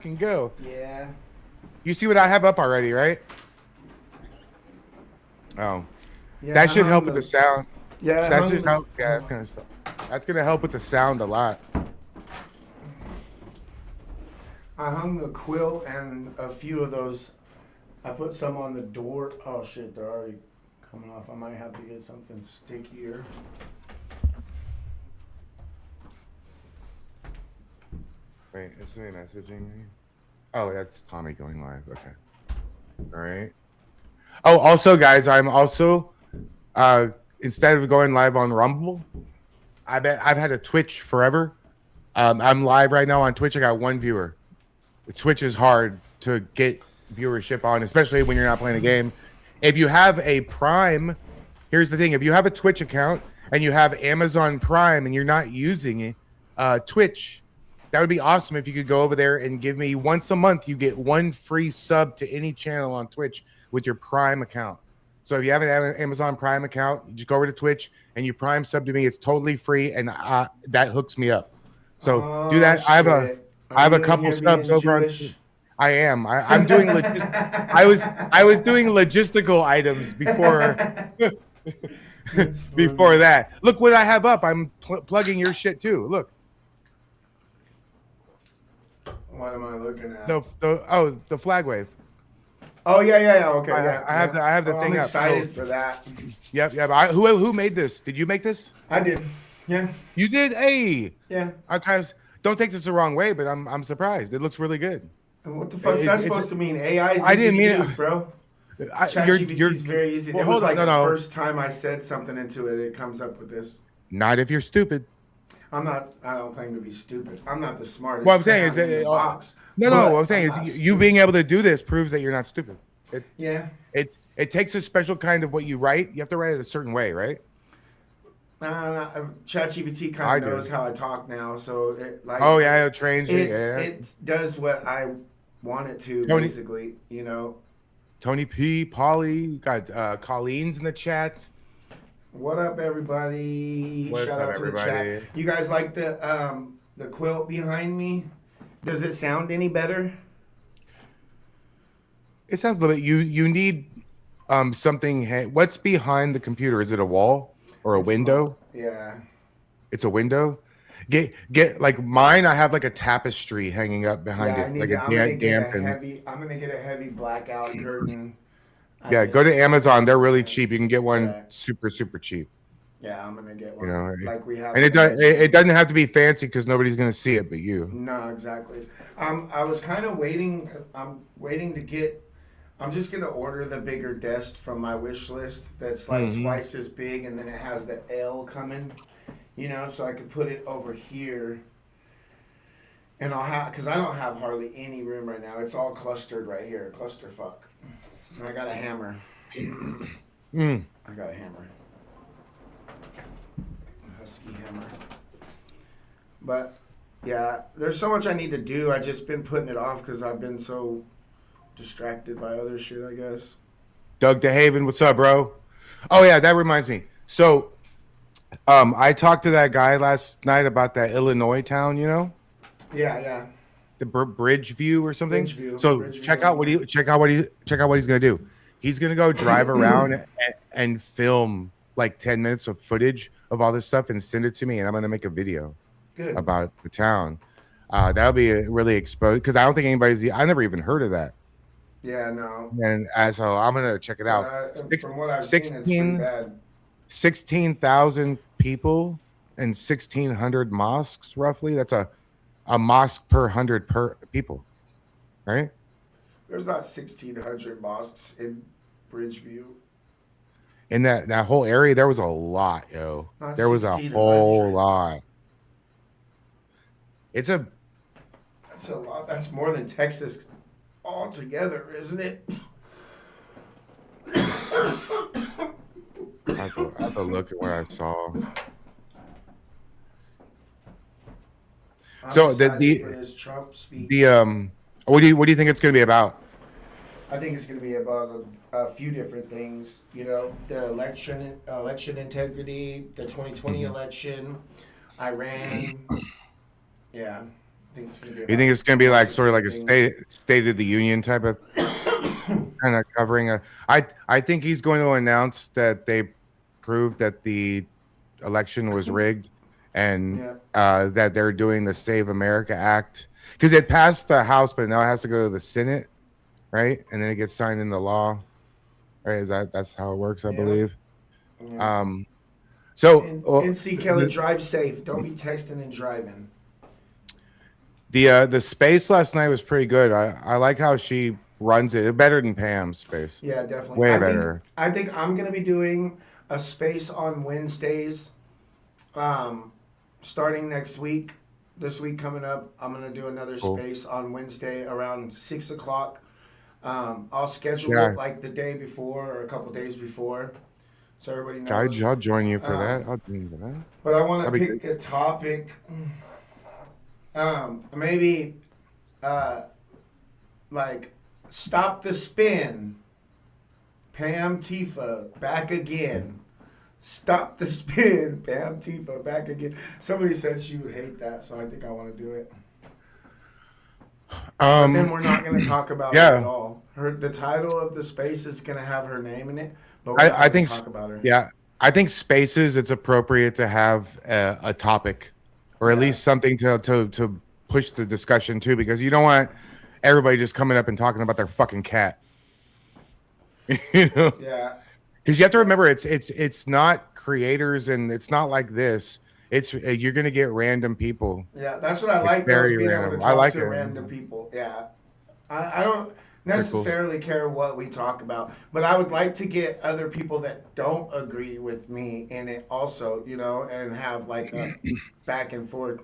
can go. Yeah. You see what I have up already, right? Oh, Yeah, that I should hung help with the the. sound. Yeah, I That's hung just the. help. Yeah, that's gonna help with the sound a lot. I hung the quilt and a few of those. I put some on the door. Oh shit, they're already coming off. I might have to get something stickier. Wait, is somebody messaging me? Oh, that's Tommy going live. Okay. All right. Oh, also, guys, I'm also uh instead of going live on Rumble, I've had a Twitch forever. I'm live right now on Twitch. I got one viewer. Twitch is hard to get viewership on, especially when you're not playing a game. If you have a Prime, here's the thing: if you have a Twitch account and you have Amazon Prime and you're not using Twitch, that would be awesome if you could go over there and give me once a month. You get one free sub to any channel on Twitch with your Prime account. So if you have an Amazon Prime account, you just go over to Twitch and you Prime sub to me. It's totally free, and that hooks me up. So do Oh that. shit. Are I have a you in couple here subs being over on. Jewish? I am. I'm doing I was doing logistical items before That's before funny. that. Look what I have up. I'm plugging your shit too. Look. What am I looking at? The flag wave. Oh yeah. Okay, yeah, I have yeah. the Oh, I'm thing up. So excited for that. yep. Who made this? Did you make this? I did. Yeah, You did. Hey, yeah. I kind of don't take this the wrong way, but I'm surprised. It looks really good. And what the fuck's that It's supposed to mean? AI is I easy didn't to mean it. use, bro. You're ChatGPT is very easy. well. It was Hold on. like No, the no, first time I said something into it, it comes up with this. not if you're stupid. I'm not. I don't claim to be stupid. I'm not the What smartest I'm saying is clown that in the box, no. What I'm but I'm saying is not you being stupid. able to do this proves that you're not stupid. It Yeah. it takes a special kind of what you write. You have to write it a certain way, right? ChatGPT kind I of do. knows how I talk now, so Oh yeah, it trains you. it Yeah. it does what I want it to, Tony basically. You know. Tony P, Polly, you got Colleen's in the chat. What up, everybody? What's Shout up, out to the chat. everybody? You guys like the quilt behind me? Does it sound any better? It sounds a little bit. You need something. What's behind the computer? Is it a wall or a It's my window? yeah. It's a window. Get like mine. I have like a tapestry hanging up behind Yeah, I it, need like to. it I'm gonna get a dampens. heavy. I'm gonna get a heavy blackout curtain. I Yeah, go to just Amazon. They're really cheap. purchased. You can get one Yeah, super cheap. yeah. I'm gonna get You one know, like we have and in the. it doesn't have to be fancy because nobody's gonna see it but you. No, exactly. I was kind of waiting. I'm waiting to get. I'm just gonna order the bigger desk from my wish list. That's like Hmm. twice as big, and then it has the L coming. You know, so I could put it over here, and I'll have because I don't have hardly any room right now. It's all clustered right here, clusterfuck. And I got a hammer. Mm. I got a hammer, a husky hammer. But yeah, there's so much I need to do. I just been putting it off because I've been so distracted by other shit, I guess. Doug DeHaven, what's up, bro? Oh yeah, that reminds me. So, I talked to that guy last night about that Illinois town. You know, Yeah. the Bridgeview or something. So Bridgeview, Illinois. check out what he's gonna do. He's gonna go drive around and film like 10 minutes of footage of all this stuff and send it to me, and I'm gonna make a video Good. about the town. That'll be really exposed because I don't think I never even heard of that. Yeah, no. And so I'm gonna check it But out. from what I've seen, it's pretty 16 bad. 16,000 people and 1,600 mosques, roughly. That's a mosque per 100 per people, right? There's not 1,600 mosques in Bridgeview. In that whole area, there was a lot, yo. Not There was a whole 1,600. lot. It's a That's a lot. That's more than Texas altogether, isn't it? I have to look at what I saw. I'm So excited for this Trump speech. the what do you think it's going to be about? I think it's going to be about a few different things. You know, the election integrity, the 2020 Mhm. election, Iran. Yeah. I think it's gonna be You think it's gonna be like sort of like a thing. state of the union type of kind of covering a? I think he's going to announce that they proved that the election was rigged, and Yeah. that they're doing the Save America Act because it passed the House, but now it has to go to the Senate, right? And then it gets signed into law. Right? That's how it works, I Yeah. believe. Yeah. So And see, Kelly, drive safe. Don't be texting and driving. the space last night was pretty good. I like how she runs it. Better than Pam's space. Yeah, definitely. Way better. I think I'm gonna be doing a space on Wednesdays, starting next week. This week coming up, I'm gonna do another Cool. space on Wednesday around 6 o'clock. I'll schedule Yeah. it like the day before or a couple days before, so everybody knows. I'll join you for that. I'll join you for that. But I want to That'd be pick a topic. Maybe, like, stop the spin. Pam Tifa back again. Stop the spin. Pam Tifa back again. Somebody said she would hate that, so I think I want to do it. But then we're not going to talk about yeah. it at all. The title of the space is going to have her name in it, but we're not I going think to talk about her. Yeah, I think spaces. It's appropriate to have a topic, or at least something to push the discussion to, because you don't want everybody just coming up and talking about their fucking cat. You know? Yeah. Because you have to remember, it's not creators, and it's not like this. It's you're gonna get random people. Yeah, that's what I It's like. very Being able to random. talk I like to it. random people. Yeah, I don't necessarily care what we talk about, but I would like to get other people that don't agree with me in it also, you know, and have like a back and forth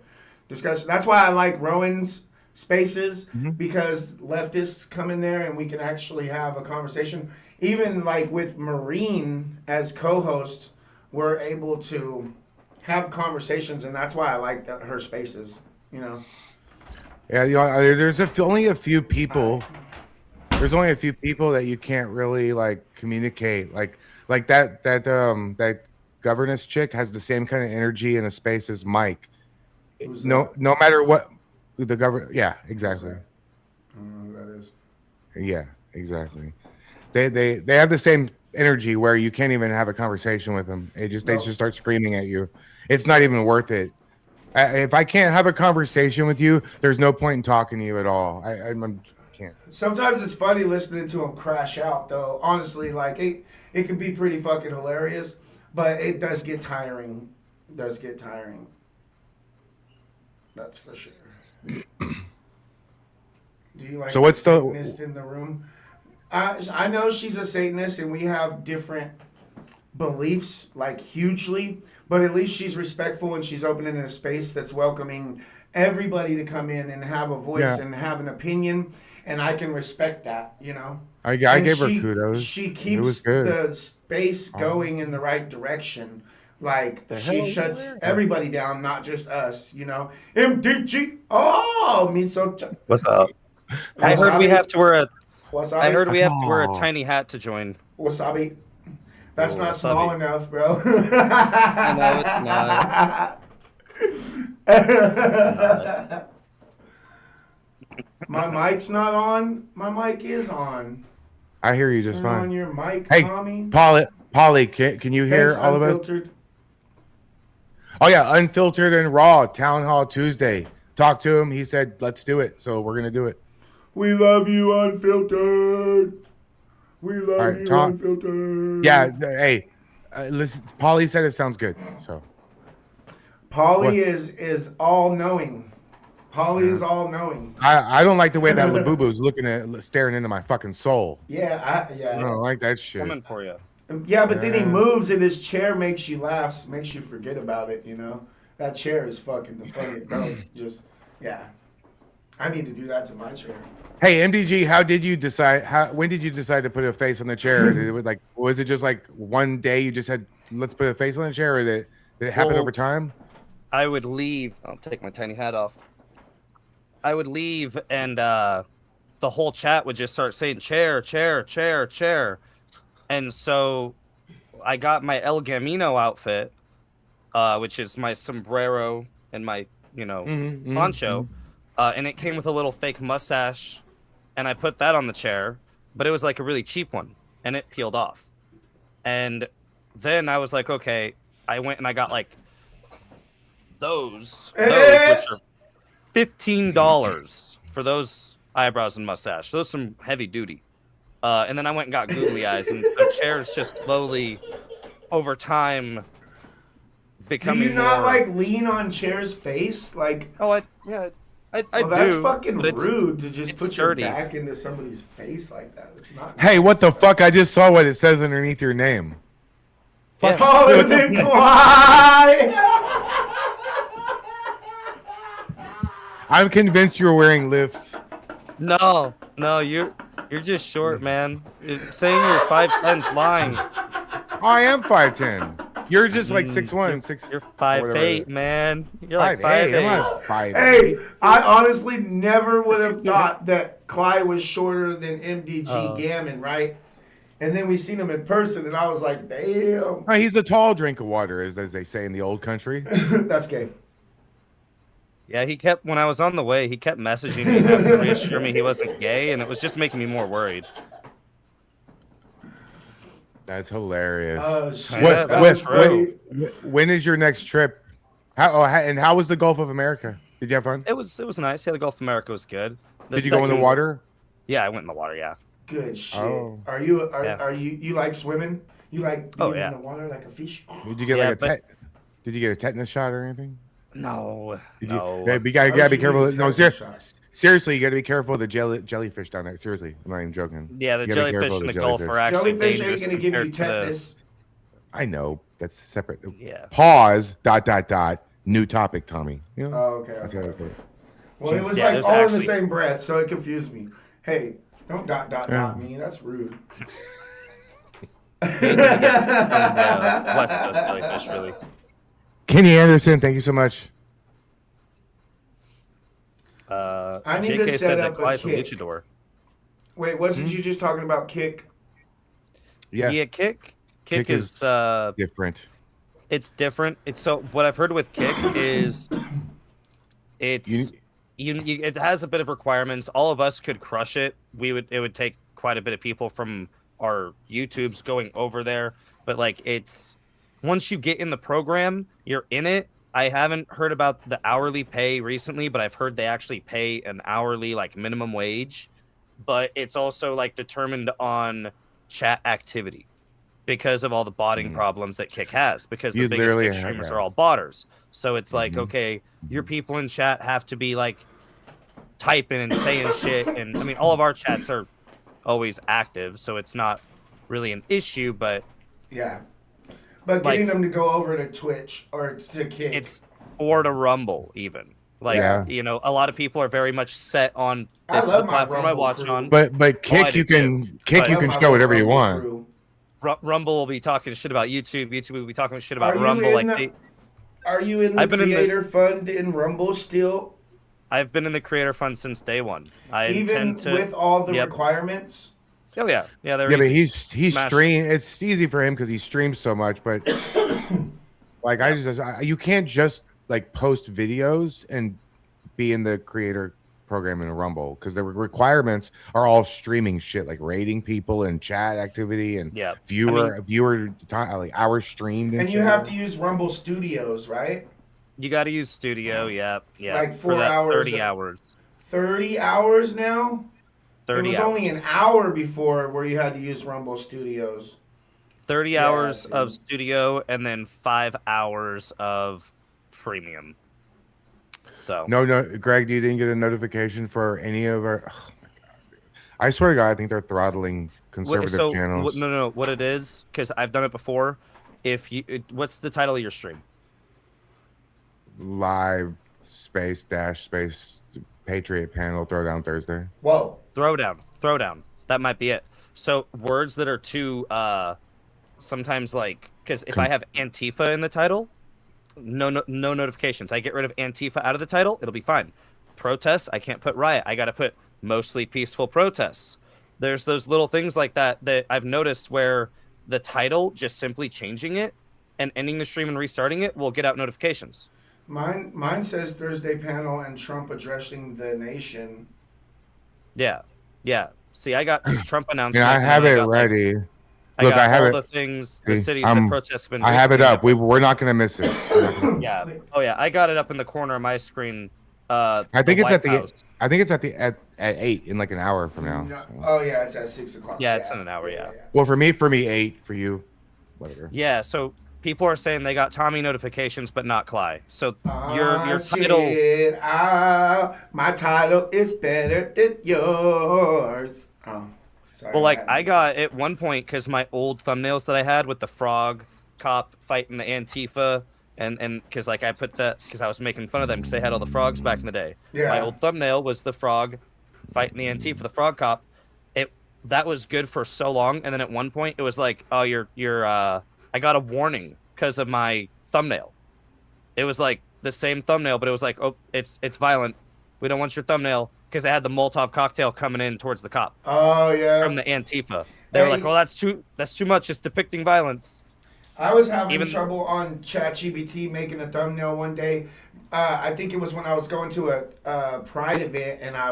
discussion. That's why I like Rowan's spaces, because leftists come in there and we can actually have a conversation. Even like with Marine as co-host, we're able to have conversations, and that's why I like her spaces. You know. Yeah, there's only a few people. There's only a few people that you can't really like communicate. Like that governess chick has the same kind of energy in a space as Mike. No matter what the government. Yeah, exactly. I don't know who that is. Yeah, exactly. They have the same energy where you can't even have a conversation with them. They just start screaming at you. It's not even worth it. If I can't have a conversation with you, there's no point in talking to you at all. I can't. Sometimes it's funny listening to them crash out, though. Honestly, like it can be pretty fucking hilarious, but it does get tiring. It does get tiring. That's for sure. Do you like? So what's the Satanist in the room? I know she's a Satanist, and we have different beliefs, like hugely. But at least she's respectful, and she's opening a space that's welcoming everybody to come in and have a voice and have an opinion, and I can respect that, you know. I gave her kudos. She keeps the space going in the right direction. Like, she shuts everybody down, not just us, you know. MDG. Oh, me so. What's up? I heard we have to wear a. Wasabi. I heard we have to wear a tiny hat to join. Wasabi. That's not Wasabi. small enough, bro. I know it's not. My mic's not on. My mic is on. I hear you just Turn fine. on your mic, Hey, Tommy. Polly, can you hear Thanks, all of it? Unfiltered. Oh yeah, Unfiltered and Raw, Town Hall Tuesday. Talk to him. He said, let's do it. So we're gonna do it. We love you, Unfiltered. We love you, Unfiltered. Yeah. Hey, listen. Polly said it sounds good. So. Polly is all knowing. Polly is all knowing. I don't like the way that Labubu's staring into my fucking soul. Yeah, I don't like that shit. Coming for you. Yeah, but then he moves and his chair makes you laugh, makes you forget about it, you know? That chair is fucking the funny. Bro, just, yeah. I need to do that to my chair. Hey, MDG, how did you decide? When did you decide to put a face on the chair? Was it just like one day you just said, let's put a face on the chair, or did it happen over time? I would leave. I'll take my tiny hat off. I would leave, and the whole chat would just start saying chair, chair, chair, chair. And so I got my El Gamino outfit, which is my sombrero and my, poncho. and it came with a little fake mustache, and I put that on the chair, but it was like a really cheap one, and it peeled off. And then I was like, okay, I went and I got like those which are $15 for those eyebrows and mustache. Those some heavy duty. And then I went and got googly eyes, and so chairs just slowly, over time, Do becoming you not more... like lean on chair's face? Like, Oh, I well, that's do, fucking but it's- rude to just it's put sturdy. your back into somebody's face like that. It's not. Hey, what the nice. fuck? I just saw what it says underneath your name. Yeah. Taller than Clyde. I'm convinced you were wearing lifts. No, you're just short, man. Saying you're 5'10's lying. I am 5'10. You're just like 6'1", 6. You're whatever it 5'8, is. man. You're like 5'8". 5'8. I'm not 5'8". Hey, I honestly never would have thought that Clyde was shorter than MDG Gammon, right? And then we seen him in person, and I was like, damn. Oh, he's a tall drink of water, as they say in the old country. That's gay. Yeah, when I was on the way, he kept messaging me, having to reassure me he wasn't gay, and it was just making me more worried. That's hilarious. Oh, shit. Yeah, That was funny. When is your next trip? And how was the Gulf of America? Did you have fun? It was nice. Yeah, the Gulf of America was good. Did you go in the water? Yeah, I went in the water. Yeah. Good shit. Oh. Are you Yeah. you like swimming? You like Oh, being yeah. in the water like a fish? Did you get Yeah, like Did you get a tetanus shot or anything? No. Did No. You, yeah, you gotta Why would be you careful. need a No, tetanus shot? seriously, you gotta be careful of the jellyfish down there. Seriously, I'm not even joking. Yeah, the You gotta be jellyfish careful in of the Gulf jellyfish. are actually Jellyfish ain't dangerous gonna give you compared to the- tetanus. I know that's separate. Yeah. Pause. ... New topic, Tommy. You know? Oh, okay. That's okay. how it goes. Well, it was Yeah, like there's all in actually- the same breath, so it confused me. Hey, don't dot Yeah. me. That's rude. West Coast jellyfish, really. Kenny Anderson, thank you so much. I need to JK set said up that a Clyde's a kick. luchador. Wait, wasn't you just talking about kick? Yeah, Yeah, kick Kick is is- different. it's different. It's so what I've heard with kick is it's You- it has a bit of requirements. All of us could crush it. It would take quite a bit of people from our YouTubes going over there, but like it's once you get in the program, you're in it. I haven't heard about the hourly pay recently, but I've heard they actually pay an hourly like minimum wage, but it's also like determined on chat activity because of all the botting problems that Kick has, because the You biggest literally Kick have streamers that. are all botters. So it's like, Mhm. okay, your people in chat have to be like typing and saying shit, and I mean all of our chats are always active, so it's not really an issue, but Yeah. But Like- getting them to go over to Twitch or to kick. it's or to Rumble even. Like, Yeah. you know, a lot of people are very much set on I this is the love my platform I Rumble watch crew. on. But I kick do you can too. But- you can show whatever you want. Rumble will be talking shit about YouTube. YouTube will be talking shit about Are you Rumble. in Like the- Are you in the I've been in the- creator fund in Rumble still? I've been in the creator fund since day one. I Even intend to. with all the Yep. requirements? Oh yeah, yeah. They're Yeah, but easy. he's Smash. stream. It's easy for him because he streams so much. But like you can't just like post videos and be in the creator program in a Rumble because the requirements are all streaming shit like rating people and chat activity and Yeah. viewer time like hours streamed and, And you shit. have to use Rumble Studios, right? You got to use Studio. Yeah, yeah. Like for 4 that hours 30 hours. 30 hours now? 30 it was hours. only an hour before where you had to use Rumble Studios. 30 Yeah, hours of dude. Studio and then 5 hours of Premium. So No, Greg, you didn't get a notification for any of our. Oh my God, dude. I swear to God, I think they're throttling conservative channels. No. What it is, because I've done it before. What's the title of your stream? Live space Patriot panel throwdown Thursday. Whoa. Throwdown. That might be it. So words that are too sometimes like, because if I have Antifa in the title, no notifications. I get rid of Antifa out of the title, it'll be fine. Protests, I can't put riot. I got to put mostly peaceful protests. There's those little things like that that I've noticed where the title, just simply changing it and ending the stream and restarting it will get out notifications. Mine says Thursday panel and Trump addressing the nation. Yeah, yeah. See, I got just Trump announcement. Yeah, I and then have it got, like, ready. I Look, I got have all it. the things, the See, cities that protests have been I have it visiting. up. We're not gonna miss it. Yeah. Oh yeah, I got it up in the corner of my screen. I The think it's White at the. House. I think it's at 8 in like an hour from now. No, so. oh yeah, it's at 6 o'clock. Yeah, it's in an hour, yeah. Well, for me 8. For you, whatever. Yeah, so people are saying they got Tommy notifications, but not Cly. So your title. Shit, my title is better than yours. Oh, sorry. Well, like I got at one point because my old thumbnails that I had with the frog cop fighting the Antifa, and because like I put that because I was making fun of them because they had all the frogs back in the day. Yeah. My old thumbnail was the frog fighting the Antifa, the frog cop. That was good for so long, and then at one point it was like, oh, you're I got a warning because of my thumbnail. It was like the same thumbnail, but it was like, oh, it's violent. We don't want your thumbnail because they had the Molotov cocktail coming in towards the cop Oh yeah. from the Antifa. They were like, "Oh, that's too much. It's depicting violence." I was having Even- trouble on ChatGPT making a thumbnail one day. I think it was when I was going to a Pride event, and I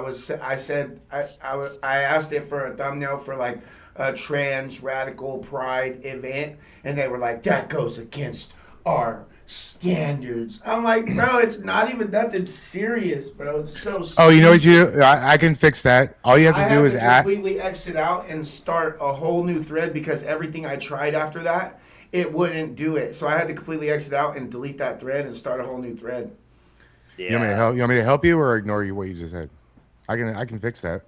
asked it for a thumbnail for like a trans radical Pride event, and they were like, "That goes against our standards." I'm like, bro, it's not even nothing serious, bro. It's so. Oh, you know what stupid. I can fix that. All you have to do is add. completely exit out and start a whole new thread because everything I tried after that, it wouldn't do it. So I had to completely exit out and delete that thread and start a whole new thread. Yeah. You want me to help? You want me to help you or ignore you what you just said? I can fix that.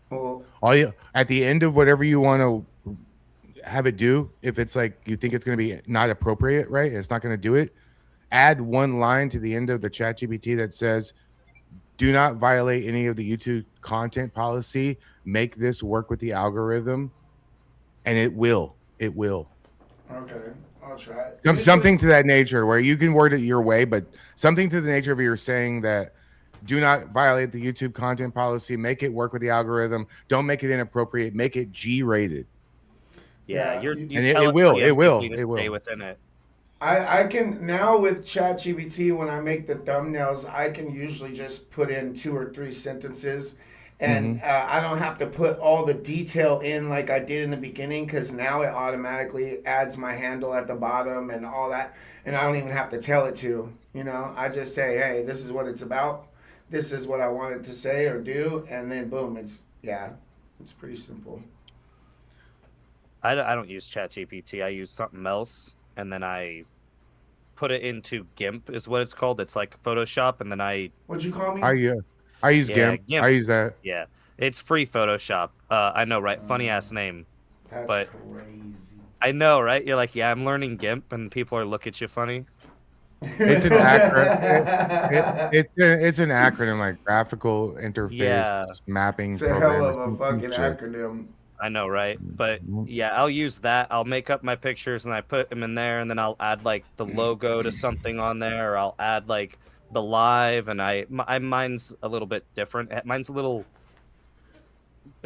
Well, All you at the end of whatever you want to have it do, if it's like you think it's going to be not appropriate, right? It's not going to do it. Add one line to the end of the ChatGPT that says, "Do not violate any of the YouTube content policy. Make this work with the algorithm," and it will. It will. okay, I'll try it. Something to that nature where you can word it your way, but something to the nature of you're saying that do not violate the YouTube content policy, make it work with the algorithm, don't make it inappropriate, make it G-rated. Yeah, Yeah, you're. and You it tell will, preemptively it will, to it stay will. within it. I can now with ChatGPT when I make the thumbnails, I can usually just put in 2 or 3 sentences, and I don't have to put all the detail in like I did in the beginning because now it automatically adds my handle at the bottom and all that, and I don't even have to tell it to. You know, I just say, hey, this is what it's about. This is what I wanted to say or do, and then boom, it's pretty simple. I don't use ChatGPT. I use something else, and then I put it into GIMP, is what it's called. It's like Photoshop, and then What'd you call me? I use Yeah, GIMP. GIMP. I use that. yeah, it's free Photoshop. I know, right? Funny ass name. That's but- crazy. I know, right? You're like, yeah, I'm learning GIMP, and people are look at you funny. It's an acronym. It's an acronym like graphical interface Yeah. mapping. It's a hell of a program, fucking shit. acronym. I know, right? But Mhm. yeah, I'll use that. I'll make up my pictures and I put them in there, and then I'll add like the logo to something on there, or I'll add like the live, and mine's a little bit different. Mine's a little,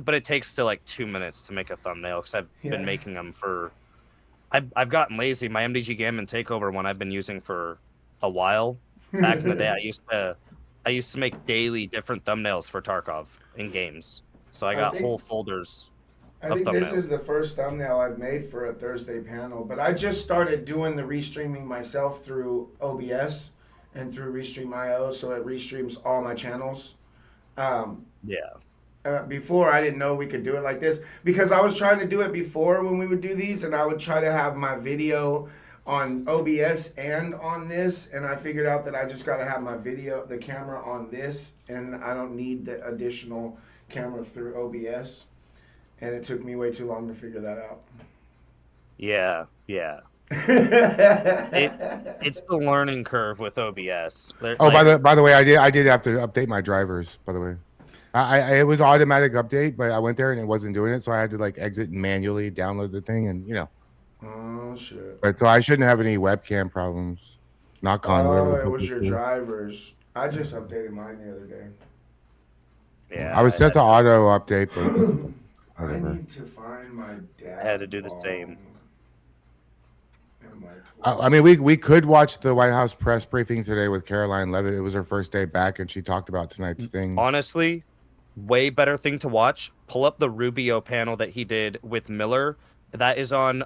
but it takes still like 2 minutes to make a thumbnail because I've Yeah. been making them for. I've gotten lazy. My MDG Gammon Takeover one I've been using for a while. Back in the day, I used to make daily different thumbnails for Tarkov in games. So I I got think- whole folders. I of think this thumbnails. is the first thumbnail I've made for a Thursday panel, but I just started doing the restreaming myself through OBS and through Restream.io, so it restreams all my channels. Yeah. Before I didn't know we could do it like this because I was trying to do it before when we would do these, and I would try to have my video on OBS and on this, and I figured out that I just got to have my video, the camera on this, and I don't need the additional camera through OBS. And it took me way too long to figure that out. Yeah. It's the learning curve with OBS. Oh, by the way, I did have to update my drivers. By the way, I it was automatic update, but I went there and it wasn't doing it, so I had to like exit and manually download the thing, and Oh shit! But so I shouldn't have any webcam problems. Knock on. whatever the Oh, it fuck was it's your called. drivers. I just updated mine the other day. Yeah. I was set to auto update, but I whatever. need to find my dad. I had to do the same. And I mean, we could watch the White House press briefing today with Caroline Levitt. It was her first day back, and she talked about tonight's thing. Honestly, way better thing to watch. Pull up the Rubio panel that he did with Miller. That is on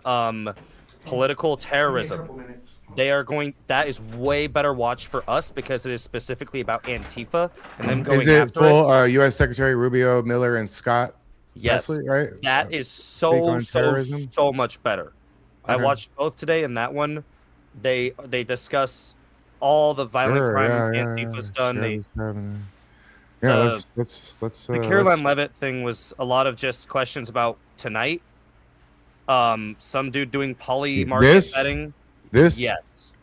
political terrorism. They are going. That is way better watch for us because it is specifically about Antifa and them going Is it after full it. U.S. Secretary Rubio, Miller, and Scott? Yes, Wesley, right? that is Speak on terrorism? so much better. I Okay. watched both today, and that one, they discuss all the violent crime Antifa's done. Share They, this happening. Yeah, the- let's the Caroline Levitt thing was a lot of just questions about tonight. Some dude doing poly market This? betting. this.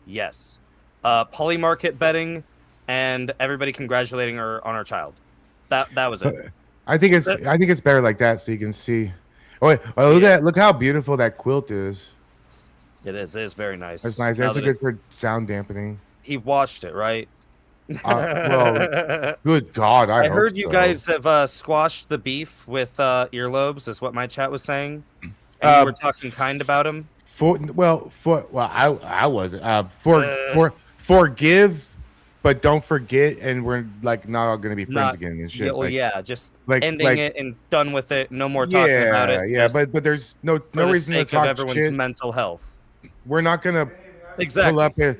Yes. Poly market betting, and everybody congratulating her on her child. That was it. I think it's better like that, so you can see. Oh, wait, look how beautiful that quilt is. It is very nice. That's nice. Now That's that good for sound dampening. he watched it, right? Well, good God, I hope heard you so. guys have squashed the beef with earlobes, is what my chat was saying. And you were talking kind about him. I wasn't. Forgive, but don't forget, and we're like not all gonna be friends again and shit. Yeah, well, like, yeah, just like- ending like- it and done with it. No more talking about it. Yeah, just but there's no for the reason to sake of talk everyone's shit. mental health. We're not gonna Exactly.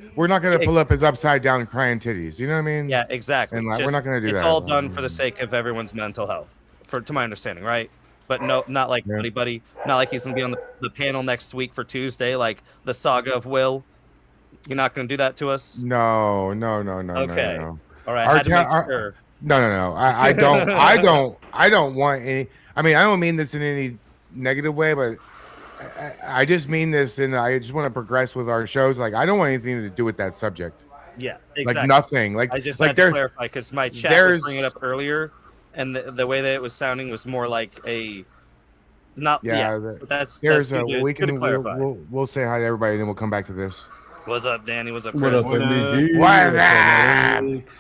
pull up his upside down crying titties. You know what I mean? Yeah, exactly. And, like, we're Just- not gonna do it's that. all done for the sake of everyone's mental health, to my understanding, right? But no, not like Yeah. buddy. Not like he's gonna be on the panel next week for Tuesday, like the saga of Will. You're not gonna do that to us. No. Okay. No. All right, Our had to ta- make our- sure. No. I don't want any. I mean, I don't mean this in any negative way, but I just mean this in. I just want to progress with our shows. Like, I don't want anything to do with that subject. Yeah, exactly. Like nothing. Like I just like had to there. clarify because my chat there's- was bringing it up earlier, and the way that it was sounding was more like a not. Yeah, but that's There's good, we good to can clarify. we'll say hi to everybody and then we'll come back to this. What's up, Danny? What's up, What Chris? up, MD? What's that? Alex?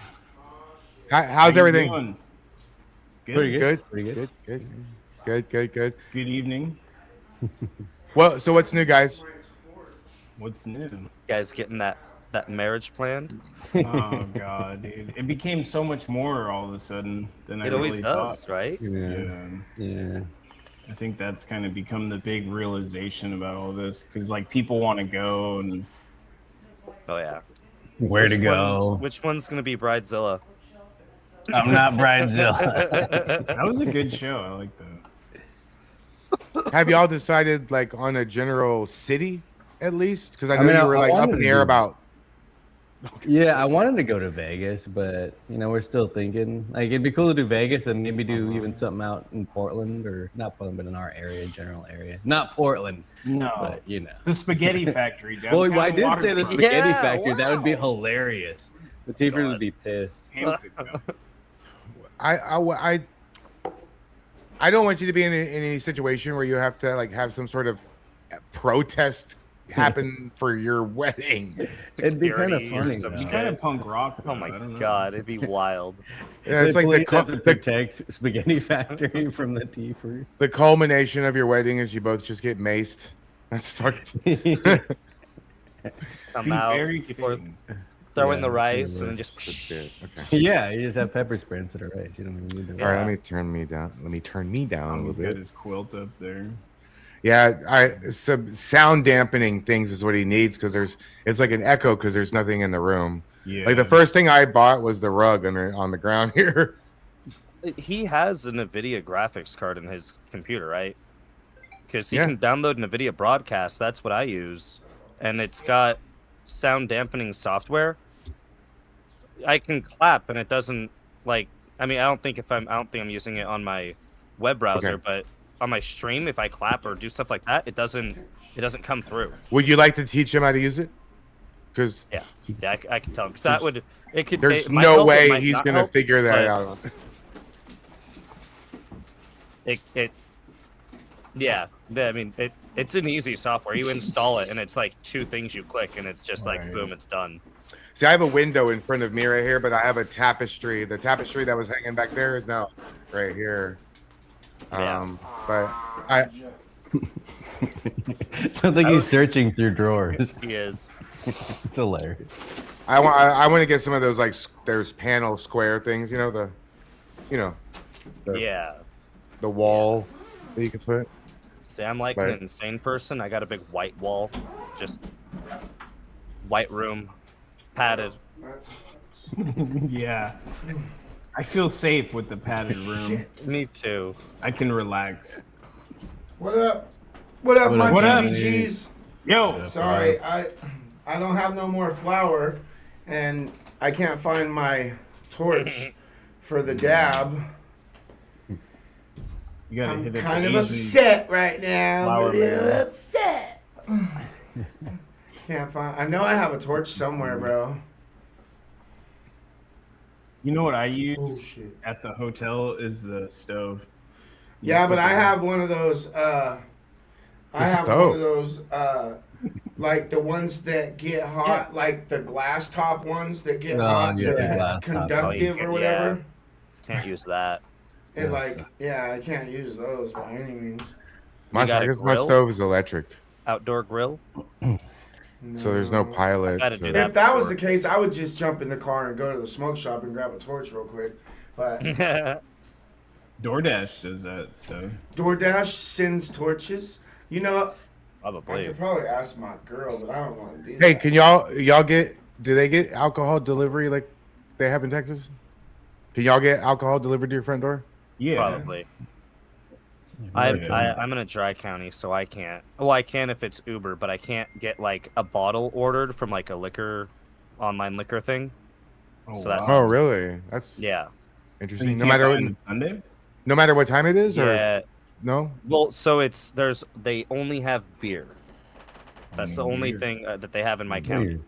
How's How you everything? doing? Good. Pretty good. Good. Pretty good. Good. Good evening. Well, so what's new, guys? What's new? Guys getting that marriage planned? Oh god, dude! It became so much more all of a sudden than I It always really does, thought. right? Yeah. I think that's kind of become the big realization about all this because like people want to go and Oh yeah. Where to Which go? one- which one's gonna be Bridezilla? I'm not Bridezilla. that was a good show. I like that. Have y'all decided like on a general city at least? Because I know mean, you were I like up wanted in the to air do- about. Yeah, I wanted to go to Vegas, but we're still thinking. Like, it'd be cool to do Vegas and maybe do even something out in Portland, or not Portland, but in our area, general area. Not Portland, No, but the Spaghetti Factory. Well, downtown I did say the Watertown. spaghetti Yeah, factory. That would be wow. hilarious. The Tiefers would be pissed. Ham could go. I don't want you to be in any situation where you have to like have some sort of protest happen for your wedding. It'd be kind of Security or funny. some though. It's shit. kind of punk rock. Oh my though, I don't know. god, it'd be wild. Yeah, it's The like police have to protect spaghetti factory from the Tiefers. the culmination of your wedding is you both just get maced. That's fucked. Come Be out, very people fitting. throw in Yeah, the rice, yeah, and then That's just. it. Okay. Yeah, you just have pepper spray instead of rice. You don't even need the All right, rice. let me turn me down. Let me turn me down a He's little got bit. his quilt up there. Yeah, some sound dampening things is what he needs because it's like an echo because there's nothing in the room. Yeah. Like the first thing I bought was the rug on the ground here. He has a NVIDIA graphics card in his computer, right? Because he Yeah. can download NVIDIA Broadcast. That's what I use, and it's got sound dampening software. I can clap, and it doesn't like. I mean, I don't think I'm using it on my web browser, Okay. but on my stream, if I clap or do stuff like that, it doesn't come through. Would you like to teach him how to use it? Because Yeah, I can tell him because that would it could. there's it might no help, it way might he's not gonna help, figure that but out. Yeah, I mean, it's an easy software. You install it, and it's like two things you click, and it's just like Right. boom, it's done. See, I have a window in front of me right here, but I have a tapestry. The tapestry that was hanging back there is now right here. Yeah. But Sounds like he's searching through drawers. He is. It's hilarious. I want to get some of those like there's panel square things, you know the Yeah. the wall that you can put. See, I'm like Right. an insane person. I got a big white wall, just white room, padded. Yeah. I feel safe with the padded room. Me too. I can relax. What up? What up, my What up? GBGs? Yo, Sorry, I don't have no more flour, and I can't find my torch for the dab. you gotta I'm hit it. kind the of Asian upset right now. I'm flour a little man. upset. Can't find. I know I have a torch somewhere, bro. You know what I Oh use shit. at the hotel is the stove. You Yeah, put but I the- have one of those. I have stove. one of those. Like the ones that get hot, like the glass top ones that get Oh, hot, yeah, they're glass top. conductive Oh, or whatever. Can't use that. And Yes. like, yeah, I can't use those by any means. My got I a guess my grill? stove is electric, Outdoor grill. so there's no pilot. Gotta do to- that. If that was the case, I would just jump in the car and go to the smoke shop and grab a torch real quick. But DoorDash does that, so DoorDash sends torches. You know, I Probably. could probably ask my girl, but I don't want to do Hey, that. can y'all get? Do they get alcohol delivery like they have in Texas? Can y'all get alcohol delivered to your front door? yeah. Probably. Yeah. I'm in a dry county, so I can't. Well, I can if it's Uber, but I can't get like a bottle ordered from like a liquor, online liquor thing. Oh, So that's- Oh, really? That's Yeah. So interesting. you No can't matter buy what, it on Sunday. no matter what time it is, or Yeah. no? Well, so they only have beer. That's the only Beer. thing that they have in my county. Weird.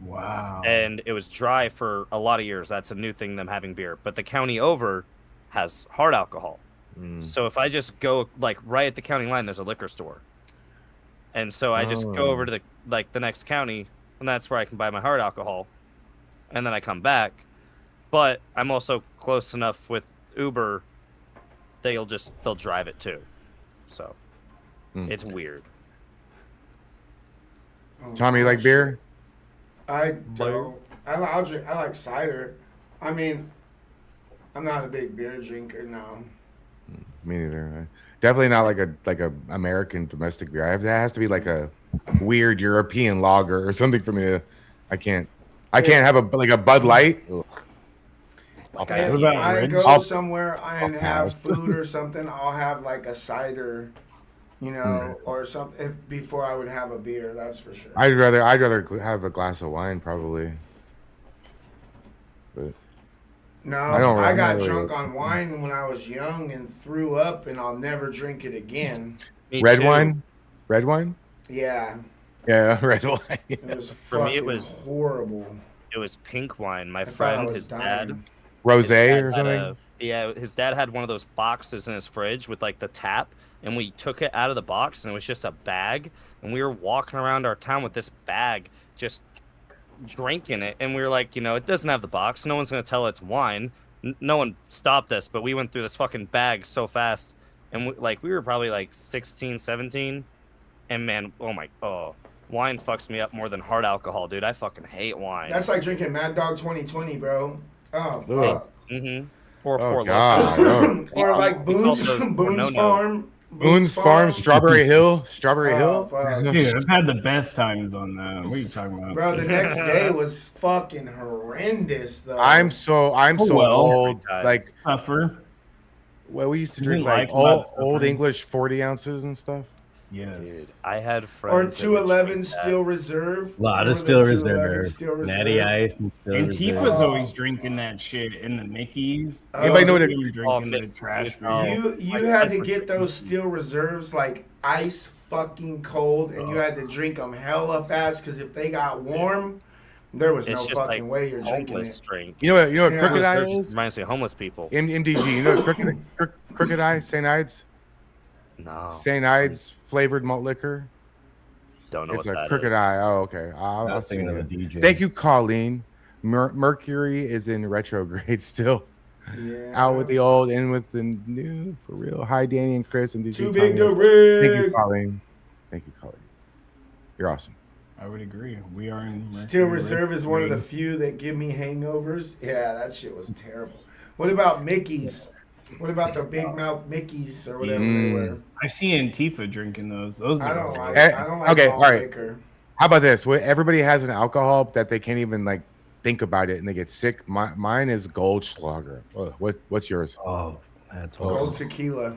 Wow. And it was dry for a lot of years. That's a new thing, them having beer. But the county over has hard alcohol. Mm. So if I just go like right at the county line, there's a liquor store. And so I just go over to the next county, and that's where I can buy my hard alcohol. And then I come back. But I'm also close enough with Uber, they'll drive it too. So Mm. it's weird. Oh, Tommy, you like gosh. beer? I don't. I'll drink. I like cider. I mean, I'm not a big beer drinker. No. Me neither. Definitely not like a American domestic beer. It has to be like a weird European lager or something for me to. I can't have a Bud Light. Ugh. I'll If pass. What about I Red? go I'll- somewhere and I'll have pass. food or something, I'll have like a cider, you know, or something before I would have a beer. That's for sure. I'd rather have a glass of wine probably. But No, I don't I really- got I'm not drunk really- on wine when I was young and threw up, and I'll never drink it again. Me red too. wine, red wine. Yeah, Yeah, red wine. it was For me, it fucking was- horrible. It was pink wine. My I thought I friend, was his dying. dad, Rosé his dad or had something. his dad had one of those boxes in his fridge with like the tap, and we took it out of the box, and it was just a bag, and we were walking around our town with this bag, just drinking it, and we were like, it doesn't have the box. No one's gonna tell it's wine. No one stopped us, but we went through this fucking bag so fast, and we were probably like 16, 17, and man, wine fucks me up more than hard alcohol, dude. I fucking hate wine. That's like drinking Mad Dog 2020, bro. Oh, Ugh. fuck. Mm-hmm. Or Oh Four God. Loko. Oh. Or like We call Boone's, those Boone's no-no. Farm. Boone's Farm, Strawberry Hill, Strawberry Oh, Hill. fuck. Dude, I've had the best times on that. What are you talking about? Bro, the next day was fucking horrendous, though. I'm so well. old. Every time. Like, Tougher. well, we used to Isn't drink like life about old suffering? English 40 ounces and stuff. Yes. Dude, I had Or friends. that would 211 drink that. Still Reserve. A lot Remember of still the 211 reserve. Still Reserve? Natty Ice and still Antifa's reserve. always drinking that shit in the Mickeys. Anybody know what Them it- drinking Oh, the trash oh. beer. You Like had ice to was get those Still Reserves like ice fucking cold, and you had to drink them hella fast because if they got warm, there was It's no just fucking like way you're drinking homeless it. drink. You know what? Yeah. Crooked Eye Research is? reminds me of homeless people. MDG. You know what Crooked Eye, St. Ides, No, St. Ides flavored malt liquor. don't know It's what a that Crooked is. Eye. Oh, okay. I I'll was see thinking you. of a DJ. Thank you, Colleen. Mercury is in retrograde still. Yeah. Out with the old, in with the new, for real. Hi, Danny and Chris and DJ. Too big to Tommy. Thank you, rig. Colleen. Thank you, Colleen. You're awesome. I would agree. We are in Steel Mercury Reserve is one of the Retrograde. few that give me hangovers. Yeah, that shit was terrible. What about Mickey's? What about the big mouth Mickey's or whatever they were? I see Antifa drinking those. Those I are don't like. Eh, I don't like okay, all all right. liquor. How about this? Everybody has an alcohol that they can't even like think about it and they get sick. Mine is Goldschlager. What's yours? Oh, that's Gold horrible. tequila.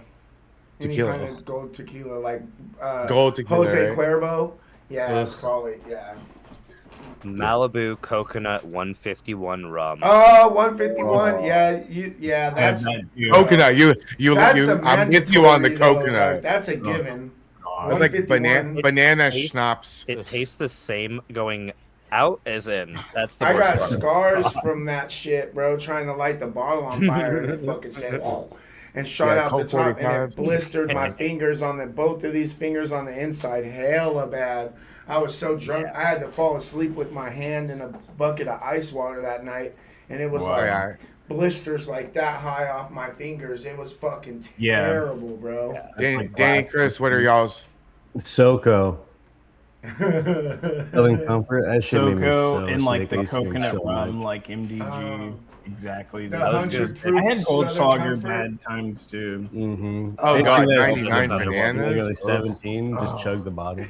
Tequila. Any kind of gold tequila, like Gold tequila, Jose right? Cuervo. Yeah, that's Ugh. probably yeah. Malibu coconut 151 rum. Oh, 151. Oh. Yeah, I have that's that too. Coconut. You. that's a I'm with you on the mandatory, though, coconut. like, that's a given. It's like 151. banana It- schnapps. It tastes the same going out as in. That's the I got worst part. scars from that shit, bro. Trying to light the bottle on fire and it fucking said, and shot Yeah, out the Colt top, and 45. it blistered my fingers on both of these fingers on the inside, hella bad. I was so drunk, I had to fall asleep with my hand in a bucket of ice water that night, and it was Wow. like Yeah. blisters like that high off my fingers. It was fucking Yeah. terrible, bro. Danny, like Danny, glass. Chris, what are y'all's? SoCo. Southern Comfort. That shit made me SoCo so and like sick. the I used to drink coconut so rum, much. like MDG. Oh. Exactly. The I was gonna 100 say- proof I had Southern Goldschlager Comfort. bad times too. Mm-hmm. Oh, God, Basically, 99 another one. bananas? Like 17, just chug the bottle.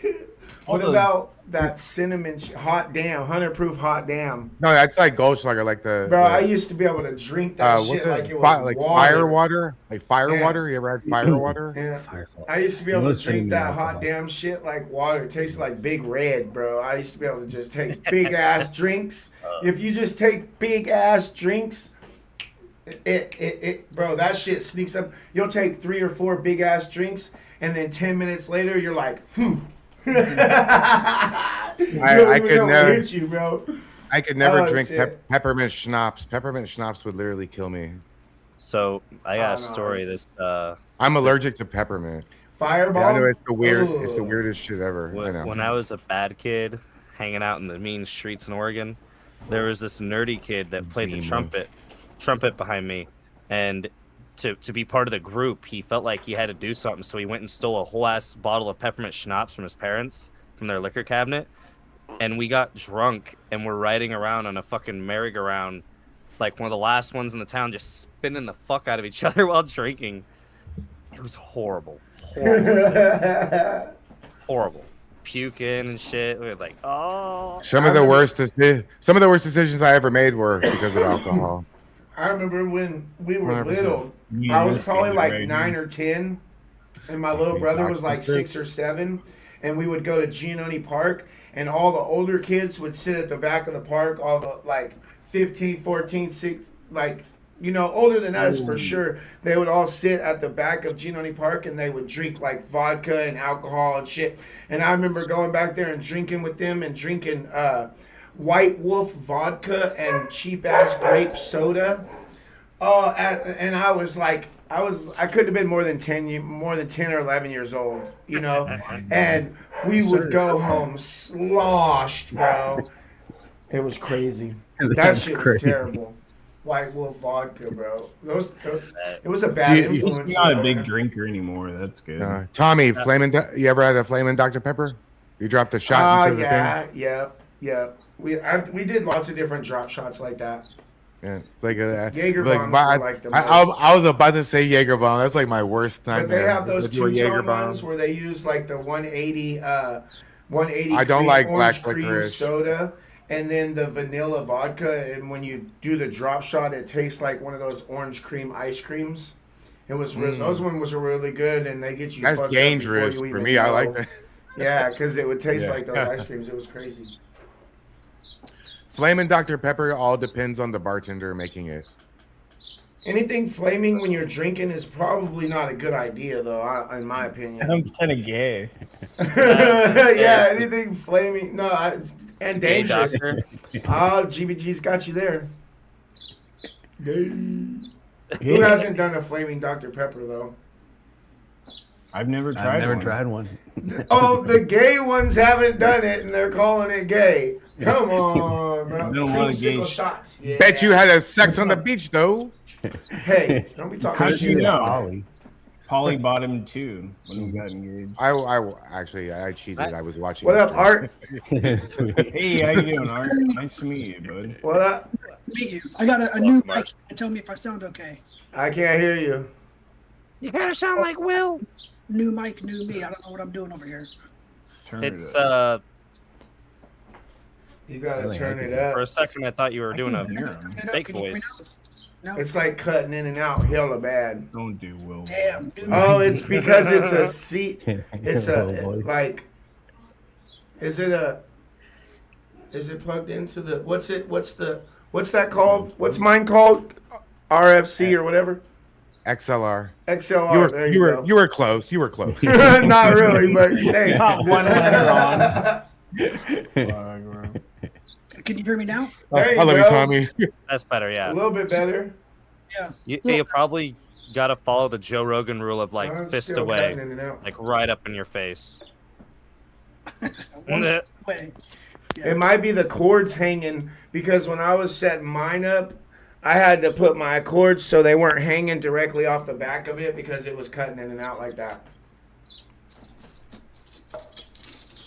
What All those- about that cinnamon hot damn, 100 proof hot damn? No, that's like Goldschlager, like the. Bro, the, I used to be able to drink that what's shit it? like it was Like water. fire water? Like fire Yeah. water? You ever had fire water? Yeah. Firefly. I used to be able No to drink cinnamon that alcohol. hot damn shit like water. It tasted like Big Red, bro. I used to be able to just take big ass drinks. If you just take big ass drinks, bro, that shit sneaks up. You'll take 3 or 4 big ass drinks, and then 10 minutes later, you're like, phew. I I could never- hit you, bro. I could never Oh, drink shit. peppermint schnapps. Peppermint schnapps would literally kill me. So I Oh, got no, a story. it's- This I'm allergic to peppermint. Fireball. Yeah, I know it's it's the Ugh. weirdest shit ever. I know. when I was a bad kid, hanging out in the mean streets in Oregon, there was this nerdy kid that played the Zima. trumpet behind me, and to be part of the group, he felt like he had to do something, so he went and stole a whole ass bottle of peppermint schnapps from his parents from their liquor cabinet, and we got drunk and we're riding around on a fucking merry-go-round, like one of the last ones in the town, just spinning the fuck out of each other while drinking. It was horrible, horrible, puking and shit. We were like, oh. Some of the worst decisions I ever made were because of alcohol. I remember when we were 100%. little. You I was missed probably it, like right? 9 or 10, and my little brother was like 6 or 7, and we would go to Giannone Park, and all the older kids would sit at the back of the park, all the like 15, 14, 6, like, you know, older than us for sure. They would all sit at the back of Giannone Park, and they would drink like vodka and alcohol and shit. And I remember going back there and drinking with them and drinking White Wolf vodka and cheap ass grape soda. Oh, and I was like, I could have been more than 10 or 11 years old, you know. And we would go home sloshed, bro. It was crazy. That That's shit was crazy. terrible. White Wolf vodka, bro. Those it was a bad Do you- He's influence. not a big drinker anymore. That's good. Tommy, you ever had a flaming Dr. Pepper? You dropped a shot into the yeah. We did lots of different drop shots like that. thing? Yeah, like Jaeger like, bombs my- were like the I most. was about to say Jaeger bomb. That's like my worst But nightmare. they have those Let's do a two-tone ones where they use like the 180 I don't like orange black cream licorice. soda, and then the vanilla vodka. And when you do the drop shot, it tastes like one of those orange cream ice creams. It was those ones were really good, and they get you. That's fucked up before dangerous you for even me. I like know. that. Yeah, because it would taste Yeah. like those ice creams. It was crazy. Flaming Dr. Pepper all depends on the bartender making it. Anything flaming when you're drinking is probably not a good idea, though, in my opinion. Sounds kind of gay. Yeah, anything flaming, and Gay dangerous. doctor. GBG's got you there. Who hasn't done a flaming Dr. Pepper though? I've never tried. I've never one. tried one. Oh, the gay ones haven't done it, and they're calling it gay. Come on, bro. I don't want gay Creamsicle sh- shots. Yeah. Bet you had a sex on the beach though. Hey, don't be talking How'd shit. you know? Ollie. Polly bought him too when we got engaged. I cheated. Nice. I was watching. What up, stream. Art? Hey, how you doing, Art? Nice to meet you, bud. What up? Meet you. I got a new mic. Tell me if I sound okay. I can't hear you. You kind of sound like Will. New mic, new me. I don't know what I'm doing over here. Turn It's it up. You gotta Really, turn I it For a up. second I thought you were doing a hear him. Turn it up. fake Can you hear me voice. now? No. It's like cutting in and out hella bad. Don't do Will. Damn, dude. Oh, it's because it's a seat. It's a Little voice. like. Is it plugged into the? What's that called? What's mine called? RFC or whatever. XLR. XLR. There you go. You were close. You were close. Not really, but thanks. Got one letter Fuck, bro. Can you hear me now? There you I love you, go. Tommy. That's better, A yeah. little bit better. You probably got to follow the Joe Rogan rule of like I'm fist still away, cutting in and out. like right up in your face. One way. It might be the cords hanging because when I was setting mine up, I had to put my cords so they weren't hanging directly off the back of it because it was cutting in and out like that.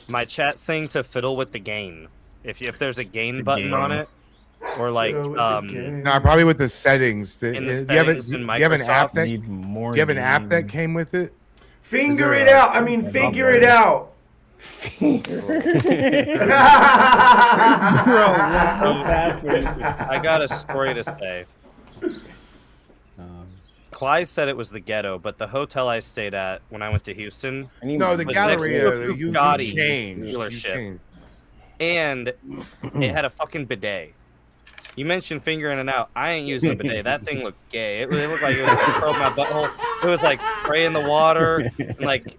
My chat saying to fiddle with the gain. If there's a gain The button gain. on it, or like Fiddle with the game. Nah, probably with the settings. In the Do you have settings in do you have an app Microsoft, that? Do Need more you have an app that games. came with it? Figure Is it there a- out. I mean, figure it out. I got a story to say. Clyde said it was the ghetto, but the hotel I stayed at when I went to Houston, I need No, the Was next to Galleria. a You Bugatti changed. You dealership. changed. and it had a fucking bidet. You mentioned finger in and out. I ain't using a bidet. That thing looked gay. It looked like it was gonna probe my butthole. It was like spraying the water, and like.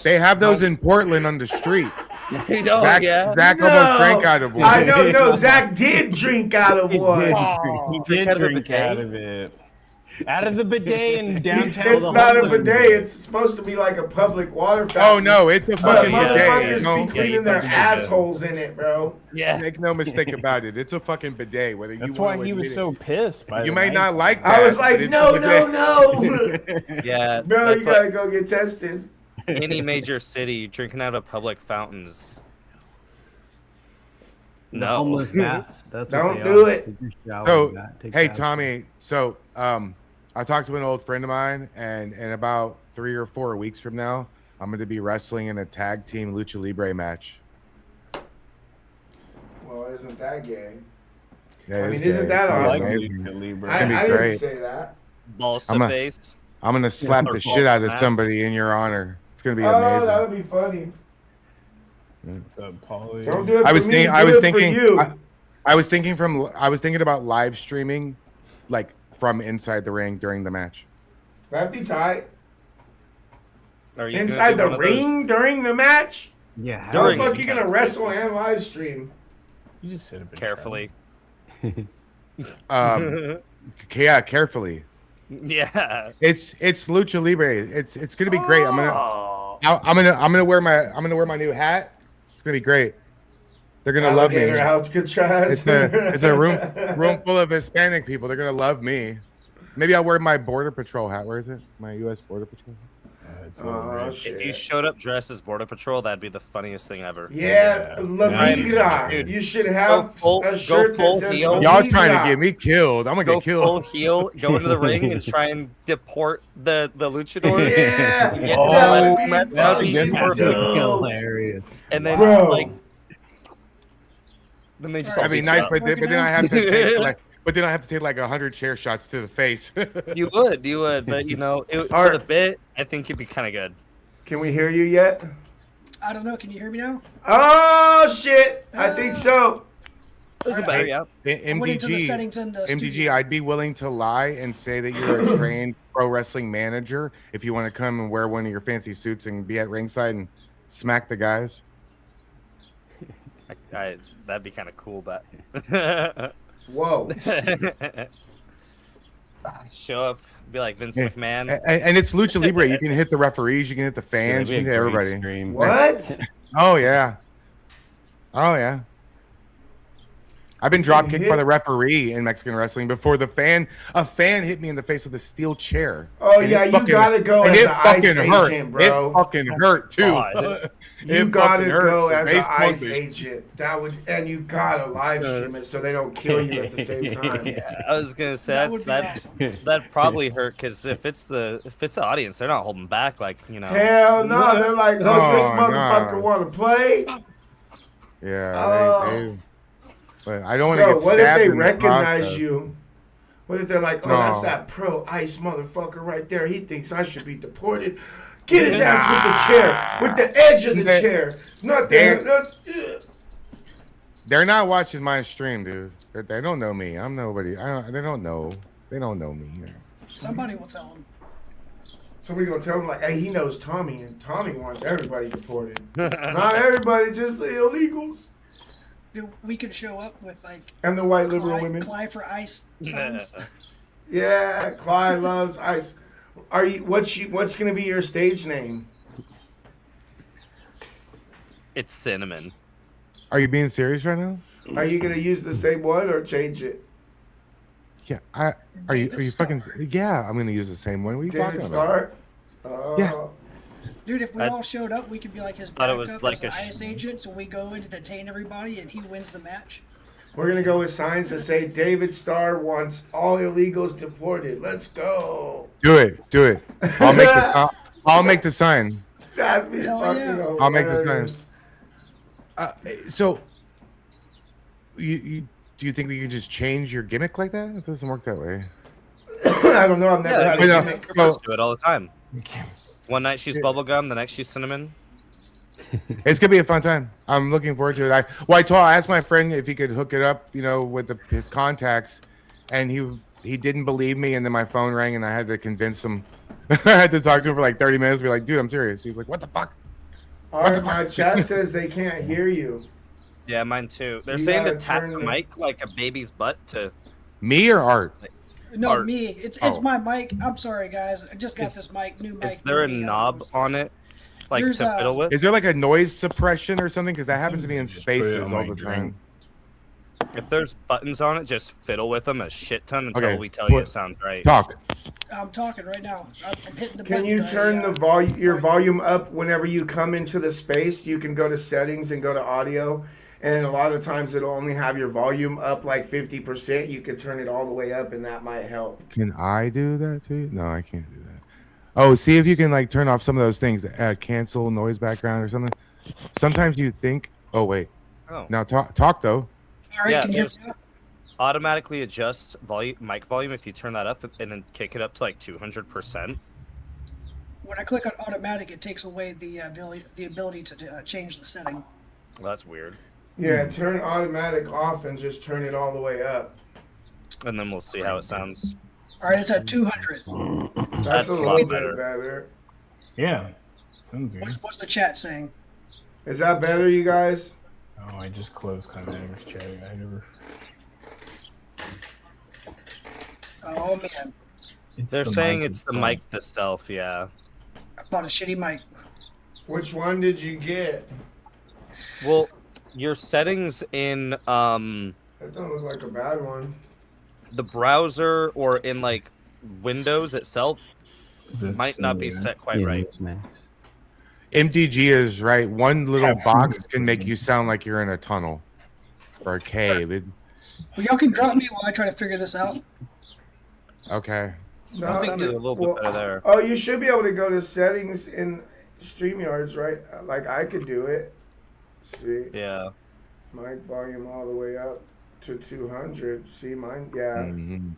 They have those in Portland on the street. Oh Zach, yeah. Zach almost drank out of one. I know. No, Zach did drink out of one. He did out of a drink bidet? out of it. Out of the bidet in downtown. It's not a bidet. It's supposed to be like a public water fountain. Oh no, it's a But fucking yeah. bidet. motherfuckers No, be Yeah, cleaning you their fucking should. assholes in it, bro. Yeah. make no mistake about it. It's a fucking bidet. Whether you That's wanna why he was admit so pissed. By it. You the may night not time. like that. I was but like, it's no, a no, bidet. no. Yeah. Bro, That's you gotta like go get tested. any major city drinking out of public fountains. The No. homeless bats. That's what Don't they do are. it. Take your shower So, and not take hey baths. Tommy, so I talked to an old friend of mine, and in about 3 or 4 weeks from now, I'm going to be wrestling in a tag team lucha libre match. Well, isn't that gay? That I is mean, isn't gay. that I like awesome? Lucha Libre. I gonna be didn't great. say that. Balsa I'm a- face. I'm going to slap or the shit out of false somebody in your honor. It's going to be Oh, amazing. that'll be funny. What's up, Polly? Don't do it I for was me. thinking. Do I was it for thinking. you. I was thinking about live streaming, like from inside the ring during the match. That'd be tight. Are you gonna Inside do the one of those- ring during the match? Yeah. How During the fuck the you gonna match. wrestle and live stream? You just said a bit Carefully. Yeah, carefully. Yeah. It's lucha libre. It's gonna be great. Oh. I'm gonna wear my new hat. It's gonna be great. They're gonna love me. Alligator Alcatraz. It's a room full of Hispanic people. They're gonna love me. Maybe I'll wear my Border Patrol hat. Where is it? My U.S. Border Patrol. It's Oh, If you shit. showed up dressed as Border Patrol, that'd be the funniest thing ever. Yeah, Yeah. La Right. Migra. Dude. You should have full- a go shirt that full says heel. La Y'all trying Migra. to get me killed. I'm gonna Go get killed. full heel, go into the ring and try and deport the luchadors. Yeah, Get Oh, the that last would be match, that'd be fucking perfect. dope. Hilarious. And then Bro. like then they just all That'd be beat nice, you up. but then I have to take like 100 chair shots to the face. You would, but you know, for Art. the bit, I think it'd be kind of good. Can we hear you yet? I don't know. Can you hear me now? Oh shit! I think so. This is better, yeah. I went into the MDG, settings in the MDG, studio. I'd be willing to lie and say that you're a trained pro wrestling manager if you want to come and wear one of your fancy suits and be at ringside and smack the guys. That'd be kind of cool, but Whoa! Show up, be like Vince Yeah. McMahon. And it's lucha libre. You can hit the referees, you can hit the fans, you can hit everybody. Stream. What? Oh yeah. Oh yeah. I've been drop kicked by the referee in Mexican wrestling before a fan hit me in the face with a steel chair. Oh And yeah, it you fucking- gotta go and as it the ice fucking hurt. agent, bro. It fucking hurt too. God. You It gotta fucking hurt. go The as an baseball ice bitch. agent. That would, and you gotta live stream it so they don't kill you at the same time. Yeah, I was gonna say That would that's be that awesome. that probably hurt because if it's the audience, they're not holding back. Like Hell no, they're like, oh, this Oh, motherfucker nah. want to play. Yeah. Oh. They, but I don't want to Bro, get what if stabbed they in the recognize process. you? What if they're like, oh, No. that's that pro ice motherfucker right there. He thinks I should be deported. Get his ass with the chair, with the edge of the They- chair. Not They're- there. They're not watching my stream, dude. They don't know me. I'm nobody. They don't know. They don't know me. Somebody will tell him. Somebody gonna tell him like, hey, he knows Tommy, and Tommy wants everybody deported. Not everybody, just the illegals Dude, we could show up with like and the white liberal Clyde, women. Clyde for ice signs. Yeah, Clyde loves ice. Are you? What's gonna be your stage name? it's cinnamon. Are you being serious right now? Are you gonna use the same one or change it? Yeah. Are you David fucking? Starr. Yeah. I'm gonna use the same one. What are you David talking about? Starr? Oh. Yeah. Dude, if we I all showed up, we could be like his thought it backup was like as the a ice agent, so we go in to detain everybody, and he wins the match. We're gonna go with signs that say David Starr wants all illegals deported. Let's go. Do it. Do it. I'll make this. I'll make the sign. That'd be Hell fucking yeah. I'll make the hilarious. So, you do you think we can just change your gimmick like that? It doesn't work that way. I don't know. I've never Yeah, had Wait, a no. gimmick. Strippers do it all the time. One night she's bubblegum, the next she's cinnamon. It's gonna be a fun time. I'm looking forward to it. I asked my friend if he could hook it up, with his contacts, and he didn't believe me. And then my phone rang, and I had to convince him. I had to talk to him for like 30 minutes. Be like, dude, I'm serious. He was like, what the fuck? My chat says they can't hear you. Yeah, mine too. They're You saying to gotta tap turn the the- mic like a baby's butt to. Me or Art? No, Art. me. It's Oh. my mic. I'm sorry, guys. I just got Is- this mic. New mic. Is there a new knob on it, like There's to a- fiddle with? Is there like a noise suppression or something? Because that happens to me in Just put it spaces on all my the drink. time. If there's buttons on it, just fiddle with them a shit ton until Okay, we tell you what- it sounds right. Talk. I'm talking right now. I'm hitting the Can button. you to, turn the your volume up whenever you come into the space? You can go to settings and go to audio, and a lot of the times it'll only have your volume up like 50%. You could turn it all the way up, and that might help. Can I do that too? No, I can't do that. Oh, see if you can like turn off some of those things. Cancel noise background or something. Sometimes you think. Oh wait. Oh. Now talk though. All right, Yeah, can you hear me there's- now? Automatically adjust mic volume if you turn that up and then kick it up to like 200%. When I click on automatic, it takes away the ability to change the setting. Well, that's weird. Yeah, turn automatic off and just turn it all the way up. And then we'll see how it sounds. All right, it's at 200. That's a a little lot bit better. better. Yeah. Sounds good. What's the chat saying? Is that better, you guys? Oh, I just closed Connor's chat. I never. Oh man, They're the saying mic it's the itself. mic itself, yeah. I bought a shitty mic. Which one did you get? Well, your settings in That don't look like a bad one. the browser or in like Windows itself Is it might not be similar? set quite right. Newsmax. MDG is right. One little Have box food. can make you sound like you're in a tunnel or a cave. Well, y'all can drop me while I try to figure this out. Okay. No, That sounded a little bit better there. Oh, you should be able to go to settings in StreamYards, right? Like I could do it. See, Yeah. mic volume all the way up to 200. See mine? Yeah. Mhm.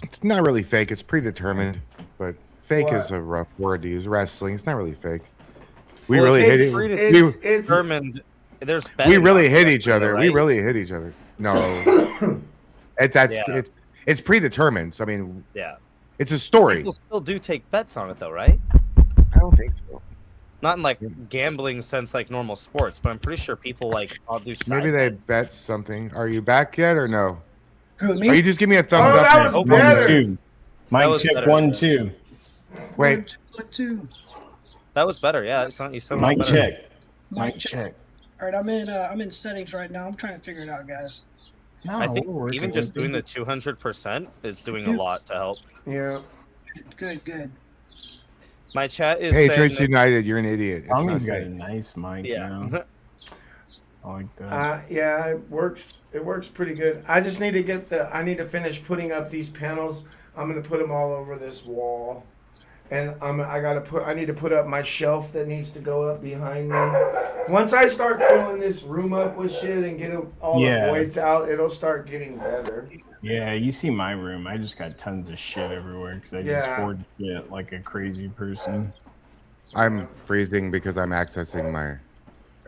It's not really fake. It's predetermined, but fake What? is a rough word to use. Wrestling. It's not really fake. We Well, really hit it's, it. it's Determined. There's We betting really on hit it, each other. We right? really hit each other. No, Yeah. it's predetermined. So, I mean, Yeah. it's a story. People still do take bets on it though, right? I don't think so. Not in like gambling sense like normal sports, but I'm pretty sure people like I'll do side Maybe they bets. bet something. Are you back yet or no? Who, Or me? you just give me a thumbs Oh, up. that was and- better. 1-2. Mic was check better. 1-2. Wait, 1, 2. That was better. Yeah, you sound Mic better. check. Mic Mic check. check. All right, I'm in settings right now. I'm trying to figure it out, guys. No, I think we're working even just with doing the it. 200% is doing a lot to help. Yeah. Good. My chat is Patriots saying that, United, you're an idiot. It's Tommy's not got a fake. nice mic yeah. now. I like that. Yeah, it works. It works pretty good. I just need to I need to finish putting up these panels. I'm gonna put them all over this wall, and I need to put up my shelf that needs to go up behind me. Once I start filling this room up with shit and get all Yeah. the voids out, it'll start getting better. Yeah, you see my room. I just got tons of shit everywhere because I just Yeah. hoard shit like a crazy person. I'm freezing because I'm accessing my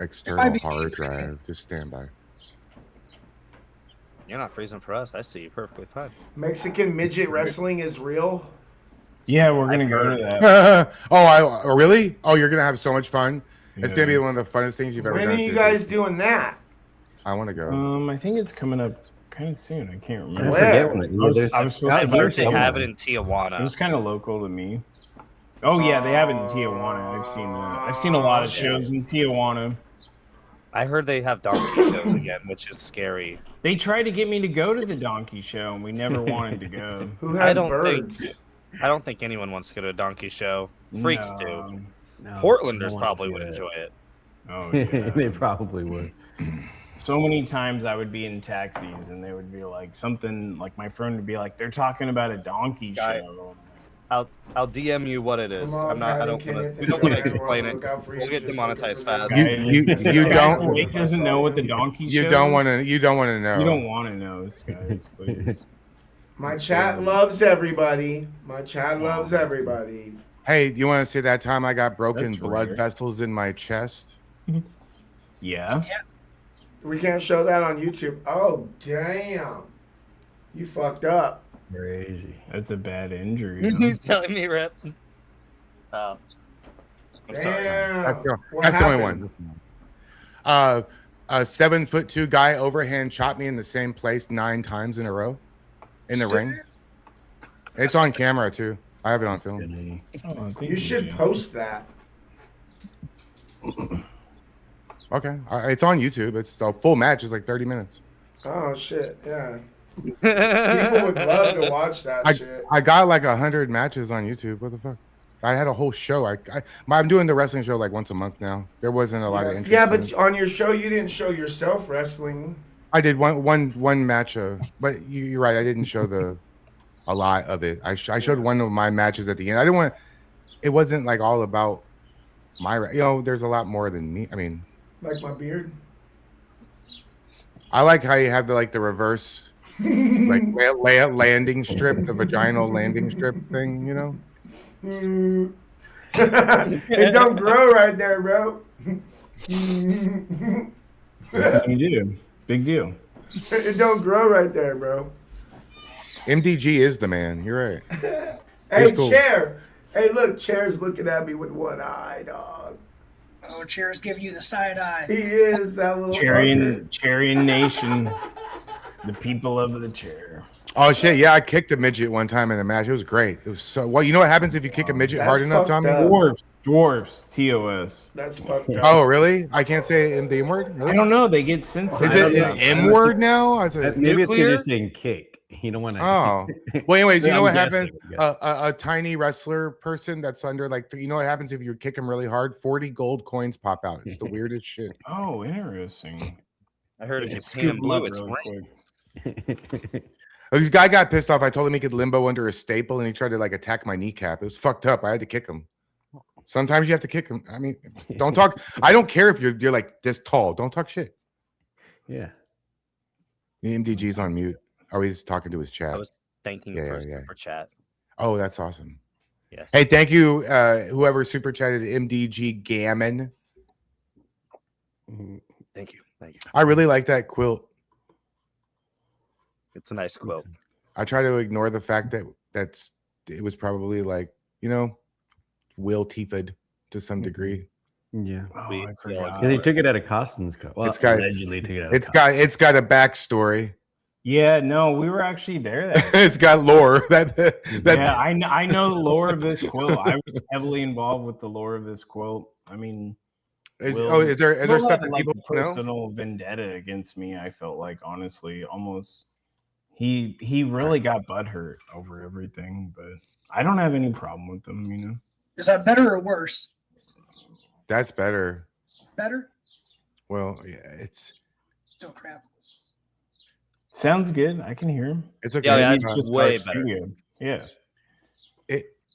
external be hard freezing. drive. Just stand by. You're not freezing for us. I see you perfectly fine. Mexican midget wrestling is real. Yeah, we're gonna go to that. Oh, really? Oh, you're gonna have so much fun. It's gonna be Yeah. one of the funnest things you've ever When done. are you seriously. guys doing that? I want to go. I think it's coming up kind of soon. I can't I remember. Where? forget when it, I was- there's- I was supposed I to God, be heard there's they somewhere. have someone. it in Tijuana. It was kind of local to me. Oh yeah, they have it in Tijuana. I've seen that. I've seen a lot of shows in Tijuana. I heard they have donkey shows again, which is scary. They tried to get me to go to the donkey show, and we never wanted to go. Who I has don't birds? think I don't think anyone wants to go to a donkey show. Freaks do. No. No, Portlanders no one probably wants would to do enjoy it. Oh that. yeah. They probably would. So many times I would be in taxis, and they would be like something like my friend would be like, "They're talking about a donkey Sky- show." I'll DM you what it is. Come on, I'm not. I Patty, don't Kenneth, want to. and We don't want to Joanne, explain we'll it. look out for you. We'll get Just demonetized looking for fast. this You- guy. you- This you guy don't- Wake doesn't know what the donkey show You don't is. want to. You don't want to know. You don't want to know, guys, please. My chat loves everybody. My chat loves everybody. Hey, you want to see that time I got broken That's blood rare. vessels in my chest? Yeah. We can't show that on YouTube. Oh, damn. You fucked up. Crazy. That's a bad injury. huh? He's telling me, Rip. Oh, I'm sorry. Damn. That's the, What that's the only happened? one. A 7'2" guy overhand chopped me in the same place 9 times in a row in the ring. It's on camera too. I have it on film. Oh, thank You should Jim. post that. Okay, it's on YouTube. It's a full match. It's like 30 minutes. Oh, shit. Yeah. People would love to watch that shit. I got like 100 matches on YouTube. What the fuck? I had a whole show. I'm doing the wrestling show like once a month now. There wasn't a lot of interest. Yeah, in but it. on your show, you didn't show yourself wrestling. I did one match. But you're right. I didn't show a lot of it. I showed one of my matches at the end. I didn't want. It wasn't like all about my. There's a lot more than me. I mean, Like my beard. I like how you have the reverse, like landing strip, the vaginal landing strip thing. You know. It don't grow right there, bro. Yes, you do. Big deal. It don't grow right there, bro. MDG is the man. You're right. Hey, He's cool. Chair. Hey, look, Chair's looking at me with one eye, dog. Oh, Chair's giving you the side eye. He is that little fucker. Charian Nation, the people of the chair. Oh shit! Yeah, I kicked a midget one time in a match. It was great. It was so. Well, you know what happens if you kick a midget That's hard enough, fucked Tommy? up. Dwarfs, TOS. That's fucked up. Oh, really? I can't say the M word. I don't know. They get sensitive. Is it an M word now? I said Maybe it's because nuclear. you're saying kick. You don't want to. Oh, well. Anyways, you Yeah, know I'm what happened? guessing. A tiny wrestler person that's under you know what happens if you kick him really hard? 40 gold coins pop out. It's the weirdest shit. Oh, interesting. I heard if you Just paint him scoop 'em up blue, it's really rain. quick. This guy got pissed off. I told him he could limbo under a staple, and he tried to attack my kneecap. It was fucked up. I had to kick him. Sometimes you have to kick him. I mean, don't talk. I don't care if you're like this tall. Don't talk shit. Yeah. The MDG's on mute. Oh, he's talking to his chat. I was thanking you Yeah, for a yeah. super chat. Oh, that's awesome. Yes. Hey, thank you, whoever super chatted MDG Gammon. Thank you. Thank you. I really like that quilt. It's a nice quote. I try to ignore the fact that it was probably Will Tiefed to some degree. Yeah. Oh, We- I forgot. Because he took it out of Costin's cup. Well, It's got- allegedly took it out. It's got a backstory. Yeah, no, we were actually there. That It's got lore. That yeah, I know the lore of this quilt. I was heavily involved with the lore of this quilt. I mean, is, Will- oh, is there Will stuff had, that like people a know? personal vendetta against me? I felt like, honestly, almost he really got butthurt over everything, but I don't have any problem with them. You know, Is that better or worse? That's better. Better? Well, yeah, it's Still crap. sounds good. I can hear him. okay. Yeah, Maybe that's it's just way our better. studio. Yeah,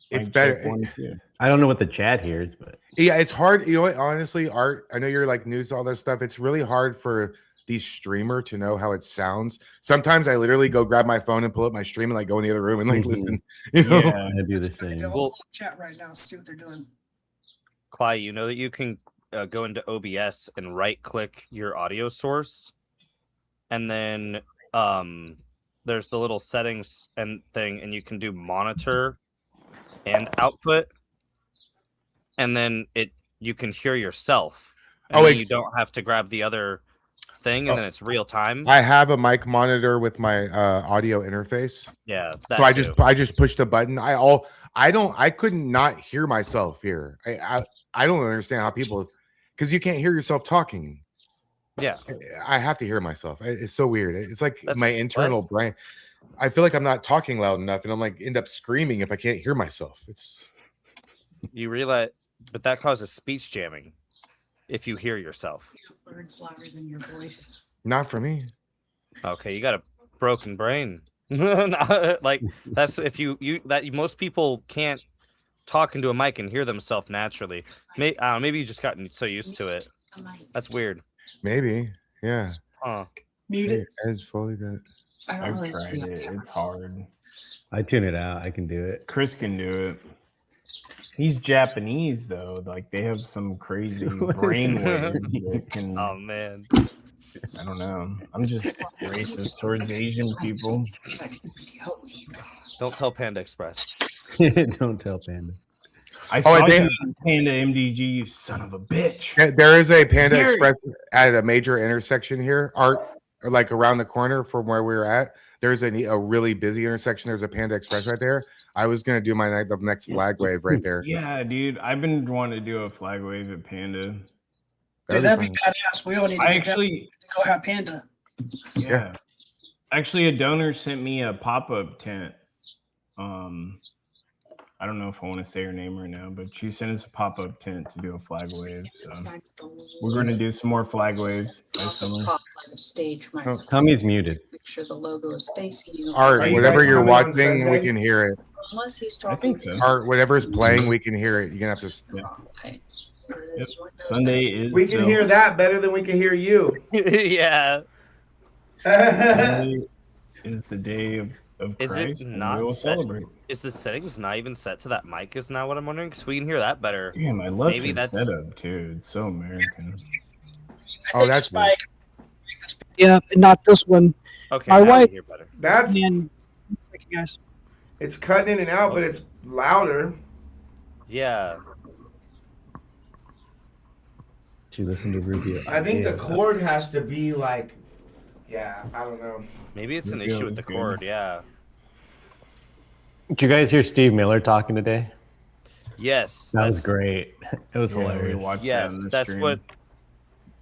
It's Mic better. check, 1, 2. I don't know what the chat hears, but Yeah, it's hard. You know what? Honestly, Art, I know you're like news, all that stuff. It's really hard for the streamer to know how it sounds. Sometimes I literally go grab my phone and pull up my stream and like go in the other room and like Mhm. listen. You know? Yeah, I do the That's a good idea. same. I'll Well- pull up chat right now, see what they're doing. Cly, you know that you can go into OBS and right click your audio source, and then there's the little settings and thing, and you can do monitor and output, and then you can hear yourself. And Oh, then wait. you don't have to grab the other thing, and Oh. then it's real time. I have a mic monitor with my audio interface. Yeah, So that I too. just push the button. I couldn't not hear myself here. I don't understand how people, because you can't hear yourself talking. Yeah. I have to hear myself. It's so weird. It's like That's my what? internal brain. I feel like I'm not talking loud enough, and I'm like end up screaming if I can't hear myself. It's You realize, but that causes speech jamming if you hear yourself. Words louder than your voice. not for me. Okay, you got a broken brain. Like that's if most people can't talk into a mic and hear themselves naturally. Maybe you just gotten so used to it. A mic. That's weird. Maybe. Yeah. Huh. Mute it. Edge fully good. I don't I've really tried do it. cameras. It's hard. I tune it out. I can do it. Chris can do it. He's Japanese though. Like they have some crazy brain waves that can. Oh man. I don't know. I'm just racist towards Asian people. Don't tell Panda Express. Don't tell Panda. I saw I you think- on Panda MDG, you son of a bitch. There is a Panda Here- Express at a major intersection here, Art, or like around the corner from where we were at. There's a really busy intersection. There's a Panda Express right there. I was gonna do the next flag wave right there. Yeah, dude. I've been wanting to do a flag wave at Panda. Dude, that'd be badass. We all need to I get that actually, to go have Panda. yeah. Actually, a donor sent me a pop-up tent. I don't know if I want to say her name right now, but she sent us a pop-up tent to do a flag wave. So we're going to do some more flag waves this On the summer. top by the stage mic. Tommy's muted. Make sure the logo is facing you. Art, Are you whatever guys you're coming on watching, we Sunday? can hear it. Unless he's I talking. think so. Art, whatever's playing, we can hear it. You're gonna have to. Okay. Yep. Sunday is. We can hear that better than we can hear you. Yeah. Sunday is the day of Is Christ. it and not we will set? celebrate. Is the settings not even set to that mic? Is now what I'm wondering? Because we can hear that better. Damn, I love Maybe this that's- setup, too. It's so American. Oh, that's my yeah, not this one. Okay, My now wife- we hear better. That's And thank you guys. it's cutting in and out, but it's louder. Yeah. To listen to Rubio. I think the Yeah. cord has to be like, yeah, I don't know. Maybe it's an Rubio issue with is the good. cord. Yeah. Did you guys hear Steve Miller talking today? Yes. That was that's- great. It was Yeah, we hilarious. watched that Yes, on the that's stream. what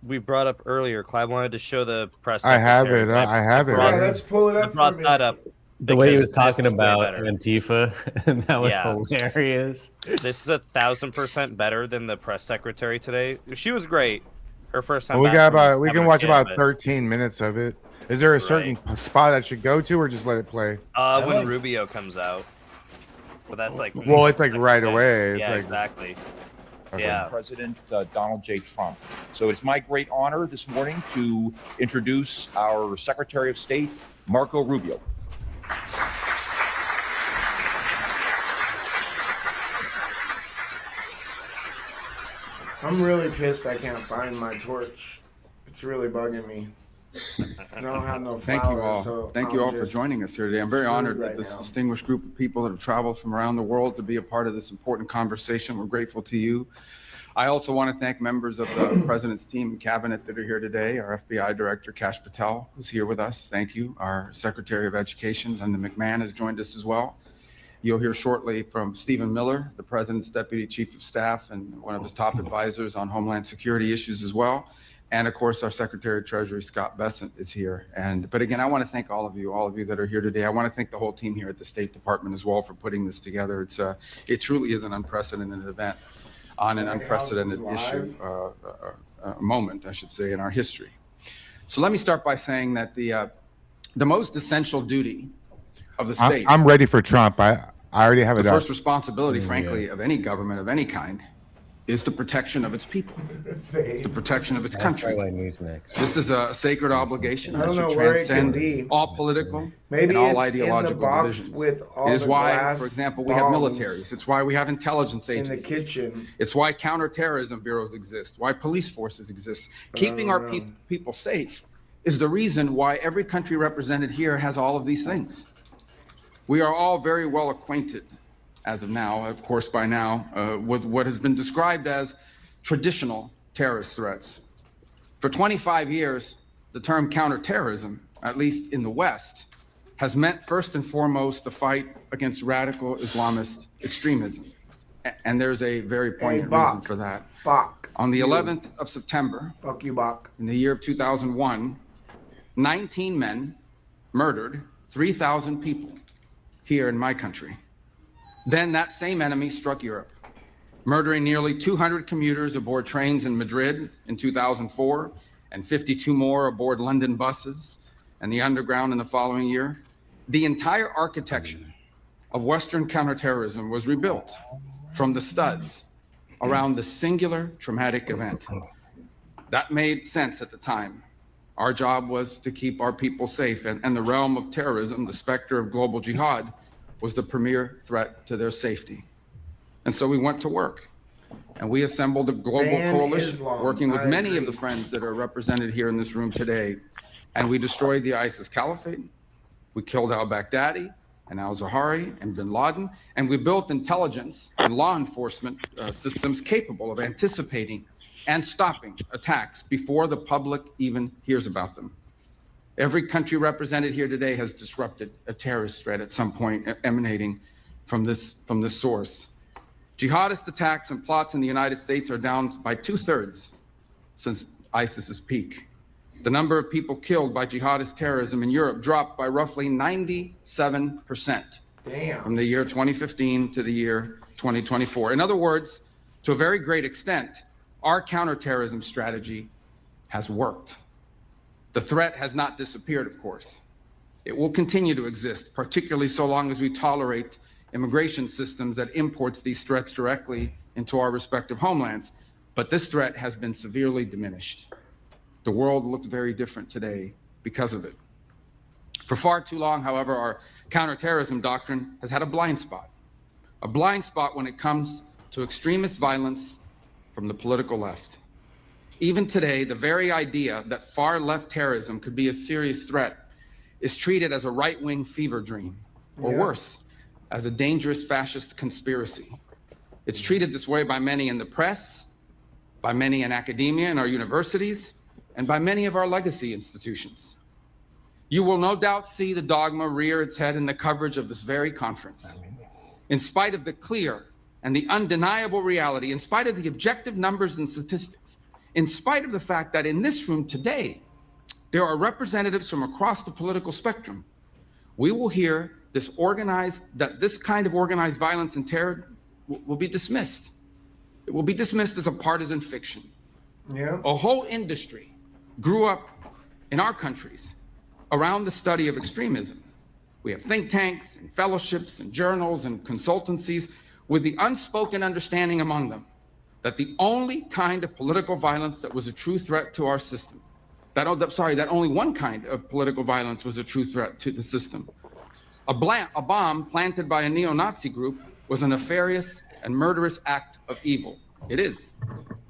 we brought up earlier. Clive wanted to show the press. I have secretary, it. but I have it. brought- Yeah, let's pull it I up. brought for a that minute. up. The way he because was talking this is way about better. Antifa, and that was Yeah. hilarious. This is 1,000% better than the press secretary today. She was great. Her first time. Well, we back got from about. We having can a watch kid, about but, 13 minutes of it. Is there a certain spot I should go to, or just let it play? when liked- Rubio comes out. But that's like. Well, it's like second right thing. away. It's Yeah, like, exactly. okay. Yeah. President Donald J. Trump. So it's my great honor this morning to introduce our Secretary of State, Marco Rubio. I'm really pissed I can't find my torch. It's really bugging me. 'Cause I don't have no flowers. Thank you all. So Thank you I'm all for just- joining us here today. I'm very screwed honored right that this now. distinguished group of people that have traveled from around the world to be a part of this important conversation. We're grateful to you. I also want to thank members of the President's team and cabinet that are here today. Our FBI Director, Kash Patel, who's here with us. Thank you. Our Secretary of Education, Linda McMahon, has joined us as well. You'll hear shortly from Stephen Miller, the President's Deputy Chief of Staff and one of his top advisors on Homeland Security issues as well. And of course, our Secretary of Treasury, Scott Bessent, is here. But again, I want to thank all of you that are here today. I want to thank the whole team here at the State Department as well for putting this together. It truly is an unprecedented event on an unprecedented moment, I should say, in our history. So let me start by saying that the most essential duty of the state, I'm ready for Trump. I already have it the up. first responsibility, frankly, of any government of any kind, is the protection of its people. It's the protection of its country. This is a sacred obligation that should transcend all political Maybe and all it's in the ideological box divisions. with all It is the why, glass for example, we have bombs militaries. It's why we have intelligence in the agencies. kitchen. It's why counterterrorism bureaus exist, why police forces exist. Keeping our people safe is the reason why every country represented here has all of these things. We are all very well acquainted, as of now, of course, by now, with what has been described as traditional terrorist threats. For 25 years, the term counterterrorism, at least in the West, has meant first and foremost the fight against radical Islamist extremism. And there's a very poignant reason for that. On the 11th of September, in the year of 2001, 19 men murdered 3,000 people here in my country. Then that same enemy struck Europe, murdering nearly 200 commuters aboard trains in Madrid in 2004 and 52 more aboard London buses and the underground in the following year. The entire architecture of Western counterterrorism was rebuilt from the studs around the singular traumatic event. That made sense at the time. Our job was to keep our people safe, and the realm of terrorism, the specter of global jihad, was the premier threat to their safety. And so we went to work, and we assembled a global coalition working with many of the friends that are represented here in this room today. And we destroyed the ISIS caliphate. We killed al-Baghdadi and al-Zawahiri and bin Laden. And we built intelligence and law enforcement systems capable of anticipating and stopping attacks before the public even hears about them. Every country represented here today has disrupted a terrorist threat at some point emanating from this source. Jihadist attacks and plots in the United States are down by 2/3 since ISIS's peak. The number of people killed by jihadist terrorism in Europe dropped by roughly 97% from the year 2015 to the year 2024. In other words, to a very great extent, our counterterrorism strategy has worked. The threat has not disappeared, of course. It will continue to exist, particularly so long as we tolerate immigration systems that imports these threats directly into our respective homelands. But this threat has been severely diminished. The world looks very different today because of it. For far too long, however, our counterterrorism doctrine has had a blind spot when it comes to extremist violence from the political left. Even today, the very idea that far-left terrorism could be a serious threat is treated as a right-wing fever dream, or worse, as a dangerous fascist conspiracy. It's treated this way by many in the press, by many in academia and our universities, and by many of our legacy institutions. You will no doubt see the dogma rear its head in the coverage of this very conference. In spite of the clear and the undeniable reality, in spite of the objective numbers and statistics, in spite of the fact that in this room today, there are representatives from across the political spectrum, we will hear this kind of organized violence and terror will be dismissed. It will be dismissed as a partisan fiction. A whole industry grew up in our countries around the study of extremism. We have think tanks and fellowships and journals and consultancies with the unspoken understanding among them that the only kind of political violence that was a true threat to our system, that only one kind of political violence was a true threat to the system. A bomb planted by a neo-Nazi group was a nefarious and murderous act of evil. It is.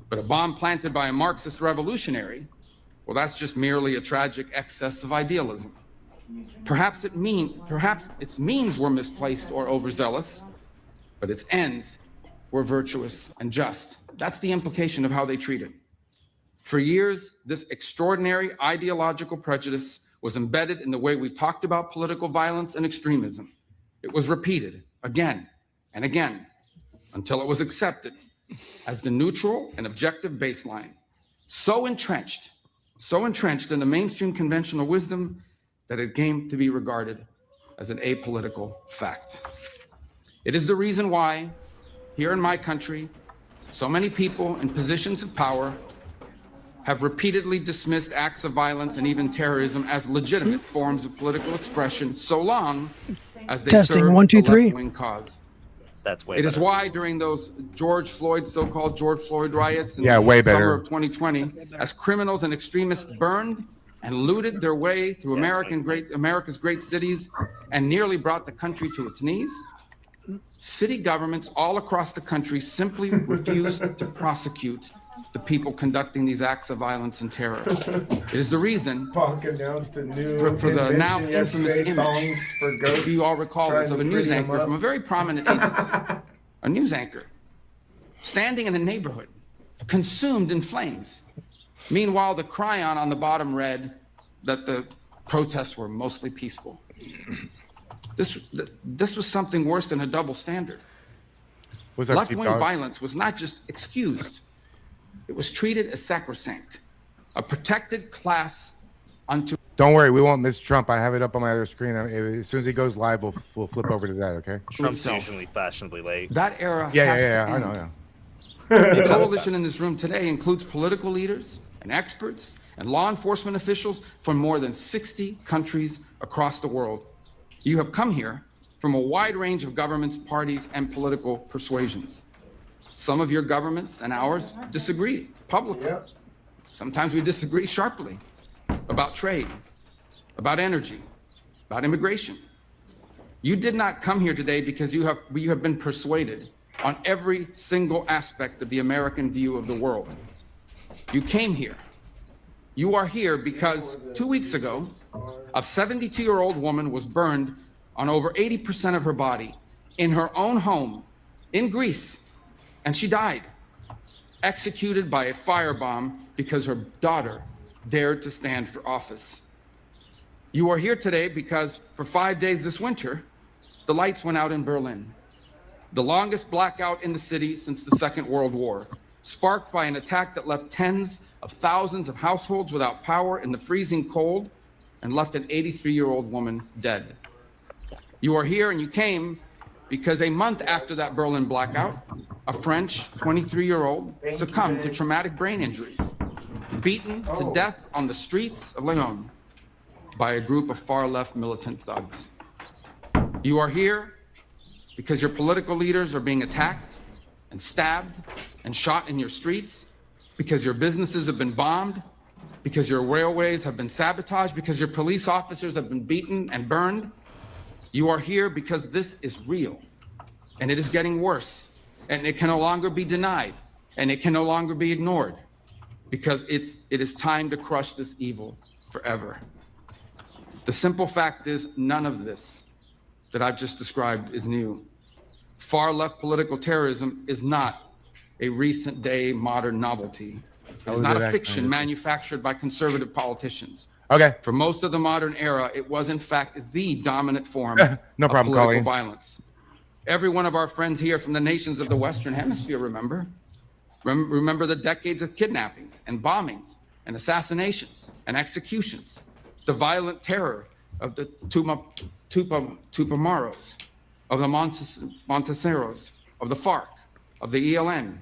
But a bomb planted by a Marxist revolutionary, well, that's just merely a tragic excess of idealism. Perhaps its means were misplaced or overzealous, but its ends were virtuous and just. That's the implication of how they treat it. For years, this extraordinary ideological prejudice was embedded in the way we talked about political violence and extremism. It was repeated again and again until it was accepted as the neutral and objective baseline. So entrenched in the mainstream conventional wisdom that it came to be regarded as an apolitical fact. It is the reason why, here in my country, so many people in positions of power have repeatedly dismissed acts of violence and even terrorism as legitimate forms of political expression, so long as they Testing, serve 1, 2, a 3. left-wing cause. That's way It is better. why during those so-called George Floyd riots in Yeah, the way summer better. of 2020, as criminals and extremists burned and looted their way through America's great cities and nearly brought the country to its knees, city governments all across the country simply refused to prosecute the people conducting these acts of violence and terror. It is the reason Punk announced a new for the now invention infamous yesterday, image, thongs for goats, if you all recall this, trying of a to news free 'em anchor up. from a very prominent agency, a news anchor, standing in a neighborhood, consumed in flames. Meanwhile, the chyron on the bottom read that the protests were mostly peaceful. This was something worse than a double standard. Was that Left-wing sheepdog? violence was not just excused, it was treated as sacrosanct, a protected class unto. Don't worry, we won't miss Trump. I have it up on my other screen. As soon as he goes live, we'll flip over to that. Okay? Trump's itself. usually fashionably late. That era Yeah, has yeah, to yeah. I end. know. Yeah. The coalition in this room today includes political leaders and experts and law enforcement officials from more than 60 countries across the world. You have come here from a wide range of governments, parties, and political persuasions. Some of your governments and ours disagree publicly. Yep. Sometimes we disagree sharply about trade, about energy, about immigration. You did not come here today because you have been persuaded on every single aspect of the American view of the world. You came here. You are here because 2 weeks ago, a 72-year-old woman was burned on over 80% of her body in her own home in Greece, and she died, executed by a firebomb because her daughter dared to stand for office. You are here today because for 5 days this winter, the lights went out in Berlin, the longest blackout in the city since the Second World War, sparked by an attack that left tens of thousands of households without power in the freezing cold and left an 83-year-old woman dead. You are here and you came because a month after that Berlin blackout, a French 23-year-old succumbed to traumatic brain injuries, beaten to death on the streets of Lyon by a group of far-left militant thugs. You are here because your political leaders are being attacked and stabbed and shot in your streets, because your businesses have been bombed, because your railways have been sabotaged, because your police officers have been beaten and burned. You are here because this is real, and it is getting worse, and it can no longer be denied, and it can no longer be ignored, because it is time to crush this evil forever. The simple fact is, none of this that I've just described is new. Far-left political terrorism is not a recent day modern novelty. It is not a fiction manufactured by conservative politicians. Okay. For most of the modern era, it was in fact the dominant form No of problem, political Colleen. violence. Every one of our friends here from the nations of the Western Hemisphere remember the decades of kidnappings and bombings and assassinations and executions, the violent terror of the Tupamaros, of the Monteseros, of the FARC, of the ELN.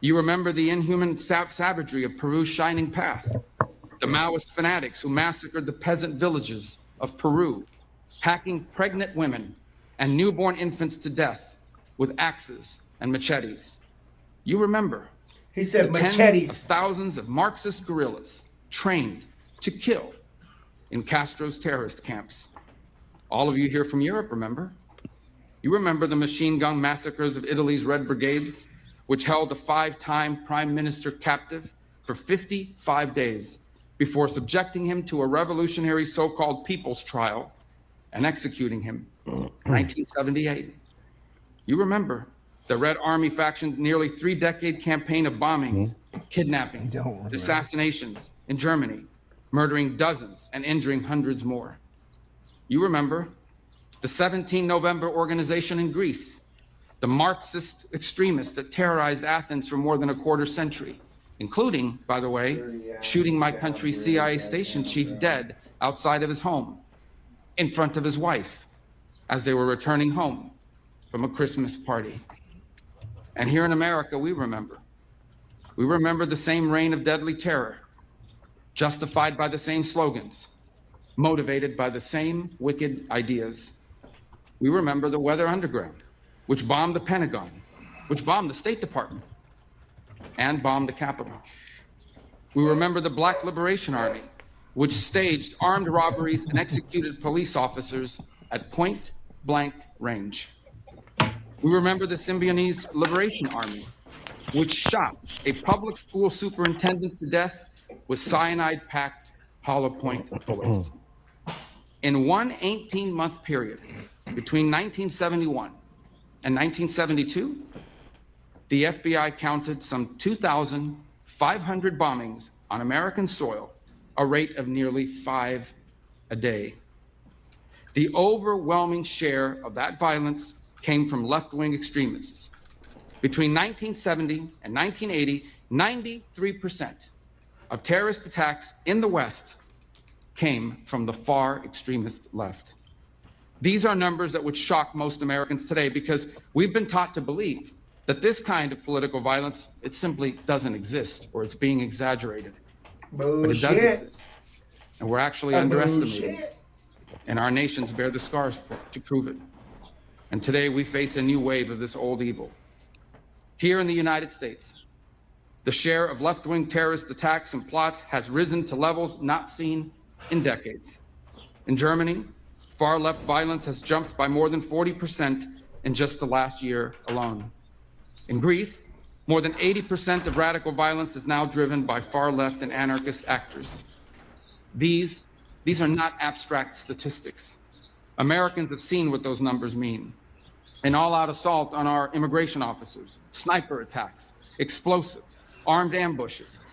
You remember the inhuman savagery of Peru's Shining Path, the Maoist fanatics who massacred the peasant villages of Peru, hacking pregnant women and newborn infants to death with axes and machetes. You remember He said the tens of machetes. thousands of Marxist guerrillas trained to kill in Castro's terrorist camps. All of you here from Europe remember. You remember the machine gun massacres of Italy's Red Brigades, which held a 5-time prime minister captive for 55 days before subjecting him to a revolutionary so-called people's trial and executing him in 1978. You remember The Red Army faction's nearly 3-decade campaign of bombings, kidnappings, assassinations in Germany, murdering dozens and injuring hundreds more. You remember the 17 November organization in Greece, the Marxist extremists that terrorized Athens for more than a quarter century, including, by the way, shooting my country's CIA station chief dead outside of his home, in front of his wife, as they were returning home from a Christmas party. And here in America, we remember. We remember the same reign of deadly terror, justified by the same slogans, motivated by the same wicked ideas. We remember the Weather Underground, which bombed the Pentagon, which bombed the State Department, and bombed the Capitol. We remember the Black Liberation Army, which staged armed robberies and executed police officers at point-blank range. We remember the Symbionese Liberation Army, which shot a public school superintendent to death with cyanide-packed hollow point bullets. In one 18-month period, between 1971 and 1972, the FBI counted some 2,500 bombings on American soil, a rate of nearly 5 a day. The overwhelming share of that violence came from left-wing extremists. Between 1970 and 1980, 93% of terrorist attacks in the West came from the far extremist left. These are numbers that would shock most Americans today because we've been taught to believe that this kind of political violence, it simply doesn't exist or it's being exaggerated. Bullshit. But it does exist. And we're actually underestimating Bullshit. it. And our nations bear the scars to prove it. And today we face a new wave of this old evil. Here in the United States, the share of left-wing terrorist attacks and plots has risen to levels not seen in decades. In Germany, far-left violence has jumped by more than 40% in just the last year alone. In Greece, more than 80% of radical violence is now driven by far-left and anarchist actors. These are not abstract statistics. Americans have seen what those numbers mean. An all-out assault on our immigration officers, sniper attacks, explosives, armed ambushes,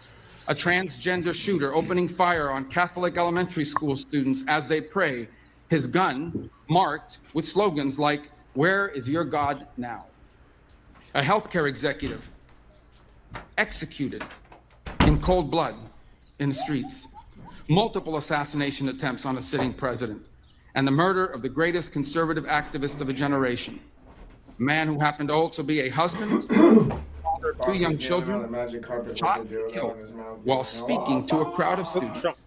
a transgender shooter opening fire on Catholic elementary school students as they pray, his gun marked with slogans like, "Where is your God now?" A healthcare executive executed in cold blood in the streets. Multiple assassination attempts on a sitting president, and the murder of the greatest conservative activist of a generation. A man who happened to also be a husband, father of 2 young children, shot and killed while speaking to a crowd of students.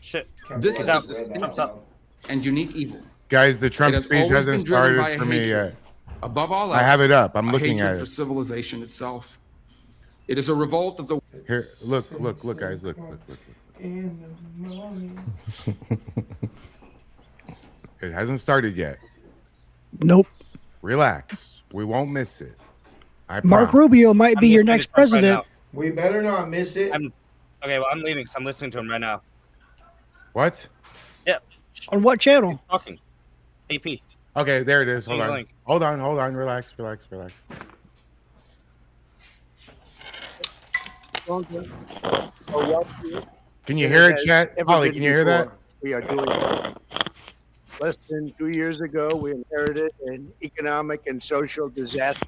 Shit. This is Out. a distinct Trump's up. and unique evil. Guys, the Trump It has speech always hasn't been driven by started a for me hatred. yet. Above all else, I have it up. I'm a looking hatred at for it. civilization itself. It is a revolt of the Here, look, guys, look. In the morning. It hasn't started yet. Nope. Relax. We won't miss it. I Mark promise. Rubio might I'm be your listening to next Trump right president. now. We better not miss it. Okay, well, I'm leaving because I'm listening to him right now. What? Yeah. On what channel? He's talking. AP. Okay, there it is. Hold Send me the on. link. Hold on. Relax. Can you hear it, chat? Holly, can you hear that? We are doing less than 2 years ago, we inherited an economic and social disaster.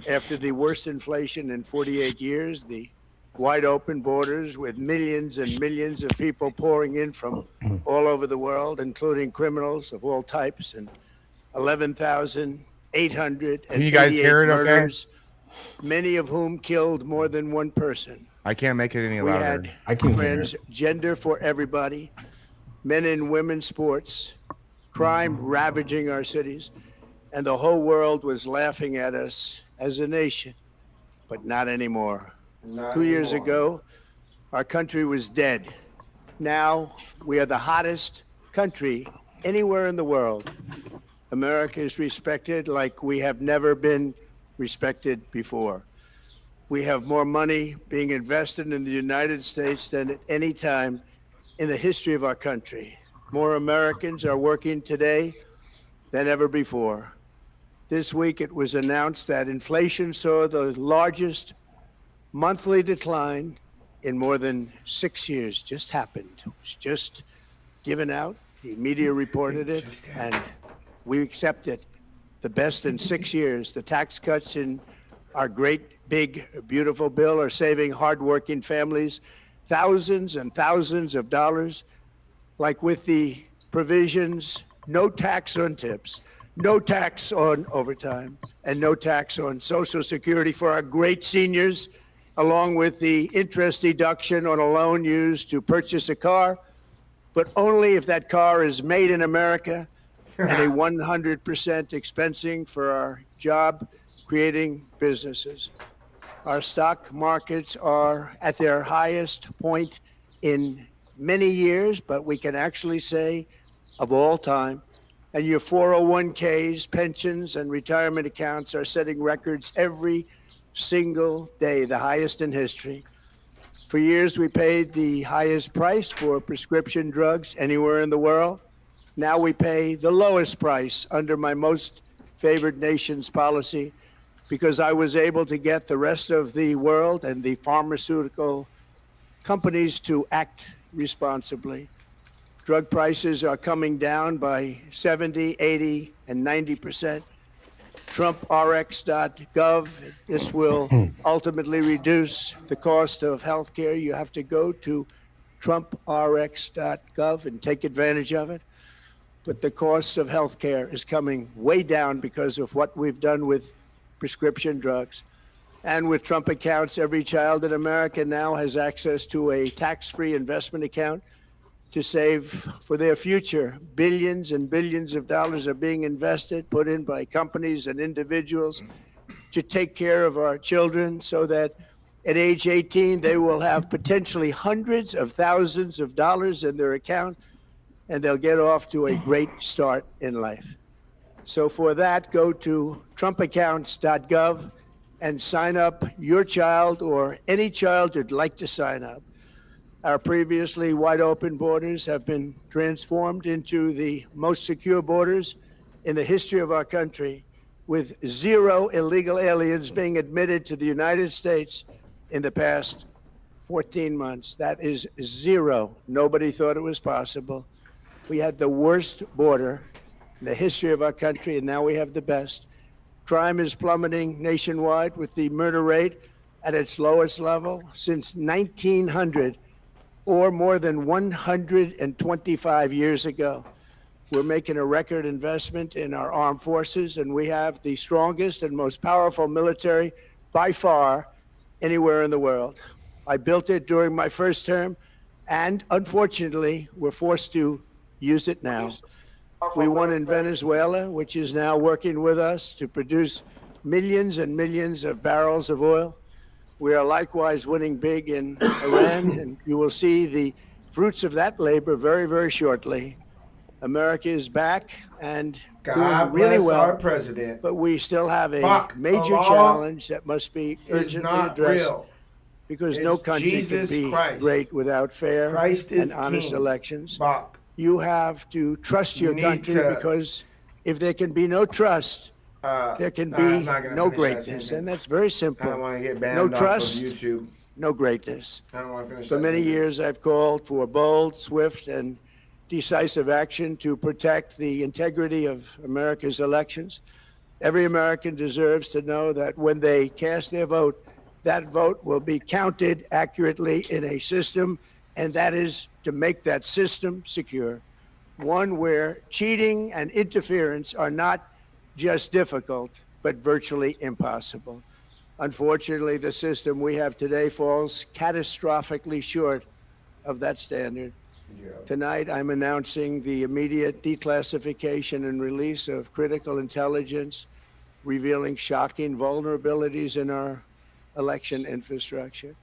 After the worst inflation in 48 years, the wide open borders with millions and millions of people pouring in from all over the world, including criminals of all types, and 11,888 Can you guys hear it okay? murders, many of whom killed more than one person. I can't make it any We louder. had I can hear it. transgender for everybody, men and women's sports, crime ravaging our cities, and the whole world was laughing at us as a nation, but not anymore. Not 2 years anymore. ago, our country was dead. Now we are the hottest country anywhere in the world. America is respected like we have never been respected before. We have more money being invested in the United States than at any time in the history of our country. More Americans are working today than ever before. This week it was announced that inflation saw the largest monthly decline in more than 6 years. Just happened. It was just given out. The media reported it, and we accept it. The best in 6 years. The tax cuts in our great, big, beautiful bill are saving hardworking families thousands and thousands of dollars, like with the provisions, no tax on tips, no tax on overtime, and no tax on Social Security for our great seniors, along with the interest deduction on a loan used to purchase a car, but only if that car is made in America, and a 100% expensing for our job-creating businesses. Our stock markets are at their highest point in many years, but we can actually say of all time. And your 401ks, pensions, and retirement accounts are setting records every single day, the highest in history. For years, we paid the highest price for prescription drugs anywhere in the world. Now we pay the lowest price under my most favored nation's policy, because I was able to get the rest of the world and the pharmaceutical companies to act responsibly. Drug prices are coming down by 70, 80, and 90%. TrumpRx.gov, this will ultimately reduce the cost of health care. You have to go to TrumpRx.gov and take advantage of it. But the cost of health care is coming way down because of what we've done with prescription drugs. And with Trump accounts, every child in America now has access to a tax-free investment account to save for their future. Billions and billions of dollars are being invested, put in by companies and individuals to take care of our children so that at age 18, they will have potentially hundreds of thousands of dollars in their account, and they'll get off to a great start in life. So for that, go to TrumpAccounts.gov and sign up your child or any child who'd like to sign up. Our previously wide open borders have been transformed into the most secure borders in the history of our country, with 0 illegal aliens being admitted to the United States in the past 14 months. That is 0. Nobody thought it was possible. We had the worst border in the history of our country, and now we have the best. Crime is plummeting nationwide, with the murder rate at its lowest level since 1900, or more than 125 years ago. We're making a record investment in our armed forces, and we have the strongest and most powerful military by far anywhere in the world. I built it during my first term, and unfortunately, we're forced to use it now. We won in Venezuela, which is now working with us to produce millions and millions of barrels of oil. We are likewise winning big in Iran, and you will see the fruits of that labor very, very shortly. America is back and God doing really bless well, our president. but we still have a Fuck, major Allah challenge that must be is urgently not addressed, real. because It's no country Jesus can be Christ. great without fair Christ and is honest king. elections. Fuck. You have to trust your You need country, to- because if there can be no trust, there can I'm be not gonna no finish that greatness. sentence. And that's very I simple. don't want to get banned No off trust. of YouTube. No greatness. I don't want to finish For that many sentence. years, I've called for bold, swift, and decisive action to protect the integrity of America's elections. Every American deserves to know that when they cast their vote, that vote will be counted accurately in a system, and that is to make that system secure. One where cheating and interference are not just difficult, but virtually impossible. Unfortunately, the system we have today falls catastrophically short of that standard. Tonight, I'm announcing the immediate declassification and release of critical intelligence revealing shocking vulnerabilities in our election infrastructure.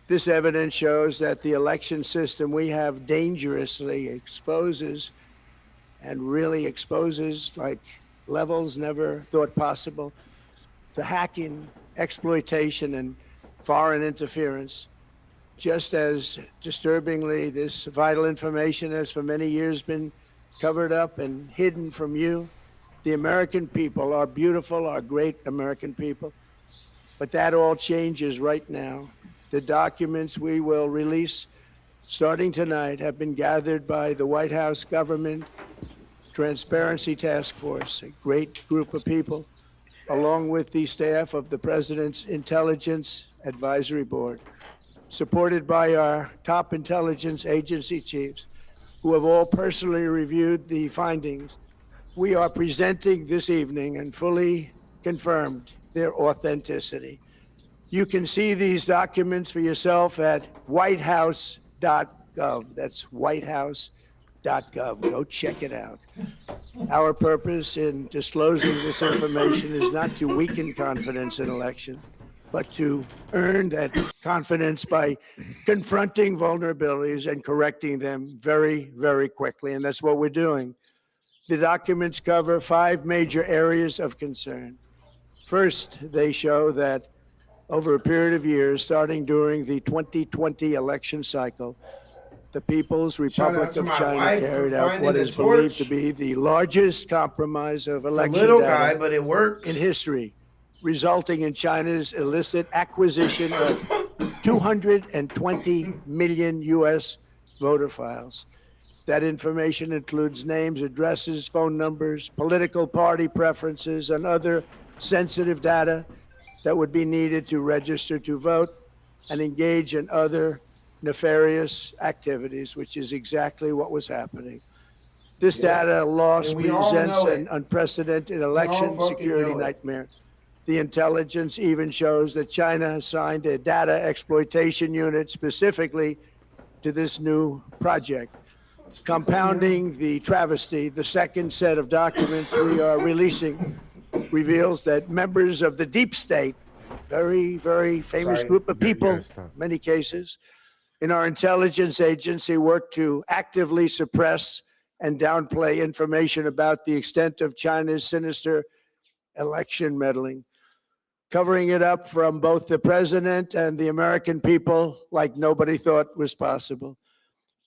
This evidence shows that the election system we have dangerously exposes, and really exposes like levels never thought possible, to hacking, exploitation, and foreign interference. Just as disturbingly, this vital information has for many years been covered up and hidden from you the American people, our beautiful, our great American people. But that all changes right now. The documents we will release starting tonight have been gathered by the White House Government Transparency Task Force, a great group of people, along with the staff of the President's Intelligence Advisory Board, supported by our top intelligence agency chiefs, who have all personally reviewed the findings. We are presenting this evening and fully confirmed their authenticity. You can see these documents for yourself at whitehouse.gov. That's whitehouse.gov. Go check it out. Our purpose in disclosing this information is not to weaken confidence in election, but to earn that confidence by confronting vulnerabilities and correcting them very, very quickly. And that's what we're doing. The documents cover 5 major areas of concern. First, they show that over a period of years, starting during the 2020 election cycle, the People's Republic to of my China wife for carried out finding what the is believed to torch. be the largest compromise of It's a election little data guy, but it works. in history, resulting in China's illicit acquisition of 220 million U.S. voter files. That information includes names, addresses, phone numbers, political party preferences, and other sensitive data that would be needed to register to vote and engage in other nefarious activities, which is exactly what was happening. This data loss And we all presents know an it. unprecedented election fucking security know it. nightmare. The intelligence even shows that China assigned a data exploitation unit specifically to this new project. Compounding the travesty, the second set of documents we are releasing reveals that members of the deep state, very, very famous Sorry. group of You people, gotta stop. many cases, in our intelligence agency work to actively suppress and downplay information about the extent of China's sinister election meddling, covering it up from both the president and the American people like nobody thought was possible.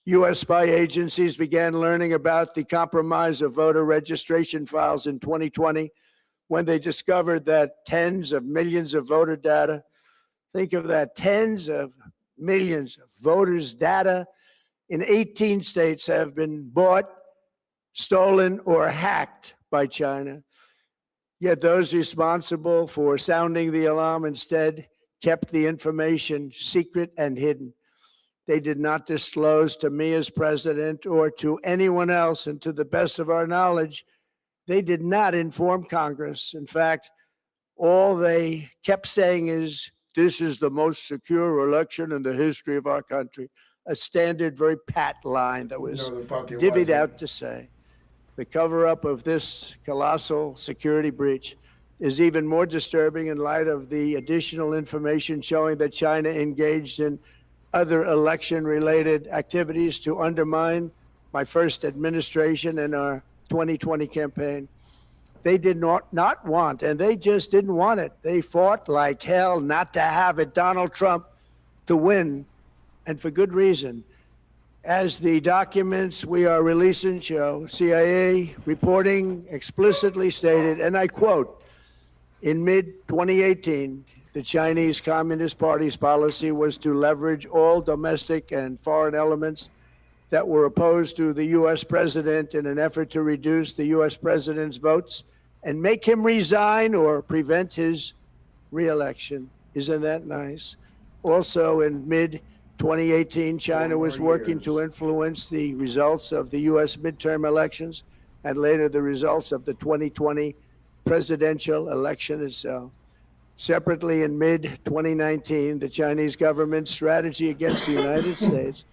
U.S. spy agencies began learning about the compromise of voter registration files in 2020 when they discovered that tens of millions of voter data, think of that, tens of millions of voters' data in 18 states have been bought, stolen, or hacked by China. Yet those responsible for sounding the alarm instead kept the information secret and hidden. They did not disclose to me as president or to anyone else, and to the best of our knowledge, they did not inform Congress. In fact, all they kept saying is, this is the most secure election in the history of our country. A standard, very pat line that was No, the fuck it divvied wasn't. out to say. The cover-up of this colossal security breach is even more disturbing in light of the additional information showing that China engaged in other election-related activities to undermine my first administration and our 2020 campaign. They did not want, and they just didn't want it. They fought like hell not to have it, Donald Trump, to win, and for good reason. As the documents we are releasing show, CIA reporting explicitly stated, and I quote, in mid-2018, the Chinese Communist Party's policy was to leverage all domestic and foreign elements that were opposed to the U.S. president in an effort to reduce the U.S. president's votes and make him resign or prevent his reelection. Isn't that nice? Also, in mid-2018, China was working to influence the results of the U.S. midterm elections and later the results of the 2020 presidential election itself. Separately, in mid-2019, the Chinese government's strategy against the United States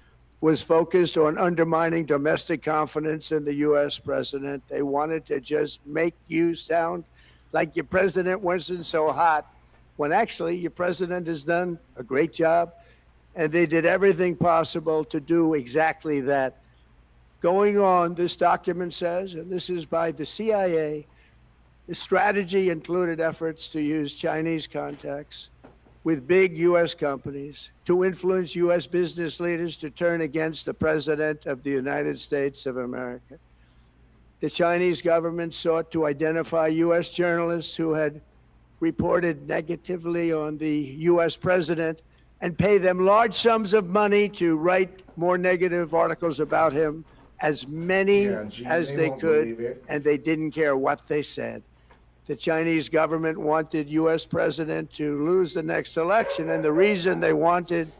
was focused on undermining domestic confidence in the U.S. president. They wanted to just make you sound like your president wasn't so hot, when actually your president has done a great job, and they did everything possible to do exactly that. Going on, this document says, and this is by the CIA, the strategy included efforts to use Chinese contacts with big U.S. companies to influence U.S. business leaders to turn against the President of the United States of America. The Chinese government sought to identify U.S. journalists who had reported negatively on the U.S. president and pay them large sums of money to write more negative articles about him, as many Yeah, gee, as they they won't could, believe it. and they didn't care what they said. The Chinese government wanted U.S. president to lose the next election, and the reason they wanted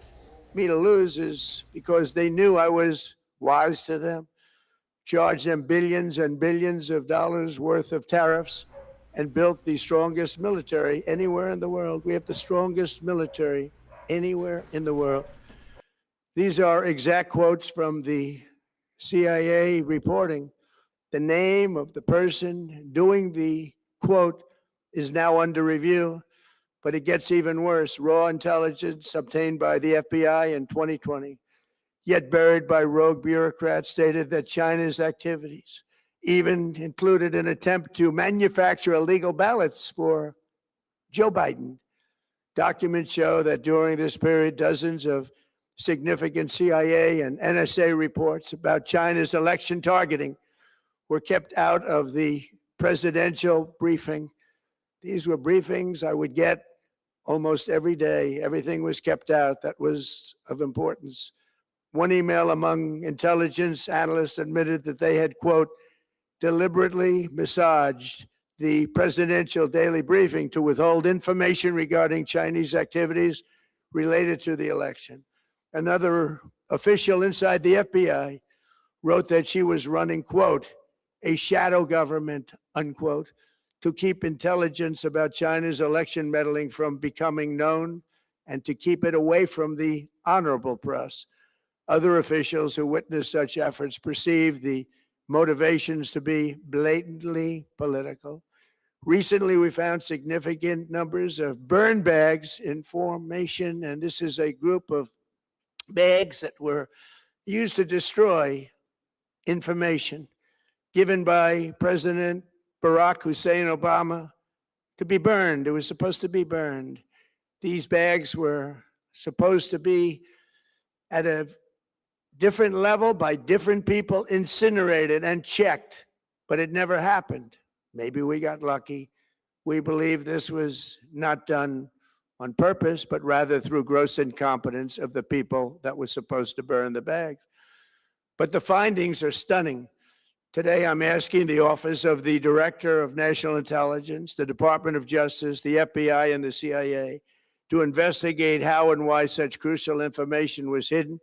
me to lose is because they knew I was wise to them, charged them billions and billions of dollars worth of tariffs, and built the strongest military anywhere in the world. We have the strongest military anywhere in the world. These are exact quotes from the CIA reporting. The name of the person doing the quote is now under review, but it gets even worse. Raw intelligence obtained by the FBI in 2020, yet buried by rogue bureaucrats, stated that China's activities even included an attempt to manufacture illegal ballots for Joe Biden. Documents show that during this period, dozens of significant CIA and NSA reports about China's election targeting were kept out of the presidential briefing. These were briefings I would get almost every day. Everything was kept out that was of importance. One email among intelligence analysts admitted that they had, quote, deliberately massaged the presidential daily briefing to withhold information regarding Chinese activities related to the election. Another official inside the FBI wrote that she was running, quote, a shadow government, unquote, to keep intelligence about China's election meddling from becoming known and to keep it away from the honorable press. Other officials who witnessed such efforts perceived the motivations to be blatantly political. Recently, we found significant numbers of burn bags in formation, and this is a group of bags that were used to destroy information given by President Barack Hussein Obama to be burned. It was supposed to be burned. These bags were supposed to be at a different level by different people, incinerated and checked, but it never happened. Maybe we got lucky. We believe this was not done on purpose, but rather through gross incompetence of the people that were supposed to burn the bags. But the findings are stunning. Today, I'm asking the Office of the Director of National Intelligence, the Department of Justice, the FBI, and the CIA to investigate how and why such crucial information was hidden,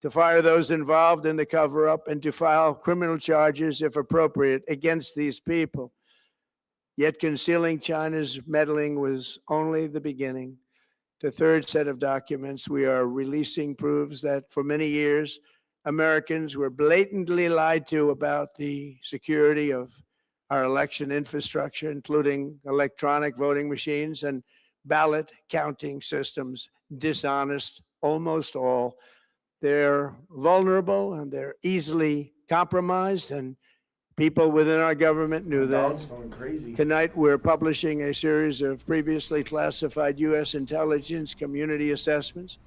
to fire those involved in the cover-up, and to file criminal charges, if appropriate, against these people. Yet concealing China's meddling was only the beginning. The third set of documents we are releasing proves that for many years, Americans were blatantly lied to about the security of our election infrastructure, including electronic voting machines and ballot counting systems. Dishonest, almost all. They're vulnerable and they're easily compromised, and people within our government knew that. Dog's going crazy. Tonight, we're publishing a series of previously classified U.S. intelligence community assessments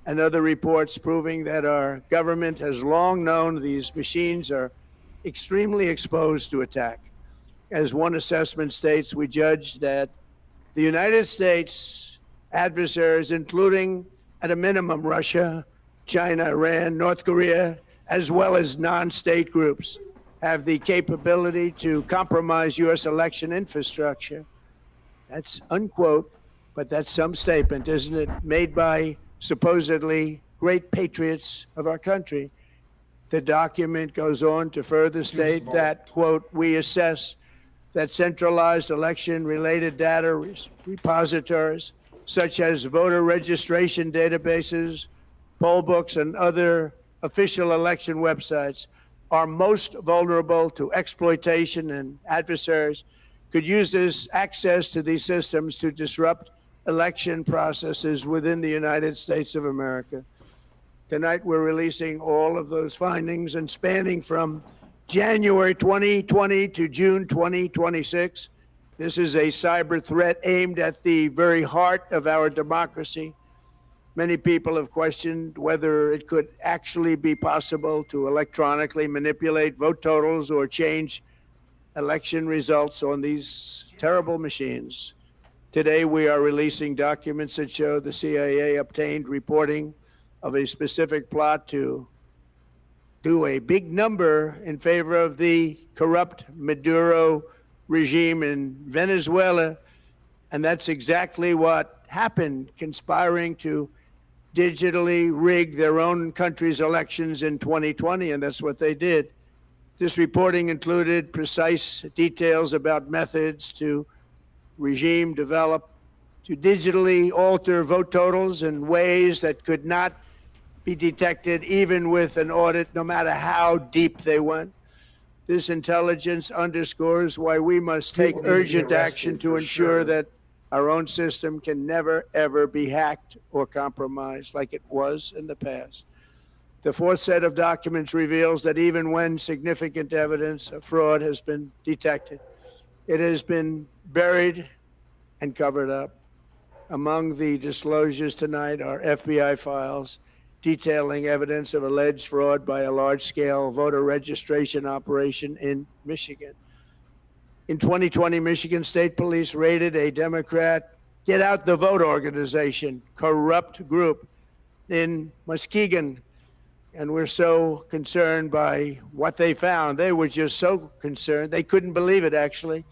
and other reports proving that our government has long known these machines are extremely exposed to attack. As one assessment states, we judge that the United States adversaries, including at a minimum Russia, China, Iran, North Korea, as well as non-state groups, have the capability to compromise U.S. election infrastructure. That's unquote, but that's some statement, isn't it? Made by supposedly great patriots of our country. The document goes on to further state that, quote, we assess that centralized election-related data repositories, such as voter registration databases, poll books, and other official election websites, are most vulnerable to exploitation, and adversaries could use this access to these systems to disrupt election processes within the United States of America. Tonight, we're releasing all of those findings, and spanning from January 2020 to June 2026. This is a cyber threat aimed at the very heart of our democracy. Many people have questioned whether it could actually be possible to electronically manipulate vote totals or change election results on these terrible machines. Today, we are releasing documents that show the CIA obtained reporting of a specific plot to do a big number in favor of the corrupt Maduro regime in Venezuela. And that's exactly what happened, conspiring to digitally rig their own country's elections in 2020. And that's what they did. This reporting included precise details about methods to regime develop to digitally alter vote totals in ways that could not be detected even with an audit, no matter how deep they went. This intelligence underscores why we must take People need to get urgent action arrested to for ensure sure. that our own system can never, ever be hacked or compromised like it was in the past. The fourth set of documents reveals that even when significant evidence of fraud has been detected, it has been buried and covered up. Among the disclosures tonight are FBI files detailing evidence of alleged fraud by a large-scale voter registration operation in Michigan. In 2020, Michigan State Police raided a Democrat Get Out the Vote organization, corrupt group in Muskegon. And we're so concerned by what they found. They were just so concerned. They couldn't believe it, actually,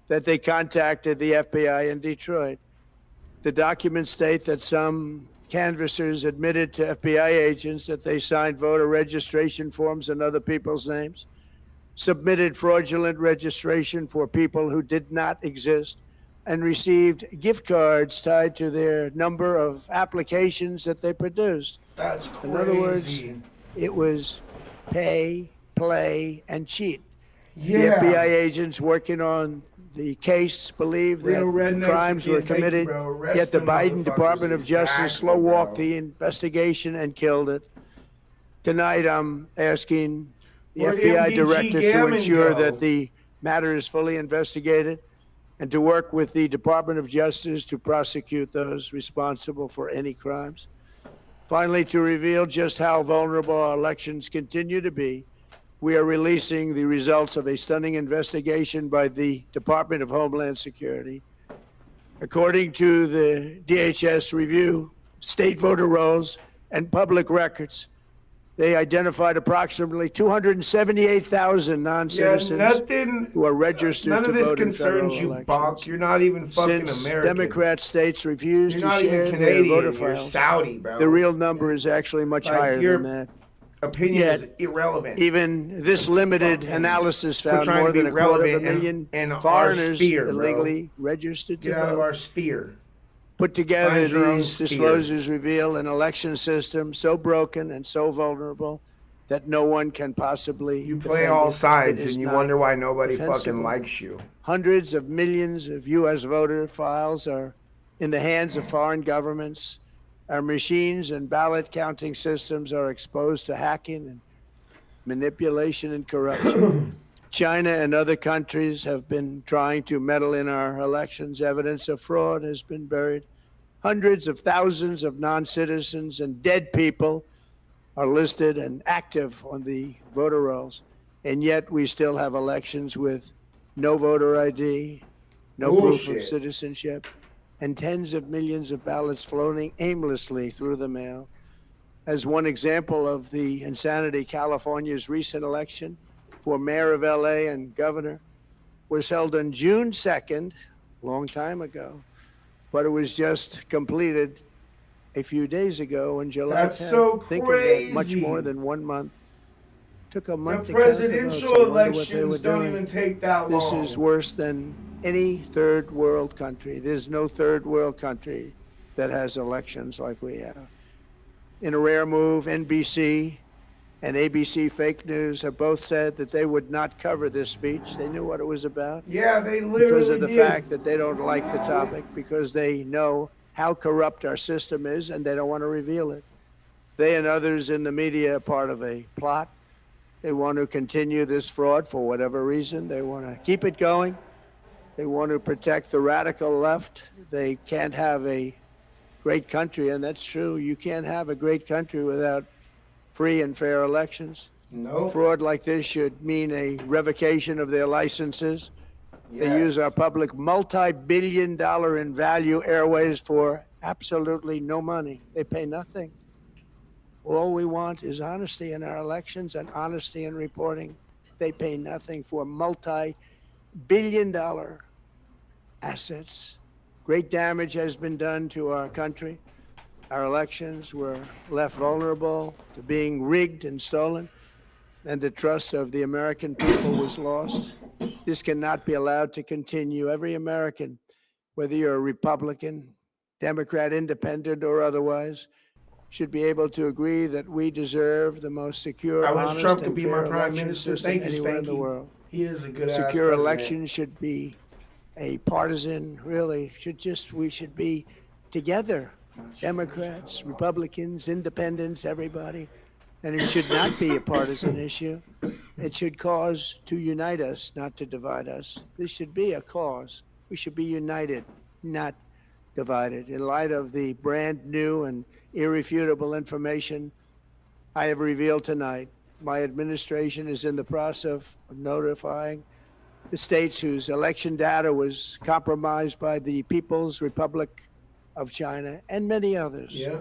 that they contacted the FBI in Detroit. The documents state that some canvassers admitted to FBI agents that they signed voter registration forms in other people's names, submitted fraudulent registration for people who did not exist, and received gift cards tied to their number of applications that they produced. That's crazy. In other words, it was pay, play, and cheat. Yeah. The FBI agents working on the case believe that Real rednecks crimes were again. Thank you, committed, bro. Arrest yet the them Biden motherfuckers. Department of Justice Exactly, slow-walked bro. the investigation and killed it. Tonight, I'm asking the Where'd FBI MDG director to Gammon ensure go? that the matter is fully investigated and to work with the Department of Justice to prosecute those responsible for any crimes. Finally, to reveal just how vulnerable our elections continue to be, we are releasing the results of a stunning investigation by the Department of Homeland Security. According to the DHS review, state voter rolls and public records, they identified approximately 278,000 non-citizens nothing. who are registered None to of this vote in federal concerns you, elections. Bach. You're not even fucking Since American. Democrat states refuse You're to not share even their voter Canadian. You're files, Saudi, bro. the real number is actually much Like, higher your than that. opinion Yet, is irrelevant. Even this limited analysis We're found trying more to be than a quarter of a relevant million in our foreigners sphere, bro. illegally registered to Get out of vote. our sphere. Put together, Find your own these sphere. disclosures reveal an election system so broken and so vulnerable that no one can possibly You play defend all it. sides, It is and you not wonder why nobody fucking defensible. likes you. Hundreds of millions of U.S. voter files are in the hands of foreign governments. Our machines and ballot counting systems are exposed to hacking and manipulation and corruption. China and other countries have been trying to meddle in our elections. Evidence of fraud has been buried. Hundreds of thousands of non-citizens and dead people are listed and active on the voter rolls. And yet we still have elections with no voter ID, no proof Bullshit. of citizenship, and tens of millions of ballots floating aimlessly through the mail. As one example of the insanity, California's recent election for mayor of LA and governor was held on June 2nd, long time ago, but it was just completed a few days ago on July 10th. That's so Think of that, much crazy. more than 1 month. Took a The month to count the votes. presidential I wonder what they elections were don't doing. even take that This long. is worse than any third world country. There's no third world country that has elections like we have. In a rare move, NBC and ABC Fake News have both said that they would not cover this speech. They knew what it was about Yeah, they literally because of the did. fact that they don't like the topic, because they know how corrupt our system is and they don't want to reveal it. They and others in the media are part of a plot. They want to continue this fraud for whatever reason. They want to keep it going. They want to protect the radical left. They can't have a great country, and that's true. You can't have a great country without free and fair elections. No. Fraud like this should mean a revocation of their licenses. They use our public multi-billion-dollar in value airways for absolutely no money. They pay nothing. All we want is honesty in our elections and honesty in reporting. They pay nothing for multi-billion-dollar assets. Great damage has been done to our country. Our elections were left vulnerable to being rigged and stolen, and the trust of the American people was lost. This cannot be allowed to continue. Every American, whether you're a Republican, Democrat, Independent, or otherwise, should be able to agree that we deserve the most secure, I wish honest, Trump could and be fair my prime election minister. system Thank you, anywhere in the Spanky. world. He is a good Secure ass elections should be a partisan, really, we should be together. Democrats, Republicans, Independents, everybody. And it should not be a partisan issue. It should cause to unite us, not to divide us. This should be a cause. We should be united, not divided. In light of the brand new and irrefutable information I have revealed tonight, my administration is in the process of notifying the states whose election data was compromised by the People's Republic of China and many others. Yeah.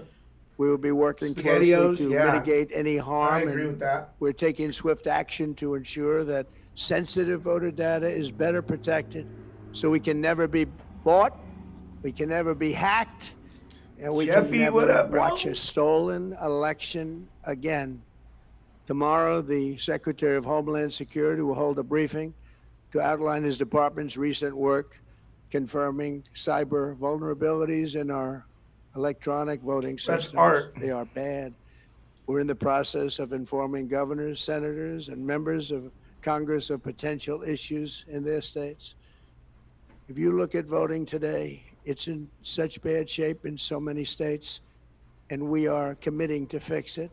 We will be working closely SpaghettiOs, to yeah. mitigate any harm. I agree and with that. We're taking swift action to ensure that sensitive voter data is better protected so we can never be bought, we can never be hacked, and we Jeffy, can never what up, bro? watch a stolen election again. Tomorrow, the Secretary of Homeland Security will hold a briefing to outline his department's recent work confirming cyber vulnerabilities in our electronic voting systems. That's art. They are bad. We're in the process of informing governors, senators, and members of Congress of potential issues in their states. If you look at voting today, it's in such bad shape in so many states, and we are committing to fix it.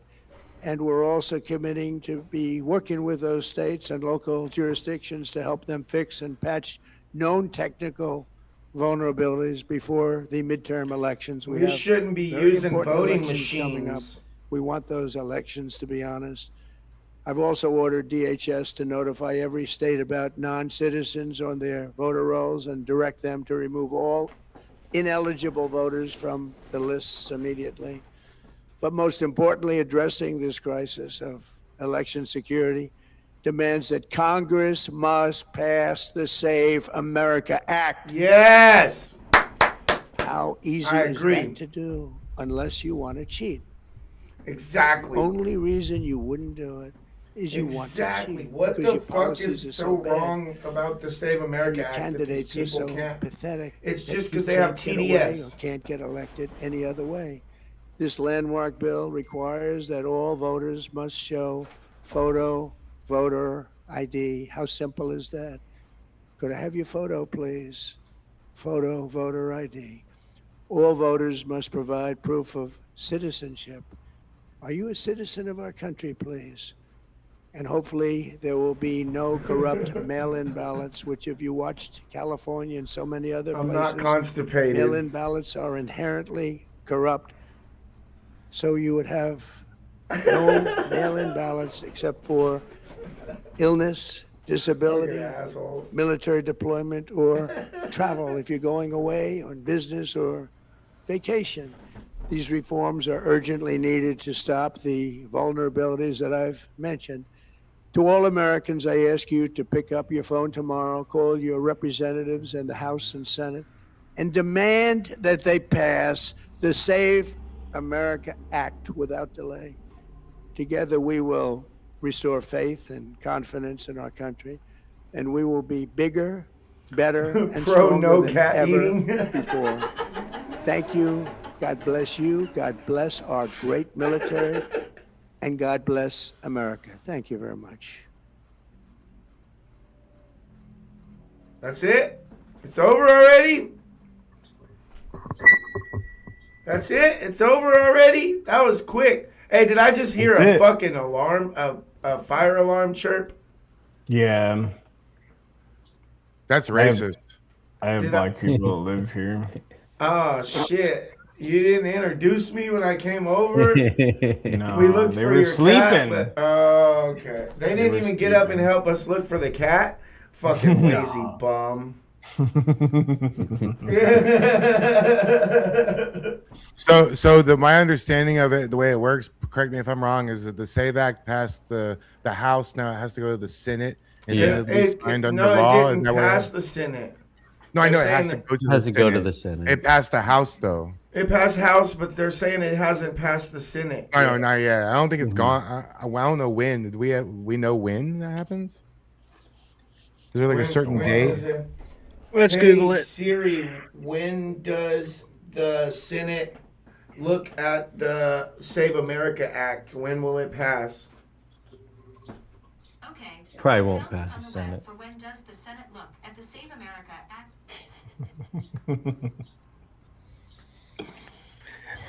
And we're also committing to be working with those states and local jurisdictions to help them fix and patch known technical vulnerabilities before the midterm elections. We have shouldn't be very using important voting elections coming up. machines. We want those elections to be honest. I've also ordered DHS to notify every state about non-citizens on their voter rolls and direct them to remove all ineligible voters from the lists immediately. But most importantly, addressing this crisis of election security demands that Congress must pass the Save America Act. Yes. How easy I is agree. that to do unless you want to cheat? Exactly. The only reason you wouldn't do it is you Exactly. want to cheat. What because the your fuck policies are is so bad. wrong about the Save And America your Act that these candidates are people so can't? pathetic. It's that just you 'cause they have can't get away TDS. or can't get elected any other way. This landmark bill requires that all voters must show photo voter ID. How simple is that? Could I have your photo, please? Photo voter ID. All voters must provide proof of citizenship. Are you a citizen of our country, please? And hopefully there will be no corrupt mail-in ballots, which if you watched California and so many other I'm places, not constipated. mail-in ballots are inherently corrupt. So you would have no mail-in ballots except for illness, disability, Fucking asshole. military deployment, or travel if you're going away on business or vacation. These reforms are urgently needed to stop the vulnerabilities that I've mentioned. To all Americans, I ask you to pick up your phone tomorrow, call your representatives in the House and Senate, and demand that they pass the Save America Act without delay. Together, we will restore faith and confidence in our country, and we will be bigger, better, and Pro stronger no than cat ever eating. before. Thank you. God bless you. God bless our great military, and God bless America. Thank you very much. That's it? It's over already? That's it? It's over already? That was quick. Hey, did I just hear That's a it. fucking alarm, a fire alarm chirp? Yeah, That's I have- racist. I have Did black people that live here. Oh, shit. You didn't introduce me when I came over. No, We looked they for were your sleeping. cat, but oh, okay. They didn't were even get up and sleeping. help us look for the cat. Fucking lazy bum. So my understanding of it, the way it works, correct me if I'm wrong, is that the SAVE Act passed the House. Now it has to go to the Senate and Yeah. then it'll be signed under No, law. it Is didn't that what? pass the Senate. No, I know They're it has to saying go to Has the to Senate. go to the Senate. It passed the House though. It passed House, but they're saying it hasn't passed the Senate. No, yet. not yet. I don't think it's Mhm. gone. I don't know when. Did we know when that happens? Is there like a certain When date? is it? Let's Hey, Google it. Siri, when does the Senate look at the Save America Act? When will it pass? Okay. Probably won't pass the Senate. For when does the Senate look at the Save America Act?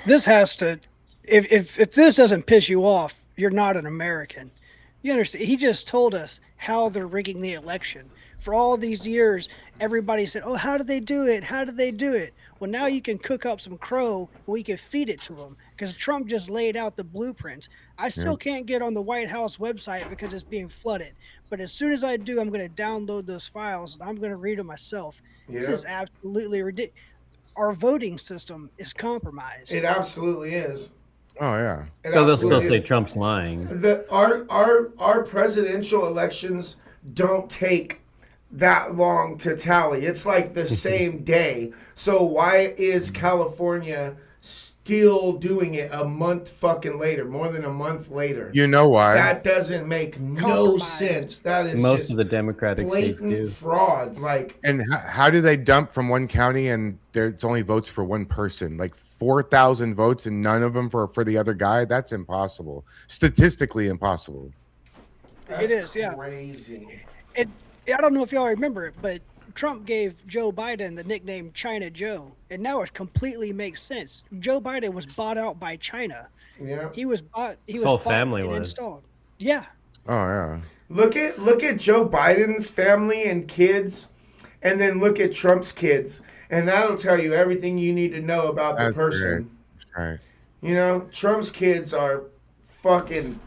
This has to. If this doesn't piss you off, you're not an American. You understand? He just told us how they're rigging the election. For all these years, everybody said, "Oh, how did they do it? How did they do it?" Well, now you can cook up some crow and we can feed it to them because Trump just laid out the blueprints. I still can't get on the White House website because it's being flooded. But as soon as I do, I'm going to download those files and I'm going to read them myself. This Yeah. is absolutely ridiculous. Our voting system is compromised. It absolutely is. Oh yeah. It So they'll still absolutely say is. Trump's lying. Our presidential elections don't take that long to tally. It's like the same day. So why is California still doing it a month fucking later, more than a month later? You know why? That doesn't make no Compromise. sense. That is Most just of the Democratic states blatant do. fraud. Like, And how do they dump from one county and there's only votes for one person? Like 4,000 votes and none of them for the other guy? That's impossible. Statistically impossible. that's is, yeah. crazy. I don't know if y'all remember it, but Trump gave Joe Biden the nickname China Joe, and now it completely makes sense. Joe Biden was bought out by China. Yeah. He was bought. He His was whole bought family and was. installed. Yeah, Oh yeah. Look at Joe Biden's family and kids, and then look at Trump's kids, and that'll tell you everything you need to know about the That's person. Right. You know, Trump's kids are fucking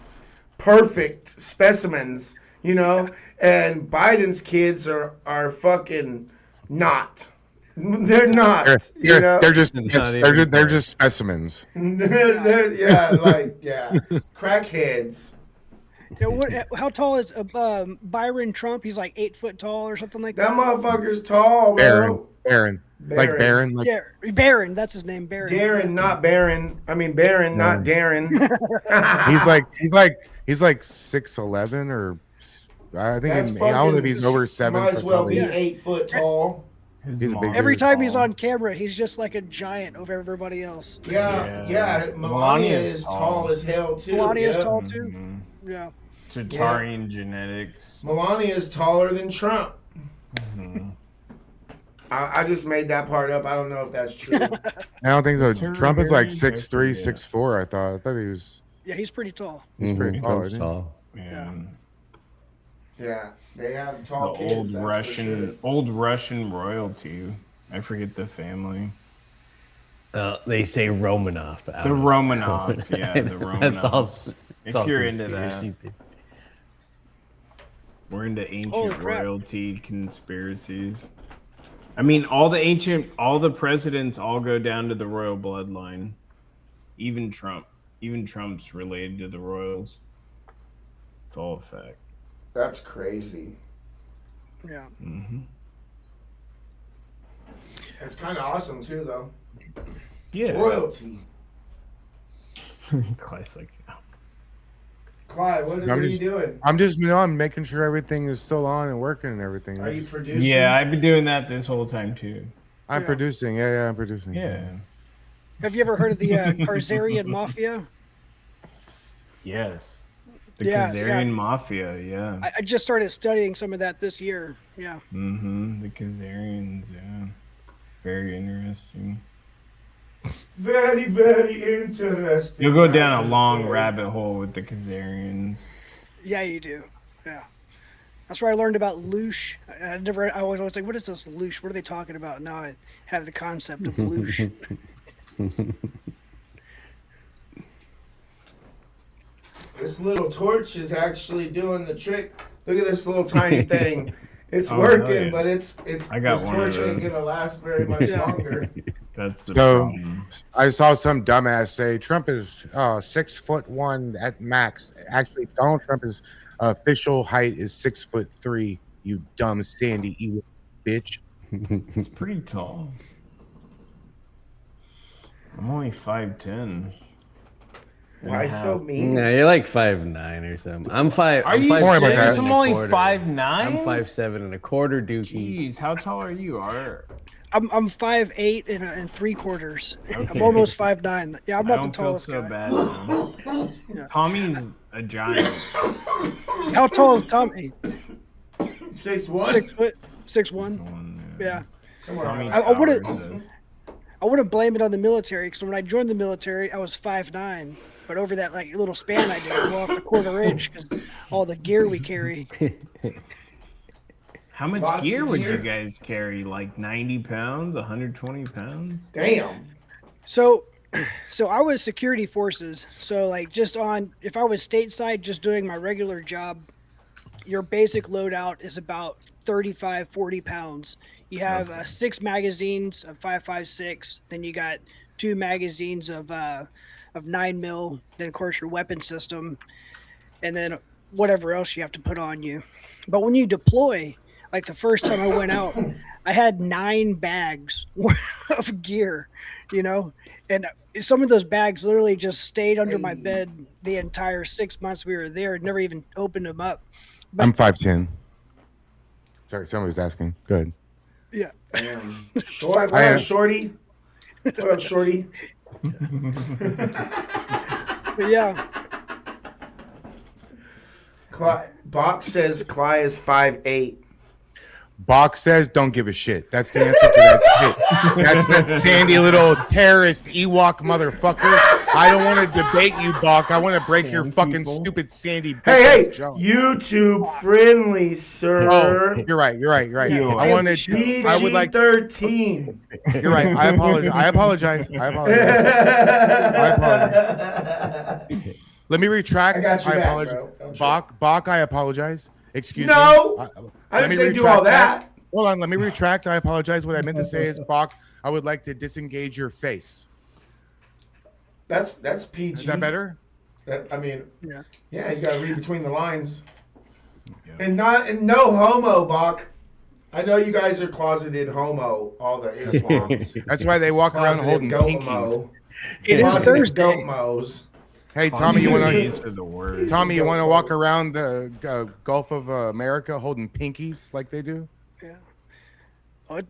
perfect specimens, you know, and Biden's kids are fucking not. They're not. You know? They're just Not they're even just specimens. yeah, crackheads. Yeah, how tall is Byron Trump? He's like 8 foot tall or something like That that. motherfucker's tall, bro. Baron. Like Baron. Like Yeah, Barron. That's his name, Barron. Darren, not Baron. I mean Baron, not Darren. he's like 6'11" or I think That's I don't know if fucking- he's over 7 Might foot as well tall. be Yeah. 8 foot tall. His He's a big mom Every is time he's tall. on camera, he's just like a giant over everybody else. Yeah. Yeah. Melania Melania's is tall. tall as hell too. Melania's yeah. tall too. Mhm. Yeah. Tatarian genetics. Melania is taller than Trump. Mhm. I just made that part up. I don't know if that's true. I don't think so. Terry Trump is like Barry, 6'3", yeah. 6'4". I thought he was. Yeah, he's pretty tall. He's pretty Mhm. tall. Trump's isn't he? tall. Yeah. Yeah, they have The tall kids. old that's for Russian, old Russian royalty. I forget the family. They say Romanov. but I The don't know if it's Romanov, yeah, the That's all. Romanovs. it's If all you're into conspiracy that. theory. We're into Holy ancient crap. royalty conspiracies. I mean, all the presidents all go down to the royal bloodline. Even Trump. Even Trump's related to the royals. It's all a fact. That's crazy. Yeah. Hmm. It's kind of awesome too, though. Yeah. Royalty. Clyde's like, yeah. Clyde, what I'm are you just- doing? I'm just, I'm making sure everything is still on and working and everything. Are you producing? Yeah, I've been doing that this whole time too. I'm Yeah. producing. Yeah, I'm producing. Yeah. Have you ever heard of the Khazarian Mafia? Yes. The Yeah, Khazarian yeah. Mafia, yeah. I just started studying some of that this year. Yeah. Mm-hmm. The Khazarians, yeah. Very interesting. Very, very interesting. You'll go I down a can long say. rabbit hole with the Khazarians. Yeah, you do. Yeah. That's where I learned about loosh. I was always like, what is this loosh? What are they talking about? Now I have the concept of loosh. This little torch is actually doing the trick. Look at this little tiny thing. It's Oh, working, hell yeah. but it's I got this one of torch ain't those. gonna last very much longer. That's the So problem. I saw some dumbass say Trump is 6'1" at max. Actually, Donald Trump's official height is 6'3". You dumb sandy Ewok bitch. It's pretty tall. I'm only 5'10". Why so mean? Yeah, you're like 5'9" or something. I'm five. Are I'm you 5'7" serious? and I'm a only quarter. 5'9". I'm 5'7" and a quarter, Dookie. Jeez, how tall are you, Art? I'm 5'8" and 3/4. Okay. I'm almost 5'9". Yeah, I'm I not the don't feel tallest so guy. bad. Now. Yeah. Tommy's a giant. How tall is Tommy? 6'1". 6 foot, 6'1". One, Yeah. Somewhere Tommy around I would've- Towers is- I wouldn't blame it on the military because when I joined the military, I was 5'9", but over that like little span I did, I lost a quarter inch because all the gear we carry. How much Lots gear of would gear. you guys carry? Like 90 pounds, 120 pounds? Damn. So I was security forces. So like just on if I was stateside, just doing my regular job, your basic loadout is about 35, 40 pounds. You have 6 magazines of 5.56. Then you got 2 magazines of 9mm. Then of course your weapon system, and then whatever else you have to put on you. But when you deploy, like the first time I went out, I had 9 bags of gear, you know, and some of those bags literally just stayed under my bed the entire 6 months we were there. Never even opened them up. I'm 5'10". Sorry, somebody was asking. Good. Yeah. Damn. Short, what I am- up, Shorty? What up, Shorty? But yeah. Box says Cly is 5'8". Bach says, "Don't give a shit." That's the answer to that shit. That's that sandy little terrorist Ewok motherfucker. I don't want to debate you, Bach. I want to break your fucking stupid sandy. Hey, bitch jaw. YouTube friendly, Oh, sir. you're right. You're right. You're right. Yeah, I wanted. PG I would like. 13. You're right. I apologize. I apologize. I apologize. I apologize. Let me retract. I got you back, apologize. bro. Don't trip. Bach, I apologize. Excuse No! me. I let didn't me say do retract all that. Hold on. Let me retract. I apologize. What I meant to say is, Bach, I would like to disengage your face. That's PG. Is that better? I mean, Yeah. yeah, you gotta read between the lines. And no homo, Bach. I know you guys are closeted homo, all the Islams. That's why they walk around holding pinkies. goat-mo. It is Closeted Thursday. goat-mos. Hey, Tommy, you want These to? are the worst. Tommy, you want to walk around the Gulf of America holding pinkies like they do?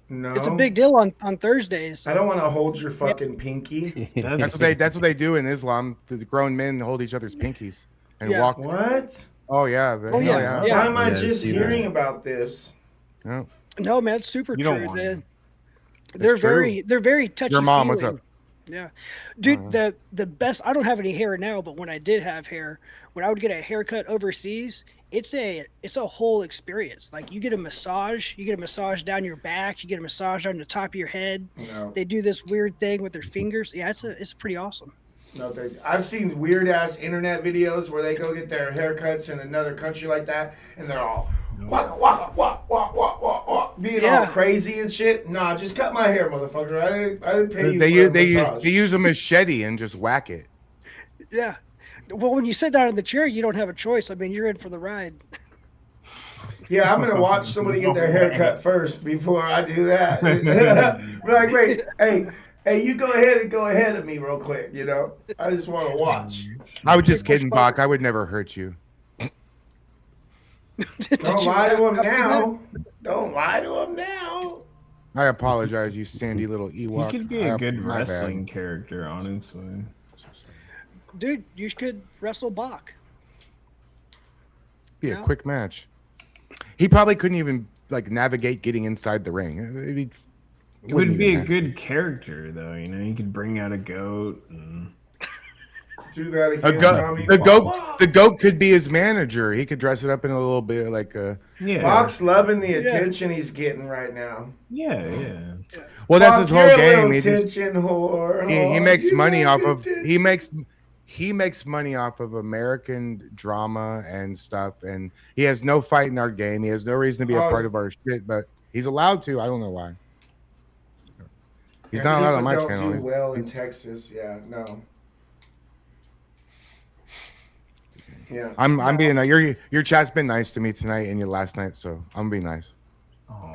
No. It's a big deal on Thursdays. I don't want to hold your fucking pinky. That's what they do in Islam. The grown men hold each other's pinkies and Yeah. walk. What? Oh yeah. Oh, yeah. yeah. Yeah. Why am I Yeah, just see hearing that. about this? Yeah. No, man, it's super You don't true. want They're, it. they're It's true. very touchy. Your mom, what's up? Yeah, dude, the best. I don't have any hair now, but when I did have hair, when I would get a haircut overseas, it's a whole experience. Like you get a massage down your back, you get a massage on the top of your head. No, They do this weird thing with their fingers. Yeah, it's pretty awesome. no. I've seen weird ass internet videos where they go get their haircuts in another country like that, and they're all waka waka waka waka waka waka, being all Yeah. crazy and shit. Nah, just cut my hair, motherfucker. I didn't pay you They for use a massage. they use a machete and just whack it. Yeah. Well, when you sit down in the chair, you don't have a choice. I mean, you're in for the ride. Yeah, I'm gonna watch somebody get their hair cut first before I do that. Be like, wait, hey, you go ahead of me real quick. You know, I just want to watch. I was just kidding, Bach. I would never hurt you. Don't lie to him now. Don't lie to him now. I apologize, you sandy little Ewok. He could be I- a good my bad. wrestling character, honestly. Dude, you could wrestle Bach. Be a Yeah. quick match. He probably couldn't even like navigate getting inside the ring. It would be a good character, though. You know, he could bring out a goat. And... Do that A again, goat, Tommy. the goat could be his manager. He could dress it up in a little bit like a. Yeah. Bach's loving the attention he's getting right now. Yeah. Well, that's Fuck, his you're whole a game. little He just tension whore. he Oh, makes you money like off the of tension. he makes money off of American drama and stuff, and he has no fight in our game. He has no reason to be a Oh, part of our shit, but he's allowed to. I don't know why. He's not Antifa allowed on my don't channel. do well in Texas. Yeah, no. Yeah. I'm being your chat's been nice to me tonight and your last night, so I'm being nice. Well,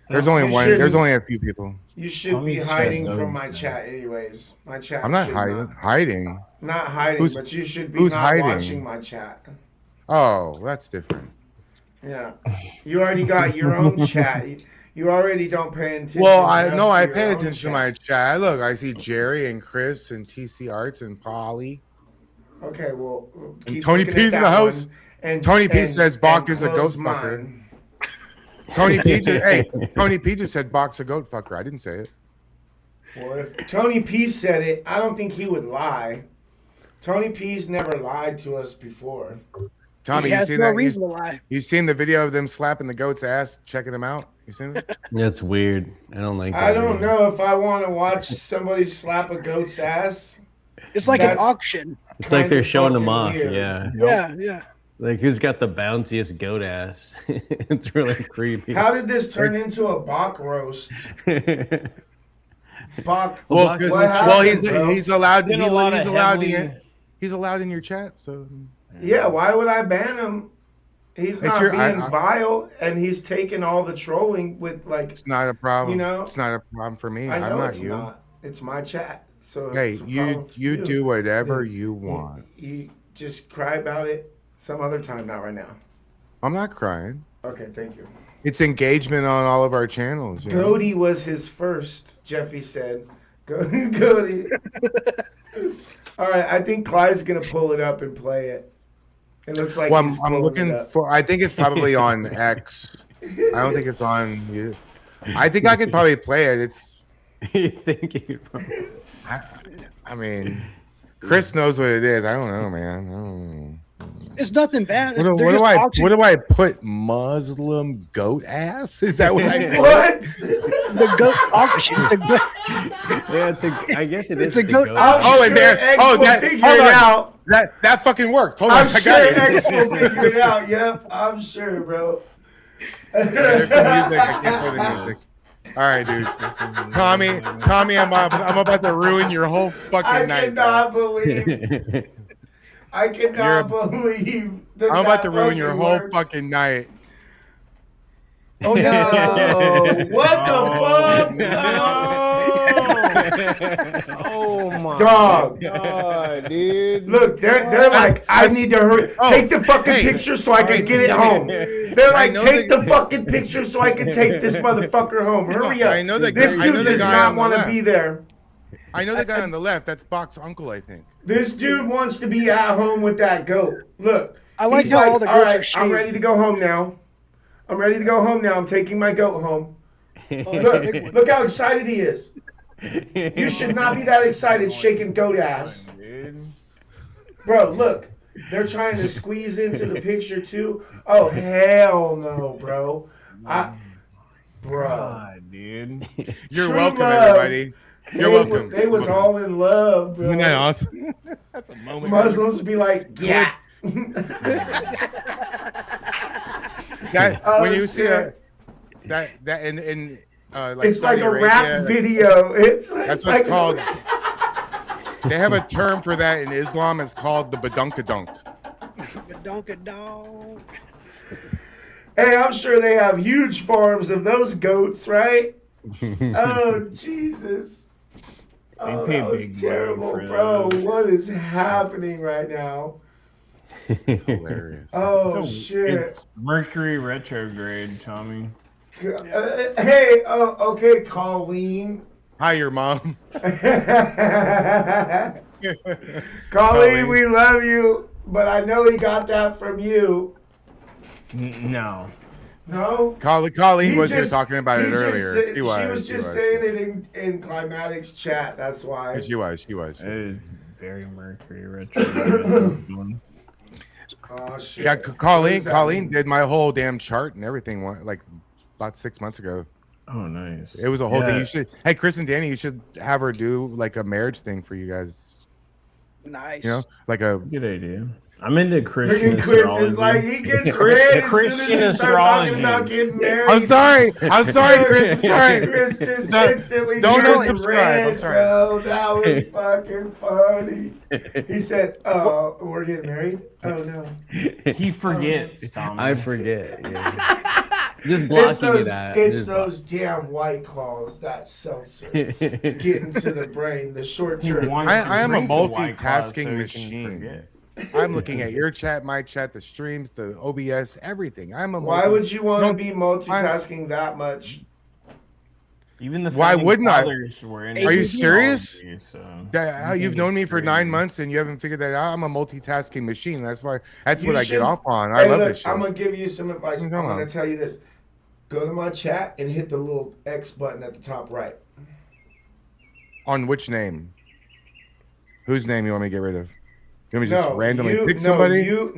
There's only you one. There's shouldn't- only a few people. You should be Tommy hiding Chat's from always my been- chat, anyways. My chat. I'm not should hiding. Hiding. Not hiding, Who's- but you should be who's not hiding? watching my chat. Oh, that's different. Yeah, you already got your own chat. You already don't pay attention. Well, I enough no, to I your pay own attention to chat. my chat. Look, I see Jerry and Chris and TC Arts and Polly. Okay, well, keep Tony looking P's at in the that house. one, And Tony P and- says Bach and is a close ghost fucker. mine. Tony P just Tony P just said Bach's a goat fucker. I didn't say it. Well, if Tony P said it, I don't think he would lie. Tony P's never lied to us before. Tommy, he you has seen no that? reason to lie. You seen the video of them slapping the goat's ass, checking him out? You seen it? That's weird. I don't like that. I don't video. know if I want to watch somebody slap a goat's ass. It's like an That's- auction. It's like they're Kinda showing them fucking off. weird. Yeah. Yeah, yeah. Like who's got the bounciest goat ass? It's really creepy. How did this turn into a Bach roast? Bach. Well, what 'cause- happened, well, bro? he's allowed. Been a lot of heavily- He's allowed in your chat. So Yeah, why would I ban him? He's It's not your- being I- vile, and he's taking all the trolling with like. it's not a problem. You know, it's not a problem for me. I know I'm not it's you. not. It's my chat. So Hey, it's a you problem for do whatever You- you want. You just cry about it some other time, not right now. I'm not crying. Okay, thank you. It's engagement on all of our channels. You know? Goaty was his first, Jeffy said. Goaty. All right, I think Clyde's gonna pull it up and play it. It looks like Well, he's I'm pulling looking it up. for. I think it's probably on X. I don't think it's on you. I think I could probably play it. It's. You think you? I mean, Chris knows what it is. I don't know, man. I don't know. It's nothing bad. What, They're what just do I? auction- What do I put? Muslim goat ass? Is that what I? put? What? The goat auction. The goat, Yeah, I guess it It's is. a the goat- I'm Oh, sure and there. X Oh, will that. figure Hold it on. out. That fucking worked. Hold on. I'm I got sure it. X will figure it out. Yep, I'm sure, bro. There's some music. I can't play the music. All right, dude. Tommy, I'm about to ruin your whole I fucking night. bro. cannot believe. I cannot believe. That I'm about to that ruin your fucking whole worked. fucking night. Oh no! What the fuck? Oh my Dog. god, dude. Look, they're like, I need to hurry. Oh, Take the fucking hey. picture so I can get it home. They're like, take the fucking picture so I can take this motherfucker home. Hurry up. I know the This guy- I know dude the does guy not on the want to left. be there. I know the guy on the left. That's Bach's uncle, I think. This dude wants to be at home with that goat. Look. I like he's how all the all goats right, are shaved. I'm ready to go home now. I'm ready to go home now. I'm taking my goat home. Look how excited he is. You should not be that excited shaking goat ass. Bro, look. They're trying to squeeze into the picture too. Oh, hell no, bro. Bro. God, dude. You're True welcome, love. everybody. You're welcome. They was all in love, bro. Isn't that awesome? That's a moment. Muslims be like, yeah. That, Oh, when you see shit. that in like It's like Saudi a Arabia, rap video. It's That's like what's called. They have a term for that in Islam. It's called the badunkadunk. The donkadonk. Hey, I'm sure they have huge farms of those goats, right? Oh, Jesus. Oh, pay that was big money terrible, for bro. those. What is happening right now? It's hilarious. Oh, It's shit. It's Mercury retrograde, Tommy. Hey, okay, Colleen. Hi, your mom. Colleen, we love you, but I know he got that from you. No. No? Colleen He was here just- talking about he it just earlier. said- She was. She was just saying it in Climatics chat. That's why. She was. It is very Mercury retrograde. Oh shit. Yeah, What Colleen. does that Colleen mean? did my whole damn chart and everything like about 6 months ago. Oh, nice. It was a whole thing. Yeah. You should. Hey, Chris and Danny, you should have her do like a marriage thing for you guys. Nice. You know, like a. Good idea. I'm into Look Christian at Chris astrology. is like he gets Christian- red as Christian soon as you start talking astrology. about getting married. I'm sorry, Chris. I'm sorry. Chris just Don't- instantly don't turned unsubscribe. red, I'm sorry. bro. That was fucking funny. He said, we're getting married? Oh, no. He forgets, Tom. I forget. Yeah. Just blocking it out. It's Just those damn White Claws, that seltzer. It's getting to the brain, the short term. I am a multitasking machine. I'm looking at your chat, my chat, the streams, the OBS, everything. I'm a. Why would you want to Don't- be multitasking that much? Even the Why founding wouldn't I? fathers were in Are you serious? astrology, so How you've known me for 9 months and you haven't figured that out? I'm a multitasking machine. That's why. That's You what I should- get off on. I Hey, love look, this shit. I'm gonna give you some advice. I'm Come gonna on. tell you this: go to my chat and hit the little X button at the top right. On which name? Whose name you want me to get rid of? You want me to just No, randomly you, pick no, somebody? you.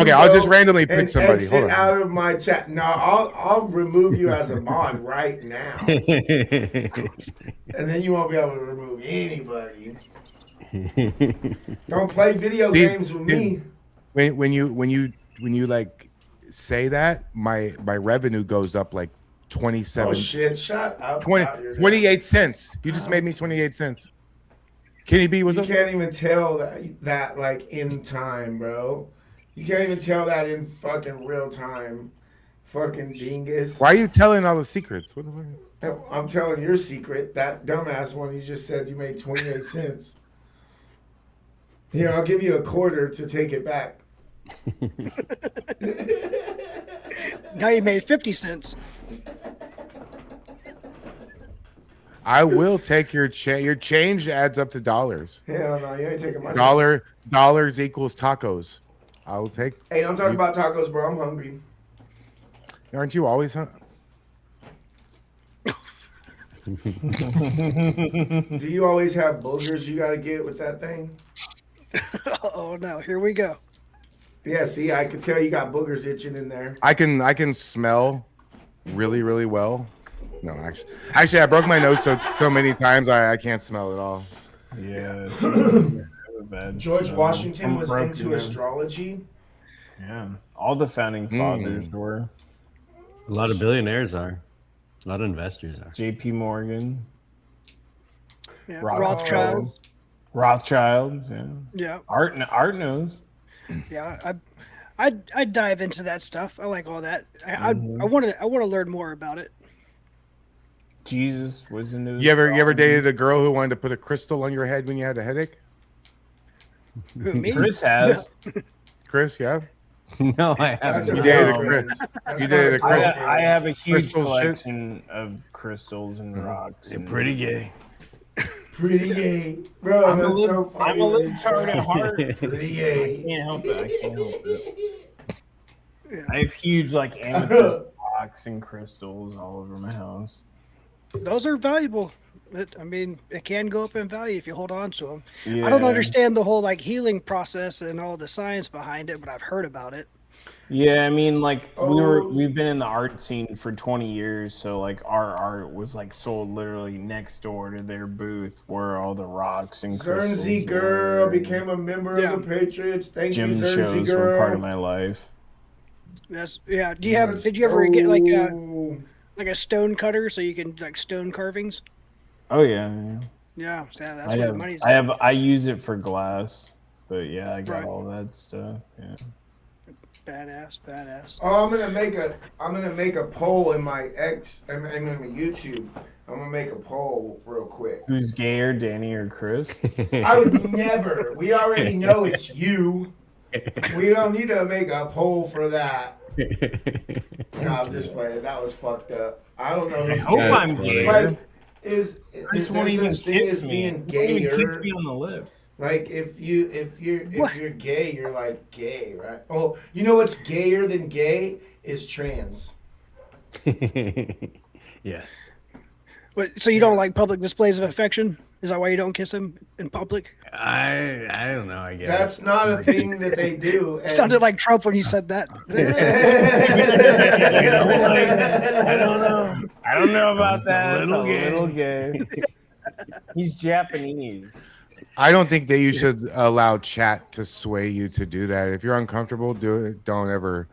Okay, I'll go just randomly pick and somebody. Exit Hold on. out of my chat. No, I'll remove you as a mod right now, and then you won't be able to remove anybody. Don't play video Dude, games with me. When you like say that, my revenue goes up like 27 Oh shit! Shut up. 20 about your- 28 cents. You just made me 28 cents. Kenny B, what's You up? can't even tell that like in time, bro. You can't even tell that in fucking real time. Fucking dingus. Why are you telling all the secrets? What the fuck? I'm telling your secret. That dumbass one you just said you made 28 cents. Here, I'll give you a quarter to take it back. Now you made 50 cents. I will take your change. Your change adds up to dollars. Hell no, you ain't taking my Dollars equals tacos. I will take. Hey, don't talk about tacos, bro. I'm hungry. Aren't you always? Do you always have boogers you gotta get with that thing? Oh no, here we go. Yeah, see, I can tell you got boogers itching in there. I can smell really well. No, actually, I broke my nose so many times I can't smell at all. Yeah. George Washington was broken into down. astrology. Yeah, all the founding fathers were. A lot of billionaires are. A lot of investors are. J.P. Morgan, Yeah. Rothschild. Rothschild. Rothschilds. Yeah. Yeah. Art knows. Yeah. I'd dive into that stuff. I like all that. I want to learn more about it. Jesus was into. You ever astrology. dated a girl who wanted to put a crystal on your head when you had a headache? Who, me? Chris has. Chris, yeah. No, I That's haven't. a You dated a girlfriend. Chris. That's You not dated a girlfriend. Chris. I have a huge Crystal shit. collection of crystals and rocks. They're and pretty gay. Pretty gay, bro. I'm a That's little, so funny. I'm a little tart at heart. Pretty I gay. can't help it. I can't help it. I have huge like amethyst rocks and crystals all over my house. Those are valuable. I mean, it can go up in value if you hold on to them. Yeah. I don't understand the whole like healing process and all the science behind it, but I've heard about it. Yeah, I mean, like Oh. we've been in the art scene for 20 years, so like our art was like sold literally next door to their booth, where all the rocks and crystals. Guernsey girl were. became a member Yeah. of the Patriots. Thank Gym you, Guernsey shows girl. were part of my life. That's yeah. Do you have? Did you ever get Oh. like a stone cutter so you can like stone carvings? Oh yeah, yeah. Yeah, so that's I where the have, money's. I use it for glass, but yeah, I got Right. all that stuff. Yeah. Badass. Oh, I'm gonna make a poll in my I'm in my YouTube. I'm gonna make a poll real quick. Who's gayer, Danny or Chris? I would never. We already know it's you. We don't need to make a poll for that. No, I'm just playing. That was fucked up. I don't know. I who's hope gay. I'm gayer. Like, is Chris there won't even such thing kiss as me. being He won't even gayer? kiss me on the lips. Like if you're What? gay, you're like gay, right? Oh, you know what's gayer than gay is trans. Yes. But so you don't like public displays of affection? Is that why you don't kiss him in public? I don't know. I guess That's not a thing that they do. It sounded like Trump when you said that. I don't know about that. It's a little gay. little gay. He's Japanese. I don't think that you should allow chat to sway you to do that. If you're uncomfortable, do it. Don't ever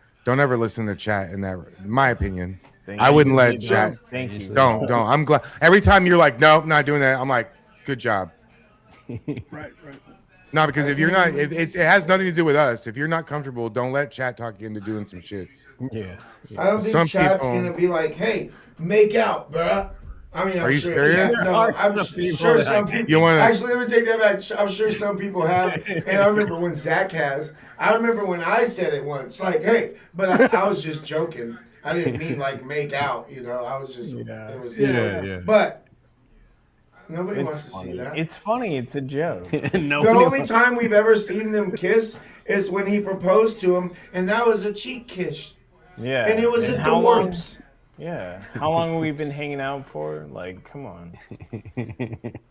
listen to chat in that. In my opinion, Thank I you. wouldn't let chat. Thank you. Don't. I'm glad. Every time you're like, nope, not doing that. I'm like, good job. Right. No, because if you're not, it has nothing to do with us. If you're not comfortable, don't let chat talk you into doing some shit. Yeah. I don't think Some chat's people- gonna be like, "Hey, make out, bruh." I mean, I'm Are you sure, serious? Yeah, no, I'm sure some people. You wanna- Actually, let me take that back. I'm sure some people have, and I remember when Zach has. I remember when I said it once, like, "Hey," but I was just joking. I didn't mean like make out, you know. I was just, Yeah. it was, Yeah. But nobody wants It's to see funny. that. It's funny. It's a joke. The only time we've ever seen them kiss is when he proposed to him, and that was a cheek kiss, Yeah. and it was And at how the long? Warps. Yeah. How long have we been hanging out for? Like, come on.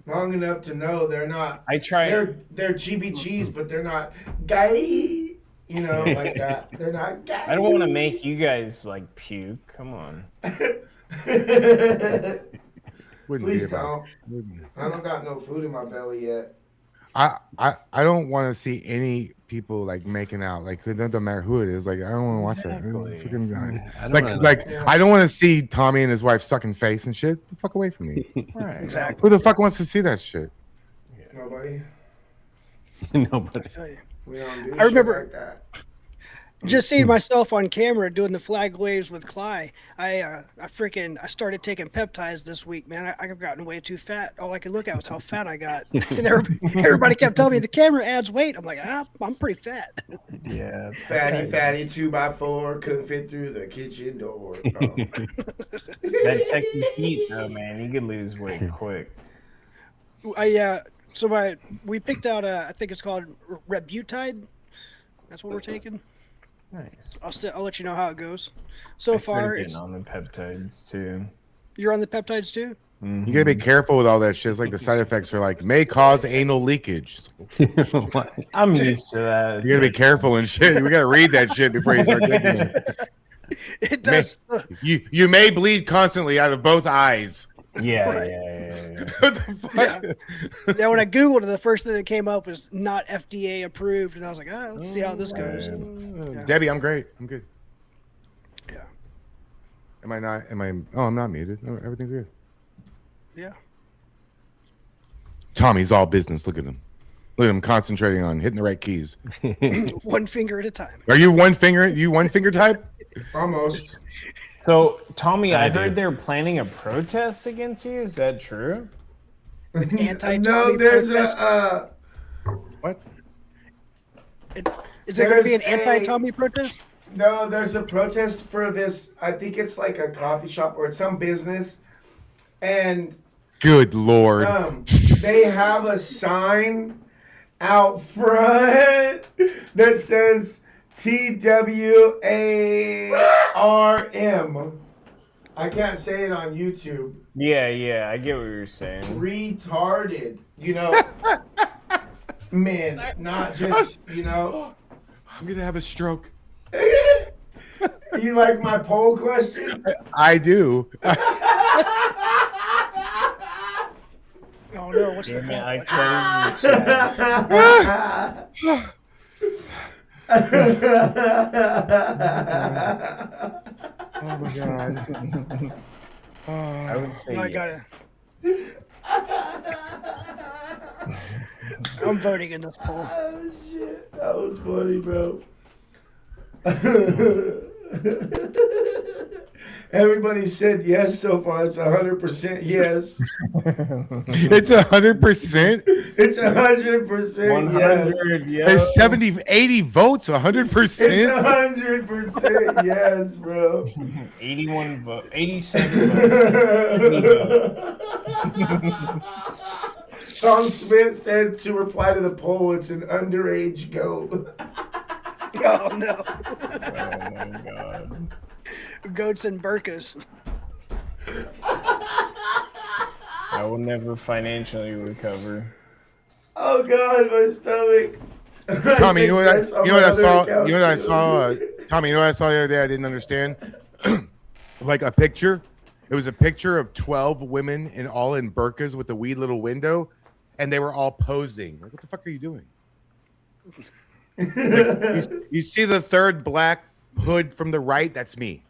Long enough to know they're not. I try. They're GBGs, but they're not gay. You know, like that. They're not gay. I don't want to make you guys like puke. Come on. Wouldn't Please be about. don't. I don't got no food in my belly yet. I don't want to see any people like making out. Like it doesn't matter who it is. Like I don't want to watch that. Freaking, I don't like wanna- like Yeah. I don't want to see Tommy and his wife sucking face and shit. Get the fuck away from me. Right. Exactly. Who the fuck wants to see that shit? Nobody. Nobody. I tell you. We don't do I remember- shit like that. Just seeing myself on camera doing the flag waves with Cly. I started taking peptides this week, man. I've gotten way too fat. All I could look at was how fat I got. And everybody kept telling me the camera adds weight. I'm like, I'm pretty fat. Yeah. Fatty 2x4 couldn't fit through the kitchen door. Oh. That Texas heat, though, man, you could lose weight quick. We picked out I think it's called Rebutide. That's what we're taking. Nice. I'll let you know how it goes. So I far, started it's, getting on the peptides too. you're on the peptides too. You gotta be careful with all that shit. It's like the side effects are like may cause anal leakage. I'm used to that. You gotta be careful and shit. We gotta read that shit before you start taking it. It does. You may bleed constantly out of both eyes. Yeah, Right. yeah. What the fuck? Yeah, when I googled it, the first thing that came up was not FDA approved, and I was like, let's see how this goes. Yeah. Debbie, I'm great. I'm good. Yeah. Am I not? Am I? Oh, I'm not muted. Oh, everything's good. Yeah. Tommy's all business. Look at him. Look at him concentrating on hitting the right keys. One finger at a time. Are you one finger? You one finger type? Almost. So, Tommy, I do. heard they're planning a protest against you. Is that true? No, there's a. What? Is there going to be an There's a- anti-Tommy protest? No, there's a protest for this. I think it's like a coffee shop or it's some business, and Good lord. they have a sign out front that says TWARM. I can't say it on YouTube. Yeah, I get what you're saying. Retarded, you know. Men, not just, you know. I'm gonna have a stroke. You like my poll question? I do. Oh no, what's the Damn it, I call? Oh my god. I would say I yeah. gotta. I'm voting in this poll. Oh shit, that was funny, bro. Everybody said yes so far. It's 100% yes. It's 100%. It's 100% yes. 100, yo. It's 70, 80 votes. It's 100%. 100% yes, bro. 81 vote, 87 votes. Tom Smith said to reply to the poll, it's an underage goat. Oh no, Oh my god. goats and burkas. I will never financially recover. Oh God, my stomach. Tommy, you know what I saw? You know what I too. saw? Tommy, you know what I saw the other day? I didn't understand. Like a picture. It was a picture of 12 women in all in burqas with a wee little window, and they were all posing. Like, what the fuck are you doing? Like, you see the third black hood from the right? That's me.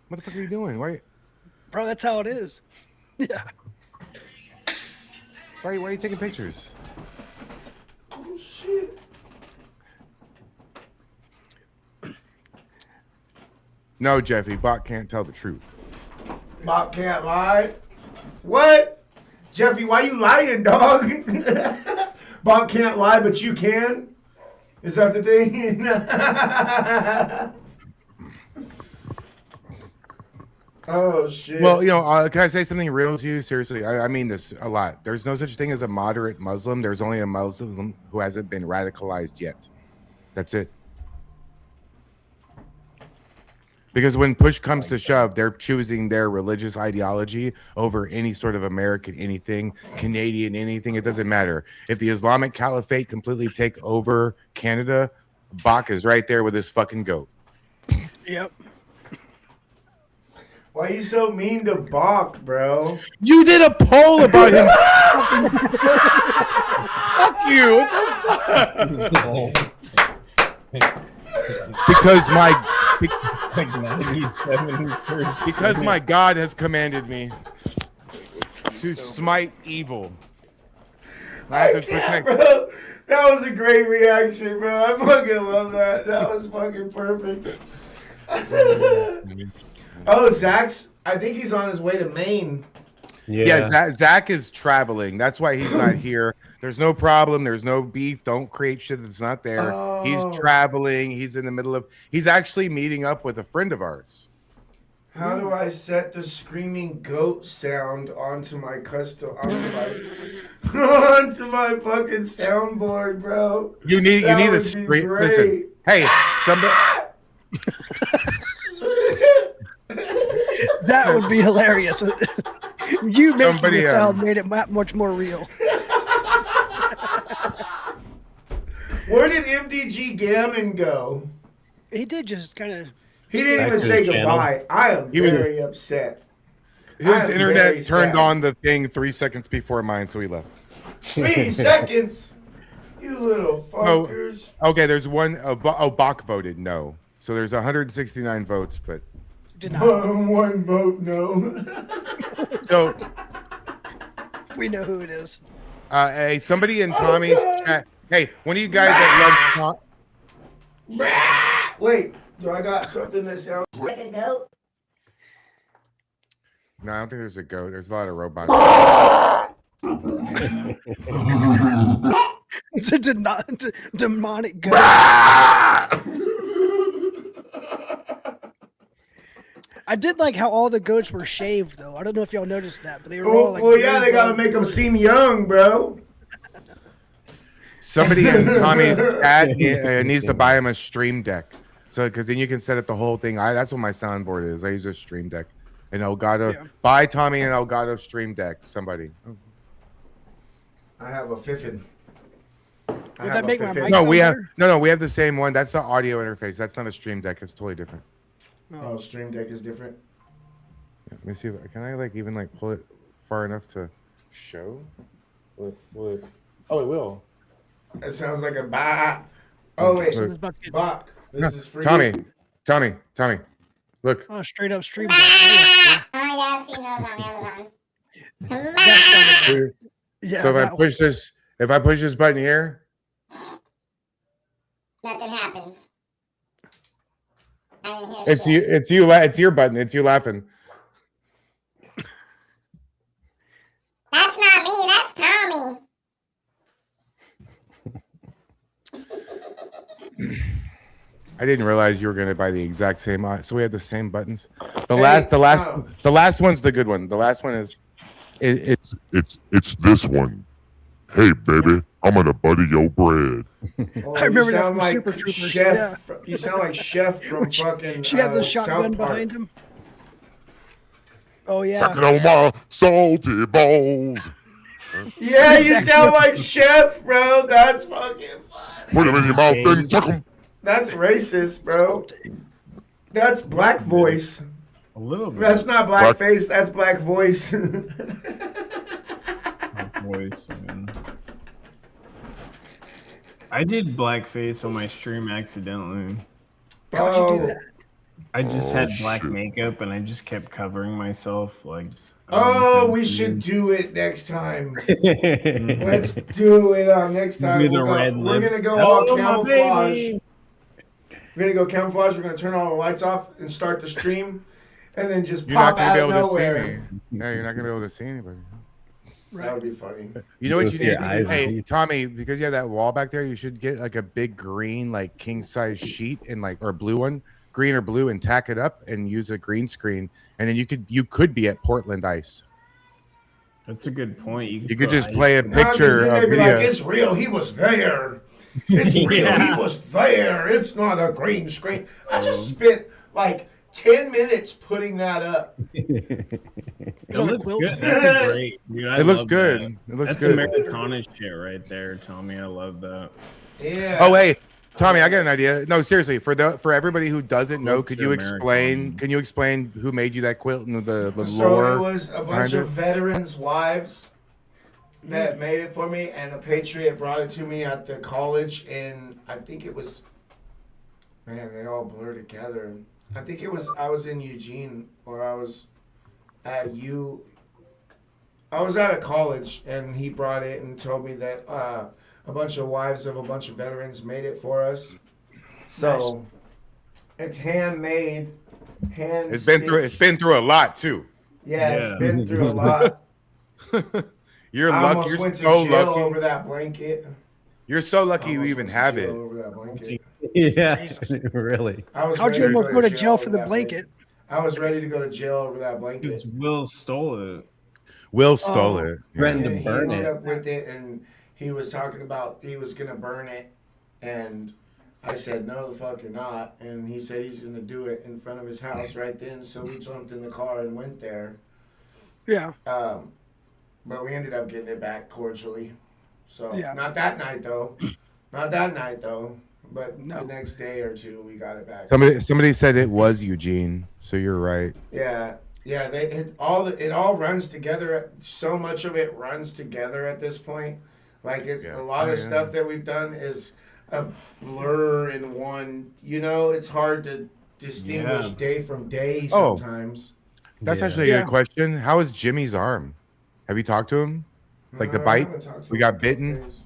What the fuck are you doing? Why Bro, that's how it is. Yeah. are you taking pictures? Oh shit. No, Jeffy, Bot can't tell the truth. Bob can't lie. What? Jeffy, why you lying, dog? Bob can't lie, but you can? Is that the thing? Oh, shit. Well, you know, can I say something real to you? Seriously, I mean this a lot. There's no such thing as a moderate Muslim. There's only a Muslim who hasn't been radicalized yet. That's it. Because when push comes to shove, they're choosing their religious ideology over any sort of American anything, Canadian anything. It doesn't matter. If the Islamic Caliphate completely take over Canada, Bach is right there with his fucking goat. Yep. Why are you so mean to Bach, bro? You did a poll about him. Fuck you. Because my God has commanded me to smite evil. I have to protect. Bro, that was a great reaction, bro. I fucking love that. That was fucking perfect. Oh, Zach's. I think he's on his way to Maine. Yeah, Zach is traveling. That's why he's not here. There's no problem. There's no beef. Don't create shit that's not there. Oh. He's traveling. He's in the middle of. He's actually meeting up with a friend of ours. How do I set the screaming goat sound onto my custom onto my fucking soundboard, bro? You need That a would be screen. great. Listen, hey, somebody. That would be hilarious. You making Somebody, it sound made it much more real. Where did MDG Gammon go? He did just kind of. He didn't Back even to say his channel. goodbye. I am He was- very upset. His I'm very internet turned sad. on the thing 3 seconds before mine, so he left. 3 seconds. You little No. fuckers. Okay, there's one. Bach voted no. So there's 169 votes, but Did not. One vote no. so We know who it is. hey, somebody in Tommy's chat. Hey, one of you guys that loves Wait, do I got something that sounds Like a goat. No, I don't think there's a goat. There's a lot of robots. It's a demonic goat. I did like how all the goats were shaved, though. I don't know if y'all noticed that, but they were all like. well, yeah, very they gotta long. make them seem young, bro. Somebody in Tommy's chat needs to buy him a stream deck. So, because then you can set it the whole thing. That's what my soundboard is. I use a stream deck. And Elgato. Yeah. Buy Tommy an Elgato stream deck. Somebody. I have a Fiffin. Would that make my mic No, we down have we have the same one. That's the audio interface. That's not a stream deck. It's totally different. there? Oh, Stream Deck is different. Let me see. Can I even pull it far enough to show? Will it? Oh, it will. It sounds like a bah. Oh wait, So it's about to get- Bach. This is for Tommy, you. Tommy. Look. Oh, straight up stream. Oh yeah, I've seen those on Amazon. That sounded- Yeah. So if I that one. push this button here, Nothing happens. I didn't hear it's shit. it's your button. It's you laughing. That's not me, that's Tommy. I didn't realize you were gonna buy the exact same. So we have the same buttons. The Hey, last one's the good one. The last one is, it's It's this one. Hey, baby, I'm gonna butter your bread. Oh, I remember you that sound from like Super Troopers, Chef. yeah. You sound like Chef from fucking. She had the South shotgun Park. behind him. Oh yeah. Sucking on my salty balls. Yeah, you sound like Chef, bro. That's fucking fun. Put them in your mouth and suck them. That's racist, bro. That's black voice. A little bit. That's not black face. That's black voice. Voice, man. I did blackface on my stream accidentally. How'd you do that? I just Oh, had black shit. makeup and I just kept covering myself like. Oh, we should do it next time. Let's do it next time. Do the We're red lip. gonna go all Hello, my camouflage. baby. We're gonna go camouflage. We're gonna turn all the lights off and start the stream, and then just You're not pop gonna out be of able to see nowhere. me. Yeah, you're not gonna be able to see anybody. That would be funny. You know what You'll you see need? your eyes Hey, bleed. Tommy, because you have that wall back there, you should get like a big green, like king size sheet and like or blue one, green or blue, and tack it up and use a green screen, and then you could be at Portland Ice. That's a good point. You put could just ice play a in it. Now, 'cause picture then of they'd be video. like, "It's real. He was there. It's real. Yeah. He was there. It's not a green screen." I just spent like 10 minutes putting that up. It on a looks quilt. good. That's a great. Dude, I It looks love good. that. It looks That's good. Americana shit right there, Tommy. I love that. Yeah. Oh hey, Tommy, I got an idea. No, seriously, for everybody who doesn't know, What's could your you explain? Can you explain who made you that quilt and the So lore? it was a bunch behind of it? veterans' wives that made it for me, and a patriot brought it to me at the college, and I think it was, man, they all blur together. I think it was, I was in Eugene, or I was at I was at a college, and he brought it and told me that a bunch of wives of a bunch of veterans made it for us. So it's handmade, hand. It's been through a lot too. Yeah, Yeah. it's been through a lot. You're I lucky. almost You're went to so jail lucky. over that blanket. You're so lucky you Almost even went to have jail it. Over that blanket. Yeah, really. I was How'd you ready almost go to jail over for the that blanket? I was ready to go to jail over that blanket. Because Will stole it. Will stole Oh. it. Threatened And to he burn ended it. up with it, and he was talking about he was gonna burn it, and I said no, the fuck you're not, and he said he's gonna do it in front of his house right then. So we jumped in the car and went there. Yeah. But we ended up getting it back cordially. So Yeah. not that night though. Not that night though. But No. the next day or two we got it back. Somebody said it was Eugene, so you're right. Yeah. Yeah, it all runs together. So much of it runs together at this point. Like it's Yeah. a lot of Yeah. stuff that we've done is a blur in one. You know, it's hard to distinguish Yeah. day from day Oh. sometimes. That's Yeah. actually a Yeah. good question. How is Jimmy's arm? Have you talked to him? Like the I bite? haven't talked to We him got in a couple bitten? days.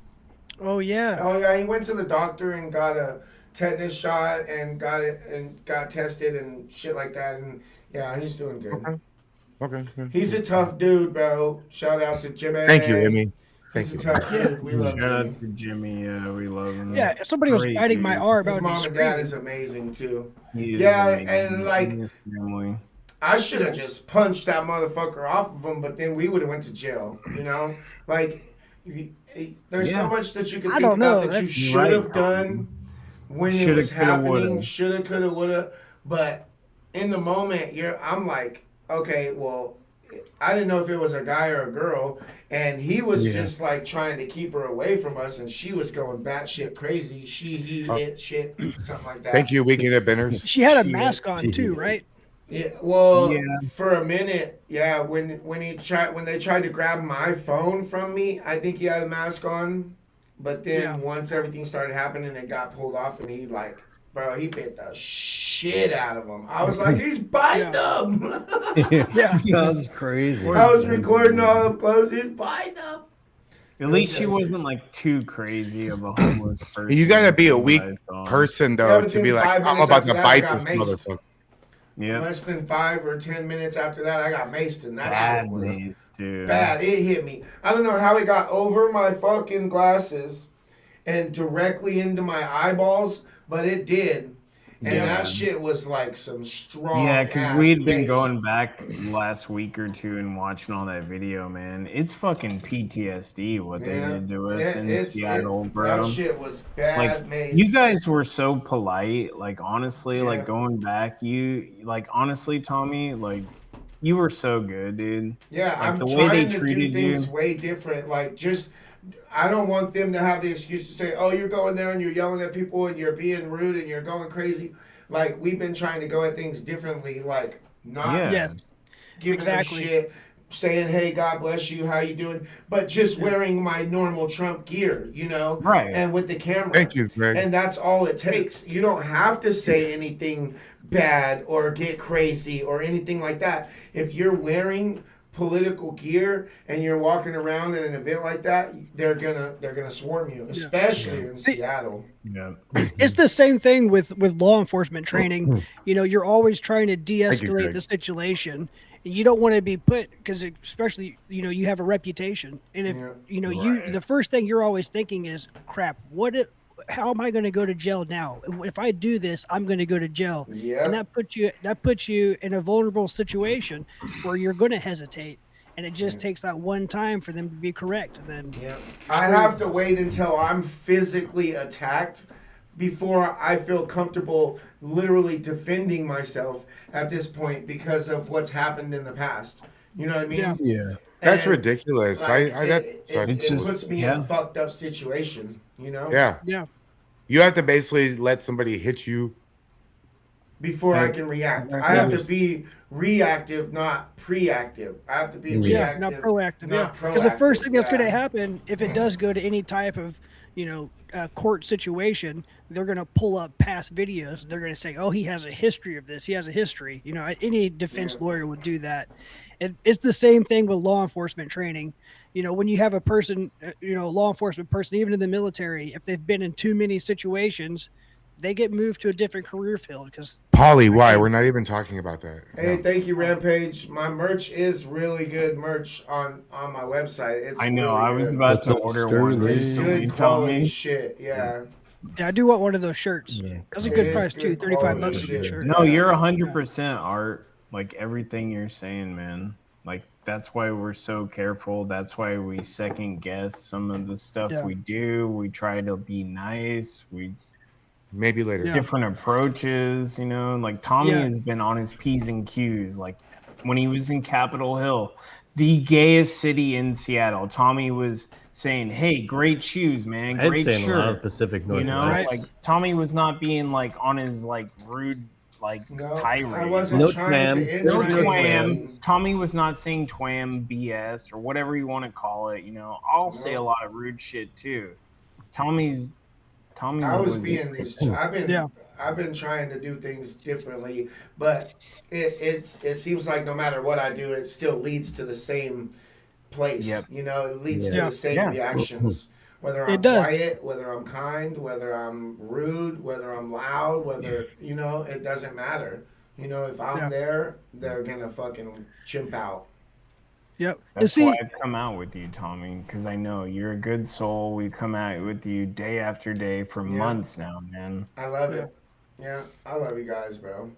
Oh yeah. Oh yeah, he went to the doctor and got a tetanus shot and got tested and shit like that, and yeah, he's doing good. Okay. good. He's a tough dude, bro. Shout out to Jimmy. Thank you, Emmy. He's Thank a you. tough dude. We love Shout Jimmy. out to Jimmy. Yeah, we love him. Yeah. If somebody was Great biting my dude. arm, I His would be mom and dad screaming. is amazing too. He is Yeah, amazing. and, like- His family. I should have just punched that motherfucker off of him, but then we would have went to jail. You know, like there's Yeah. so much that you can I think don't know, about that you that's should right, have done when it Shoulda, was coulda, happening. woulda. Shoulda, coulda, woulda. But in the moment, I'm like, okay, well, I didn't know if it was a guy or a girl, and he was Yeah. just like trying to keep her away from us, and she was going batshit crazy. He, it, shit, something like that. Thank you, Weekend at Benners. She had a She- mask on too, right? Yeah, well, Yeah. for a minute, yeah. When they tried to grab my phone from me, I think he had a mask on. But then Yeah. once everything started happening, it got pulled off, and he bit the shit out of him. I was like, he's biting him. Yeah. That's crazy. I was recording all up close. He's biting him. At least she wasn't like too crazy of a homeless person. You gotta be a from what weak I saw. person Yeah, though but to then be like, 5 I'm minutes about after to that, I bite got this maced. motherfucker. Yeah. Less than 5 or 10 minutes after that, I got maced, and that Bad shit was mace, dude. bad. It hit me. I don't know how it got over my fucking glasses and directly into my eyeballs, but it did. And Yeah. that shit was like some strong. Yeah, because ass we'd been mace. going back last week or two and watching all that video, man. It's fucking PTSD what they Yeah. did to us in It's- Seattle, bro. That shit was bad, Like, mace. you guys were so polite. Like, honestly, Yeah. like going back, honestly, Tommy, like, You were so good, dude. Yeah, Like, I'm the way they trying to do treated things you. way different. Like, just I don't want them to have the excuse to say, "Oh, you're going there and you're yelling at people and you're being rude and you're going crazy." Like, we've been trying to go at things differently. Like, not Yeah. Yeah. giving Exactly. a shit, saying, "Hey, God bless you, how you doing?" But just wearing my normal Trump gear, you know, Right. and with the camera. Thank you, Greg. And that's all it takes. You don't have to say anything bad or get crazy or anything like that. If you're wearing political gear and you're walking around in an event like that, they're gonna swarm you, especially in Seattle. Yeah. It's the same thing with law enforcement training. You know, you're always trying to de-escalate Greg. the situation. And you don't want to be put, because especially, you know, you have a reputation, and if Yeah. you know Right. the first thing you're always thinking is, crap, how am I going to go to jail now? If I do this, I'm going to go to jail. Yeah. And that puts you in a vulnerable situation where you're going to hesitate, and it just takes that one time for them to be correct. And then Yeah. I have to wait until I'm physically attacked before I feel comfortable literally defending myself at this point because of what's happened in the past. You know what I mean? Yeah. Yeah. That's And, ridiculous. like, That's it just- puts me in yeah. a fucked up situation, you know? yeah. yeah, You have to basically let somebody hit you. Before I Like, can react. like I have that to be reactive, not preactive. I have to be yeah, reactive. not proactive. Yeah, not because the first proactive, thing that's going yeah. to happen if it does go to any type of, you know, court situation, they're going to pull up past videos. They're going to say, "Oh, he has a history of this. He has a history." You know, any defense lawyer would do that. It's the same thing with law enforcement training. You know, when you have a person, you know, a law enforcement person, even in the military, if they've been in too many situations, they get moved to a different career field because Polly, why? We're not even talking about that. Hey, No. thank you, Rampage. My merch is really good merch on my website. It's I know. really I was good. about What's to up, order Sterling? one It's recently, good quality Tommy. shit. Yeah. yeah, I do want one of those shirts. Yeah. That's a It good is price too, good quality $35 a shit. shirt. No, you're 100% Art. Like everything you're saying, man. Like that's why we're so careful. That's why we second guess some of the stuff Yeah. we do. We try to be nice. We Maybe later. different approaches, you know. Like Tommy Yeah. has been on his P's and Q's. Like when he was in Capitol Hill, the gayest city in Seattle, Tommy was saying, "Hey, great shoes, man. I'd Great say in a lot shirt." of Pacific You Northwest. know, Right. like Tommy was not being like on his like rude like No, tirade. I wasn't No trying twams. to No instigate twam. anything. Tommy was not saying twam BS or whatever you want to call it. You know, I'll say a lot of rude shit too. Tommy I was being these. Yeah. I've been trying to do things differently, but it seems like no matter what I do, it still leads to the same place. Yep. You know, it leads to Yeah. the same Yeah. reactions. Whether I'm It does. quiet, whether I'm kind, whether I'm rude, whether I'm loud, whether you know, it doesn't matter. You know, if I'm Yeah. there, they're gonna fucking chimp out. Yep. And That's see, why I come out with you, Tommy, because I know you're a good soul. We come out with you day after day for Yeah. months now, man. I love it. Yeah, I love you guys, bro.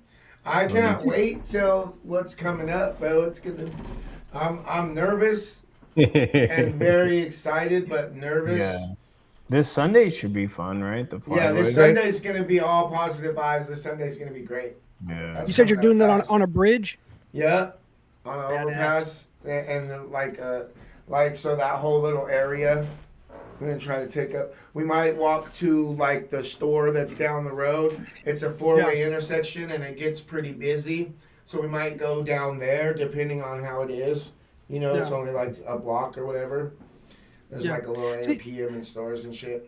I can't wait till what's coming up, bro. It's gonna. I'm nervous and very excited, but nervous. Yeah. This Sunday should be fun, right? The Yeah, this Flyboys. Sunday's gonna be all positive vibes. This Sunday's gonna be great. Yeah. That's you said you're coming doing up that fast. on a bridge. Yeah, on an Badass. overpass, and then like so that whole little area. We're gonna try to take up. We might walk to like the store that's down the road. It's a four-way intersection, and it gets pretty busy. So we might go down there, depending on how it is. You know, it's Yeah. only like a block or whatever. There's Yeah. like a little See- APM in stores and shit.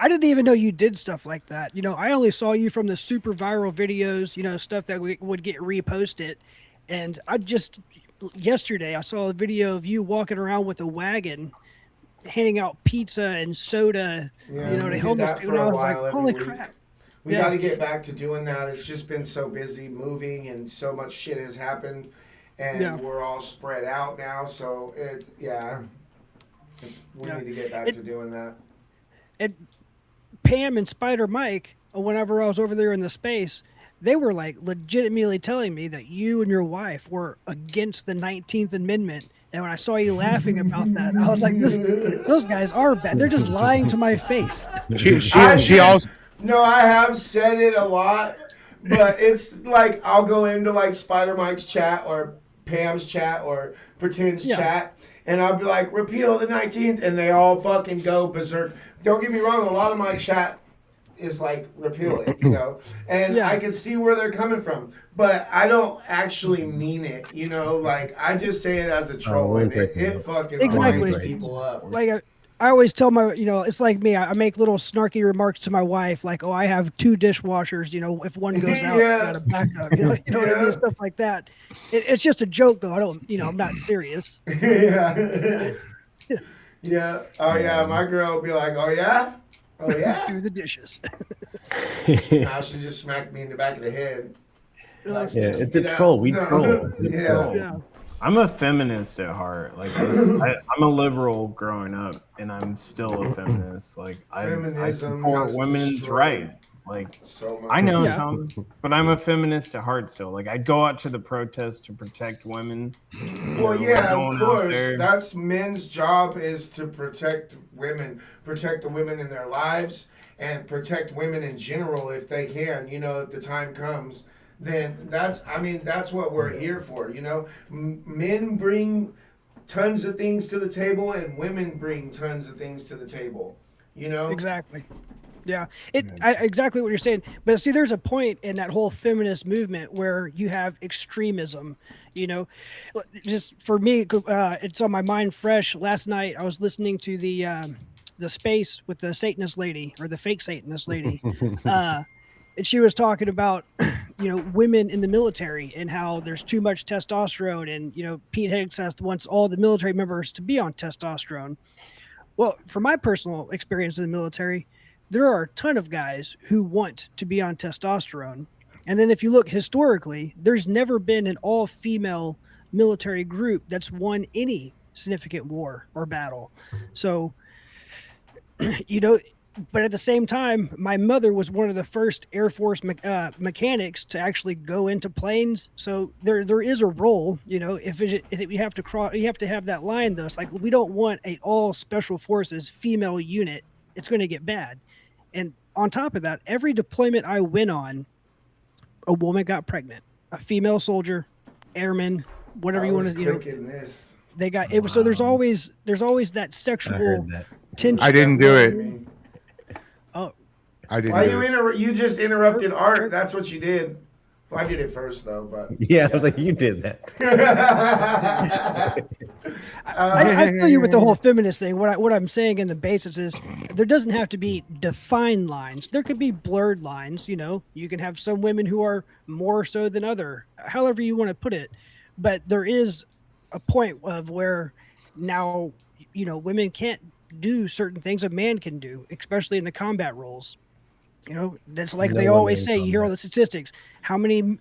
I didn't even know you did stuff like that. You know, I only saw you from the super viral videos, you know, stuff that would get reposted. And yesterday I saw a video of you walking around with a wagon handing out pizza and soda, Yeah, you know, we to did homeless that people. for And I a was like, while every holy week. crap. We Yeah. got to get back to doing that. It's just been so busy moving, and so much shit has happened, and Yeah. we're all spread out now. So we Yeah. need to get back to doing that. And Pam and Spider Mike, whenever I was over there in the space, they were like legitimately telling me that you and your wife were against the 19th Amendment. And when I saw you laughing about that, I was like, those guys are bad. They're just lying to my face. She also. No, I have said it a lot, but it's like I'll go into like Spider Mike's chat or Pam's chat or Pretend's Yeah. chat, and I'll be like, repeal the 19th, and they all fucking go berserk. Don't get me wrong, a lot of my chat is like, repeal it, you know? And Yeah. I can see where they're coming from, but I don't actually mean it, you know? Like, I just say it as a troll, and it fucking Exactly. winds people up. Like I always tell my, it's like me. I make little snarky remarks to my wife, like, "Oh, I have 2 dishwashers. If one goes out, Yeah. I got a backup." You know what I mean? Stuff like that. It's just a joke, though. I don't, I'm not serious. Yeah. Yeah. Oh, yeah. My girl will be like, oh, yeah? Oh, yeah? Do the dishes. Now she just smacked me in the back of the head. Like, Yeah, it's a get out. troll. We No. troll. It's a Yeah. troll. Yeah. I'm a feminist at heart. Like I'm a liberal growing up, and I'm still a feminist. Like I Feminism support has women's destroyed rights. Like So much. I know, Yeah. Tom, but I'm a feminist at heart still. Like I go out to the protests to protect women. Well, You know, yeah, going of out course. there. That's men's job is to protect women, protect the women in their lives, and protect women in general if they can. If the time comes, then that's what we're here for. Men bring tons of things to the table, and women bring tons of things to the table. Exactly. Yeah, exactly what you're saying. But see, there's a point in that whole feminist movement where you have extremism. Just for me, it's on my mind fresh. Last night, I was listening to the space with the Satanist lady or the fake Satanist lady, and she was talking about women in the military and how there's too much testosterone, and Pete Hegseth wants all the military members to be on testosterone. Well, from my personal experience in the military, there are a ton of guys who want to be on testosterone. And then if you look historically, there's never been an all-female military group that's won any significant war or battle. So, but at the same time, my mother was one of the first Air Force mechanics to actually go into planes. So there is a role, if you have to cross, you have to have that line though. It's like, we don't want a all special forces female unit. It's going to get bad. And on top of that, every deployment I went on, a woman got pregnant, a female soldier, airman, whatever you want to, This. they got it. So there's always that sexual that. tension. I didn't do it. Oh, I didn't Why do it. you just interrupted Art? That's what you did. Well, I did it first though, but Yeah, I was like, you did that. I feel you with the whole feminist thing. What I'm saying in the basis is there doesn't have to be defined lines. There could be blurred lines. You can have some women who are more so than other, however you want to put it. But there is a point of where now, women can't do certain things a man can do, especially in the combat roles. That's like they always say. You hear all the statistics. How many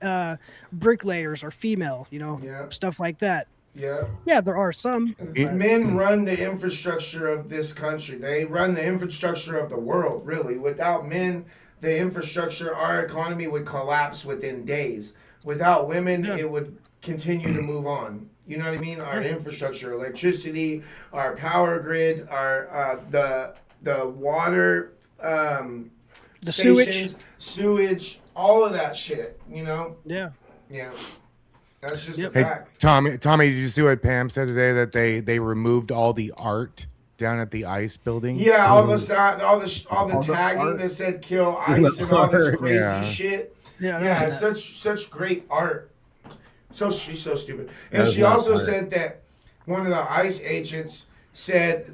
bricklayers are female? Yeah. Stuff like that. yeah. Yeah, there are some. Men run the infrastructure of this country. They run the infrastructure of the world, really. Without men, the infrastructure, our economy would collapse within days. Without women, Yeah. it would continue to move on. You know what I mean? Our infrastructure, electricity, our power grid, our the water, The stations, sewage, all of that shit. Yeah. Yeah. That's just Yep. a Hey, fact. Tommy, did you see what Pam said today? That they removed all the art down at the ICE building. Yeah, all the tagging art. that said "kill ICE" and all this art, crazy yeah. shit. Yeah. Yeah, it's such great art. She's so stupid. That And was she not also art. said that one of the ICE agents said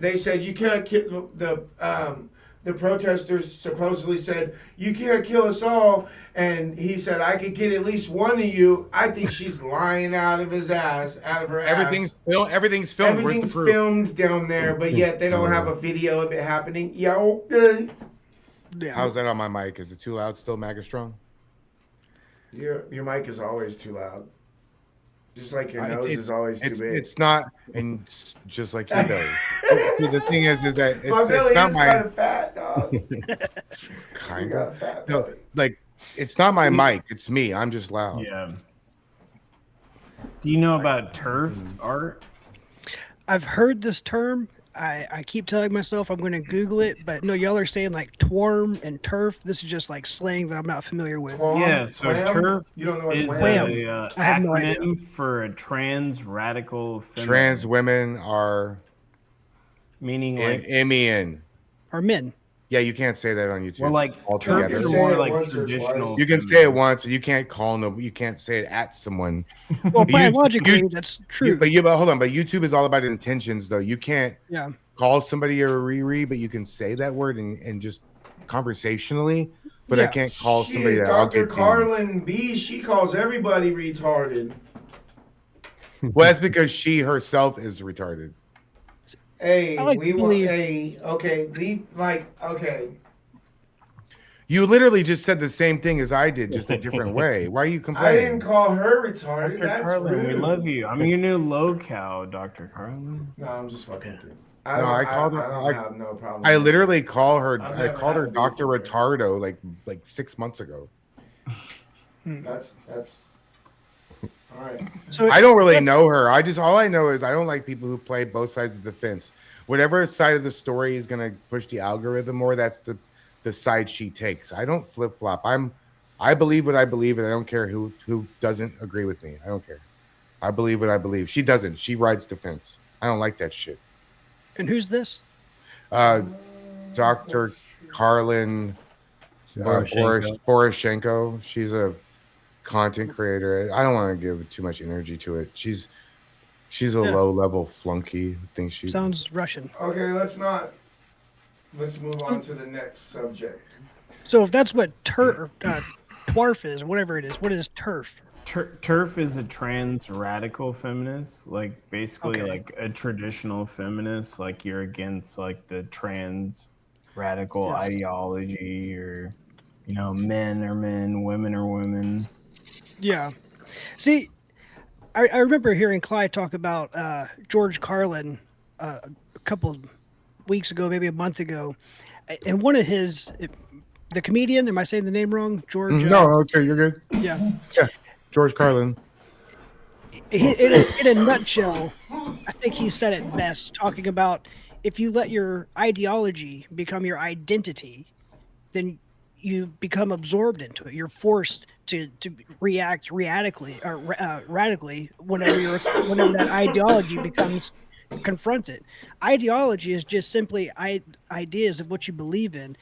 you can't kill the protesters supposedly said you can't kill us all, and he said I could get at least one of you. I think she's lying out of her ass. Everything's filmed. Where's the Everything's proof? filmed down there, but yet they don't have a video of it happening. Yeah, okay. Yeah. How's that on my mic? Is it too loud still, Maga Strong? Your mic is always too loud. Just like your nose It's- is always too big. It's not, and just like your belly. The thing is that my belly it's not is my kind of fat, dog. kind You got a of. fat No, belly. like it's not my mic. It's me. I'm just loud. Yeah. Do you know about turf art? I've heard this term. I keep telling myself I'm going to Google it, but no, y'all are saying like twarm and turf. This is just like slang that I'm not familiar with. Twam? Yeah, so Twam? TERF You don't know what is twam is? a I have no idea. acronym for a trans radical feminist, Trans women are meaning like Emian. Or men. Yeah, you can't say that on YouTube. well, like altogether. TERFs You are can say more it like once or traditional. twice. You can say it once, but you can't call no. You can't say it at someone. Well, You- biologically, you- that's true. But hold on. But YouTube is all about intentions, though. You can't Yeah. call somebody a Riri, but you can say that word and just conversationally. But I Yeah. can't call somebody Shit, that. I'll Dr. get you. Carlin B, she calls everybody retarded. Well, that's because she herself is retarded. Hey, I like we to want. believe- Hey, okay, leave. Like, okay. You literally just said the same thing as I did, just a different way. Why are you I complaining? didn't call her retarded. Dr. That's Carlin, rude. we love you. I'm your new low-cow, Dr. Carlin. No, I'm just fucking with you. No, I called her- I don't have no problem. I literally call her. I've I never called had her a beef Dr. with her. Retardo like 6 months ago. That's. All right. So I don't really know her. All I know is I don't like people who play both sides of the fence. Whatever side of the story is gonna push the algorithm more, that's the side she takes. I don't flip flop. I believe what I believe, and I don't care who doesn't agree with me. I don't care. I believe what I believe. She doesn't. She rides the fence. I don't like that shit. And who's this? Dr. Carlin Poroshenko. She's a content creator. I don't want to give too much energy to it. She's a Yeah. low level flunky. I think she Sounds Russian. Okay, let's move on to the next subject. So if that's what twarf is, whatever it is, what is turf? TERF is a trans radical feminist, like basically Okay. like a traditional feminist, like you're against like the trans radical Yes. ideology, or men are men, women are women. Yeah. See, I remember hearing Clyde talk about George Carlin a couple of weeks ago, maybe a month ago, and one of his, the comedian. Am I saying the name wrong? George. No, okay, you're good. Yeah. George Carlin. In a nutshell, I think he said it best, talking about if you let your ideology become your identity, then you become absorbed into it. You're forced to react radically whenever that ideology becomes confronted. Ideology is just simply ideas of what you believe in.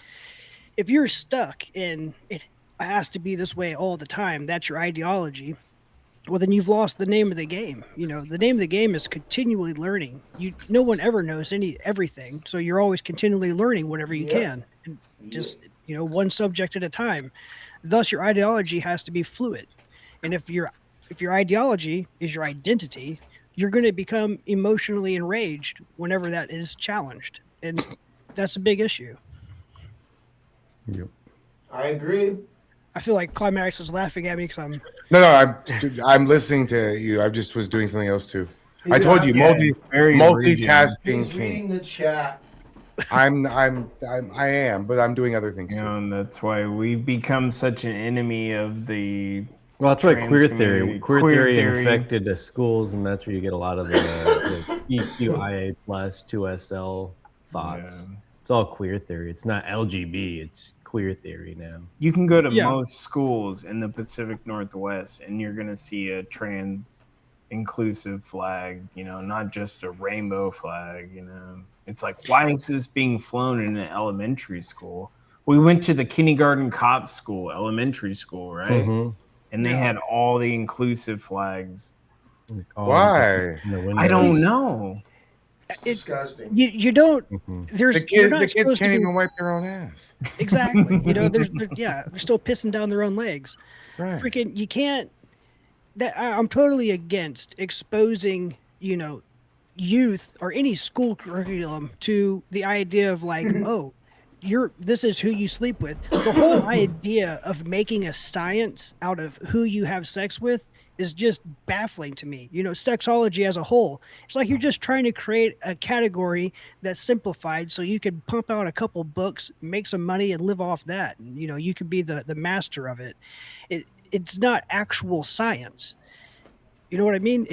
If you're stuck in it has to be this way all the time, that's your ideology, well, then you've lost the name of the game. The name of the game is continually learning. No one ever knows everything, so you're always continually learning whatever you can, and just one subject at a time. Thus, your ideology has to be fluid. And if your ideology is your identity, you're going to become emotionally enraged whenever that is challenged, and that's a big issue. Yep. I agree. I feel like Climax is laughing at me because I'm. No, I'm listening to you. I just was doing something else too. I told you, Yeah, it's very multitasking He's king. reading the chat. I am, but I'm doing other things too. And that's why we've become such an enemy of the. Well, that's why Trans queer community. theory. Queer theory infected the schools, and that's where you get a lot of the EQIA plus 2SL thoughts. Yeah. It's all queer theory. It's not LGB. It's queer theory now. You can go to Yeah. most schools in the Pacific Northwest, and you're going to see a trans inclusive flag, not just a rainbow flag, It's like, why is this being flown in an elementary school? We went to the kindergarten cop school, elementary school, right? Mhm. And they had all the inclusive flags. All Why? in the windows. I don't know. It's disgusting. You don't. Mhm. There's The you're not kids supposed can't to be- even wipe their own ass. Exactly. They're still pissing down their own legs. Right. Freaking, you can't. I'm totally against exposing, youth or any school curriculum to the idea of like, oh, this is who you sleep with. The whole idea of making a science out of who you have sex with is just baffling to me. Sexology as a whole, it's like you're just trying to create a category that's simplified so you can pump out a couple books, make some money, and live off that. And, you could be the master of it. It's not actual science. You know what I mean?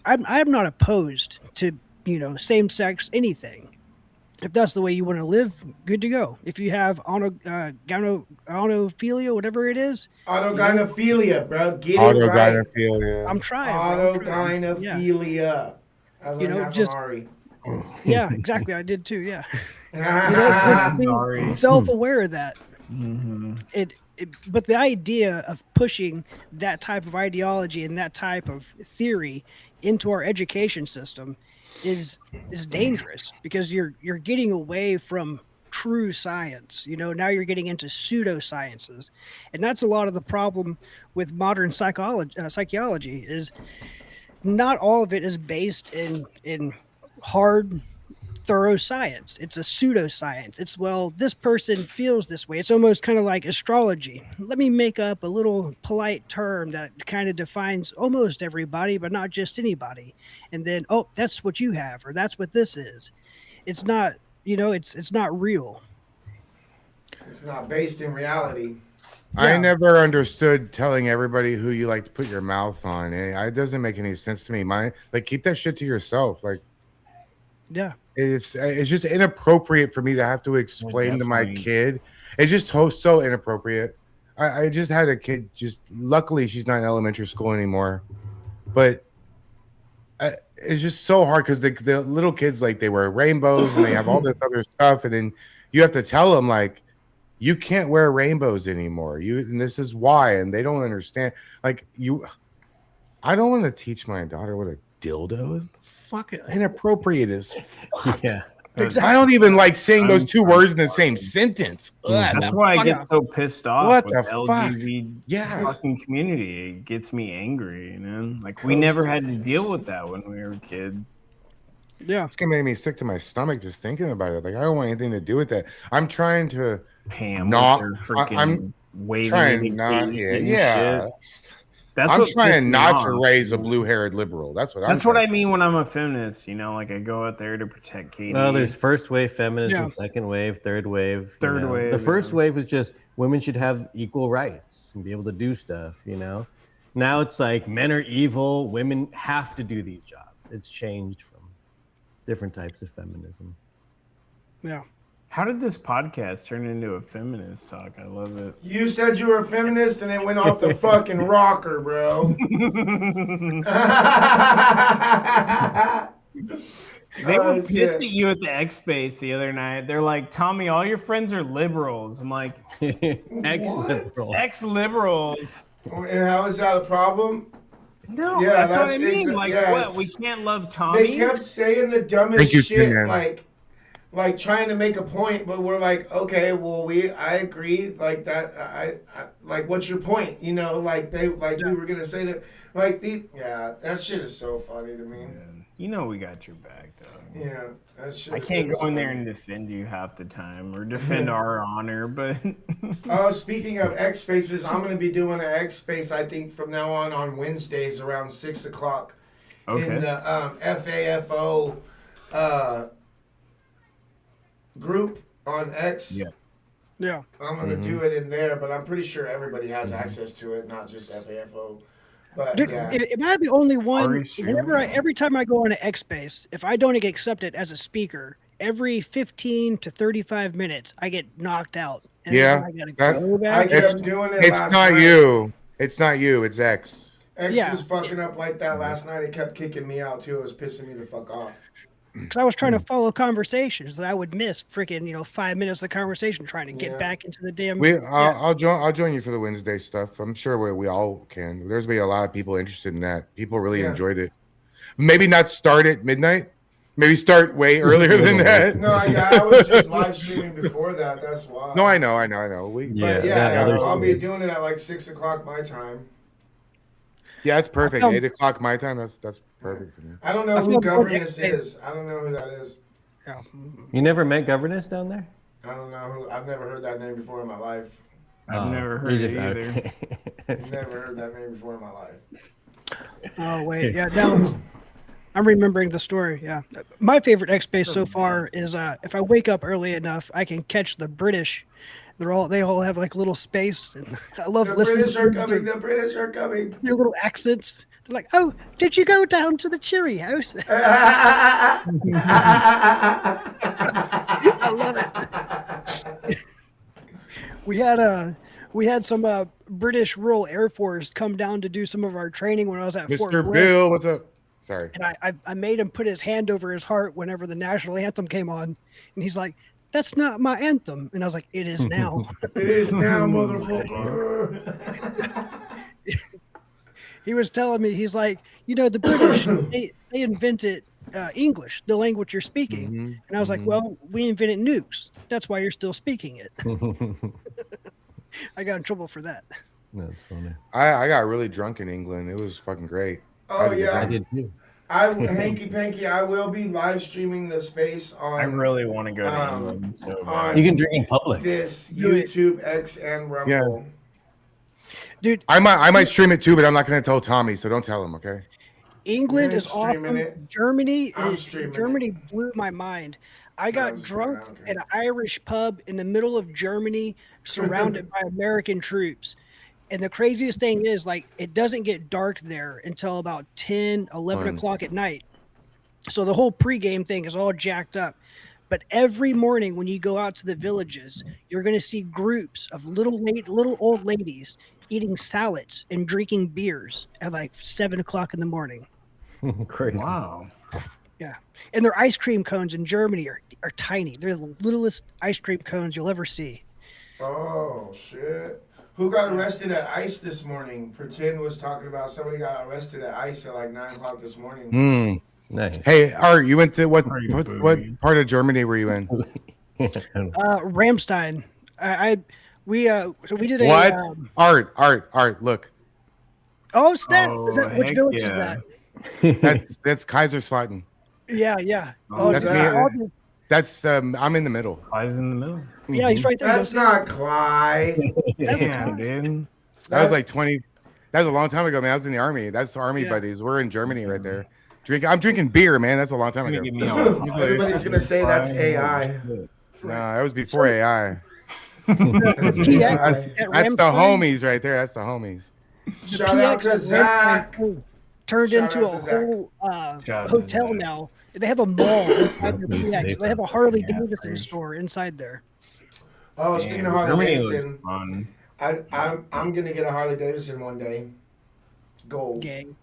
I'm not opposed to same sex anything. if that's the way you want to live, good to go. If you have autophilia, whatever it is, Autogynephilia, bro. Get it right. Autogynephilia. I'm trying. bro. I'm trying. Autogynephilia. I learned that from Ari. Yeah, exactly. I did too. Yeah. Sorry. Self-aware of that. Mm-hmm. But the idea of pushing that type of ideology and that type of theory into our education system is dangerous, because you're getting away from true science. Now you're getting into pseudosciences, and that's a lot of the problem with modern psychology is not all of it is based in hard, thorough science. It's a pseudoscience. It's, well, this person feels this way. It's almost kind of like astrology. Let me make up a little polite term that kind of defines almost everybody, but not just anybody. And then, oh, that's what you have, or that's what this is. It's not, it's not real. It's not based in reality. I never understood telling everybody who you like to put your mouth on. It doesn't make any sense to me. Keep that shit to yourself. Yeah. It's just inappropriate for me to have to explain to my kid. It's just so inappropriate. I just had a kid. Luckily, she's not in elementary school anymore. But it's just so hard because the little kids, they wear rainbows and they have all this other stuff, and then you have to tell them you can't wear rainbows anymore. And this is why, and they don't understand. I don't want to teach my daughter what a dildo is. Fucking inappropriate as fuck. Yeah. Exactly. I don't even like saying those two words in the same sentence. That's why I get so pissed off What with the the fuck? LGBT fucking community. It gets me angry, we never had to deal with that when we were kids. Yeah. It's gonna make me sick to my stomach just thinking about it. I don't want anything to do with that. I'm trying to Pam not. with her freaking I'm waving trying the not. gate Yeah. and Yeah. shit. That's I'm what pissed trying me not off. to raise a blue-haired liberal. That's what I mean when I'm a feminist. I go out there to protect Katie. Well, there's first wave feminism, Yeah. second wave, third wave. Third wave, The first yeah. wave was just women should have equal rights and be able to do stuff. Now it's like men are evil, women have to do these jobs. It's changed from different types of feminism. Yeah. How did this podcast turn into a feminist talk? I love it. You said you were a feminist and it went off the fucking rocker, bro. They were pissed at you at the X Space the other night. They're like, Tommy, all your friends are liberals. I'm like, Ex-liberal. ex-liberals. And how is that a problem? No, Yeah, that's what I that's mean. yeah, What? it's- We can't love Tommy? They kept saying the dumbest Thank you, shit, Tim, like trying to make a point, but we're like, okay, well, I agree, that. I what's your point? We were gonna say that, that shit is so funny to me. We got your back, though. Yeah, that shit. I can't is go in there funny. and defend you half the time or defend our honor, but Oh, speaking of X Spaces, I'm gonna be doing an X Space. I think from now on Wednesdays around 6 o'clock in the FAFO group on X. Yeah. Yeah. I'm gonna do it in there, but I'm pretty sure everybody has access to it, not just FAFO. But Dude, yeah, am I the only one? Are you sure? Every time I go on an X Space, if I don't get accepted as a speaker, every 15 to 35 minutes, I get knocked out. And Yeah, then I gotta that- go I back. kept doing it. It's last not night. you. It's not you. It's X. X Yeah. was fucking up like that last night. It kept kicking me out too. It was pissing me the fuck off. Because I was trying to follow conversations that I would miss freaking 5 minutes of conversation trying to get Yeah. back into the damn. I'll join you for the Wednesday stuff. I'm sure we all can. There's been a lot of people interested in that. People really Yeah. enjoyed it. Maybe not start at midnight. Maybe start way earlier than that. No, I was just live streaming before that. That's why. No, I know. We, But Yeah, there's I'll be always- doing it at 6 o'clock my time. yeah, it's perfect. felt- 8 o'clock my time. That's perfect for me. I don't know I who felt bored Governess yesterday. is. I don't know who that is. Yeah. You never met Governess down there? I don't know who. I've never heard that name before in my life. I've Oh, never heard you it just- either. okay. I've never heard that name before in my life. Oh wait, yeah. Now I'm remembering the story. Yeah, my favorite X Space so far is if I wake up early enough, I can catch the British. They all have like little space, and I love The listening British are to coming. The British are coming. their little accents. They're like, "Oh, did you go down to the Cherry House?" I love it. We had some British Royal Air Force come down to do some of our training when I was at Fort Mr. Bliss. Bill, what's up? Sorry. And I made him put his hand over his heart whenever the national anthem came on, and he's like, "That's not my anthem," and I was like, "It is now." It is now, motherfucker. He was telling me, he's like, the British, they invented English, the language you're speaking. Mhm, And I was like, well, we invented nukes. That's why you're still speaking it. I got in trouble for that. That's funny. I got really drunk in England. It was fucking great. Oh, did yeah. I did too. Hanky Panky, I will be live streaming the space on I really want to go to England so bad. on You can drink in public. this Do it. YouTube, X, and Rumble. Dude, I might stream it too, but I'm not gonna tell Tommy, so don't tell him, okay? England You're is streaming awesome. it. Germany I'm is streaming Germany blew my mind. I got was drunk streaming, at an Irish pub in the middle of Germany, surrounded by American troops. And the craziest thing is, like, it doesn't get dark there until about 10, 11 Fun. o'clock at night. So the whole pregame thing is all jacked up. But every morning when you go out to the villages, you're going to see groups of little old ladies eating salads and drinking beers at like 7 o'clock in the morning. Crazy. Wow. Yeah. And their ice cream cones in Germany are tiny. They're the littlest ice cream cones you'll ever see. Oh, shit. Who got arrested at ICE this morning? Pretend was talking about somebody got arrested at ICE at like 9 o'clock this morning. Mm. Nice. Hey, Art, you went to what Pretty what booey. part of Germany were you in? Ramstein. So we did a What? Art, look. Oh snap! Oh, Is that which heck village is yeah. that? That's Kaiserslautern. Yeah. Oh, That's is me. that all That's I'm in the middle. Eyes in the middle. yeah, he's right there. That's not Clyde. That's Damn, dude. That was like 20. That was a long time ago, man. I was in the army. That's army Yeah. buddies. We're in Germany right there. I'm drinking beer, man. That's a long time Gonna ago. give me all Everybody's gonna say that's AI. No, that was before AI. PX That's, at that's the Ramstein. homies right there. That's the homies. Shout out PX to at Zach. Ramstein turned Shout into out a to Zach. whole Shout out to hotel Zach. now. They have a mall inside their Nice, PX. nice. They have a Harley Yeah, Davidson great. store inside there. Oh, speaking of Harley Germany was Davidson, fun. I'm gonna get a Harley Davidson one day. Goals. Gang.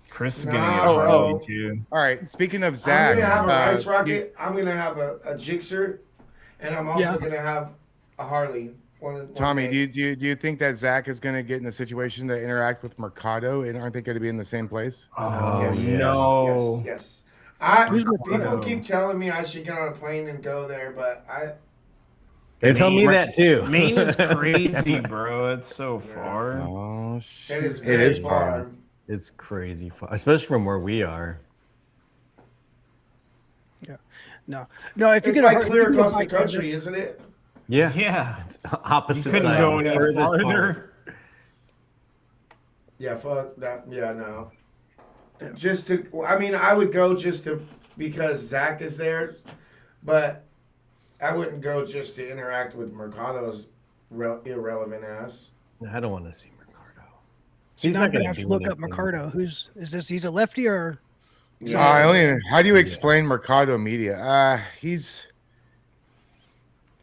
Chris is Nah, gonna get a bro. Harley too. All right. Speaking of I'm Zach, gonna have a Rice you- Rocket. I'm gonna have a Gixxer, and I'm also Yeah. gonna have a Harley. One Tommy, day. do you think that Zach is going to get in a situation to interact with Mercado, and aren't they going to be in the same place? Oh Yes, no. yes. Who's People Mercado? keep telling me I should get on a plane and go there, but They tell me that too. Maine is crazy, bro. It's so far. Oh shit! it is very is far. It's crazy far, especially from where we are. No. If you It's get like a Harley, clear you can across the bike country, ride. isn't it? Yeah, Yeah. it's You opposite couldn't side. go any furthest part. farther. Yeah, fuck that. Yeah, no. Just to, I mean, I would go just to because Zach is there, but I wouldn't go just to interact with Mercado's irrelevant ass. I don't want to see Mercado. So now I'm gonna gonna have to do look up anything. Mercado. Is this? He's a lefty or? I don't even, how do you explain Mercado Media? He's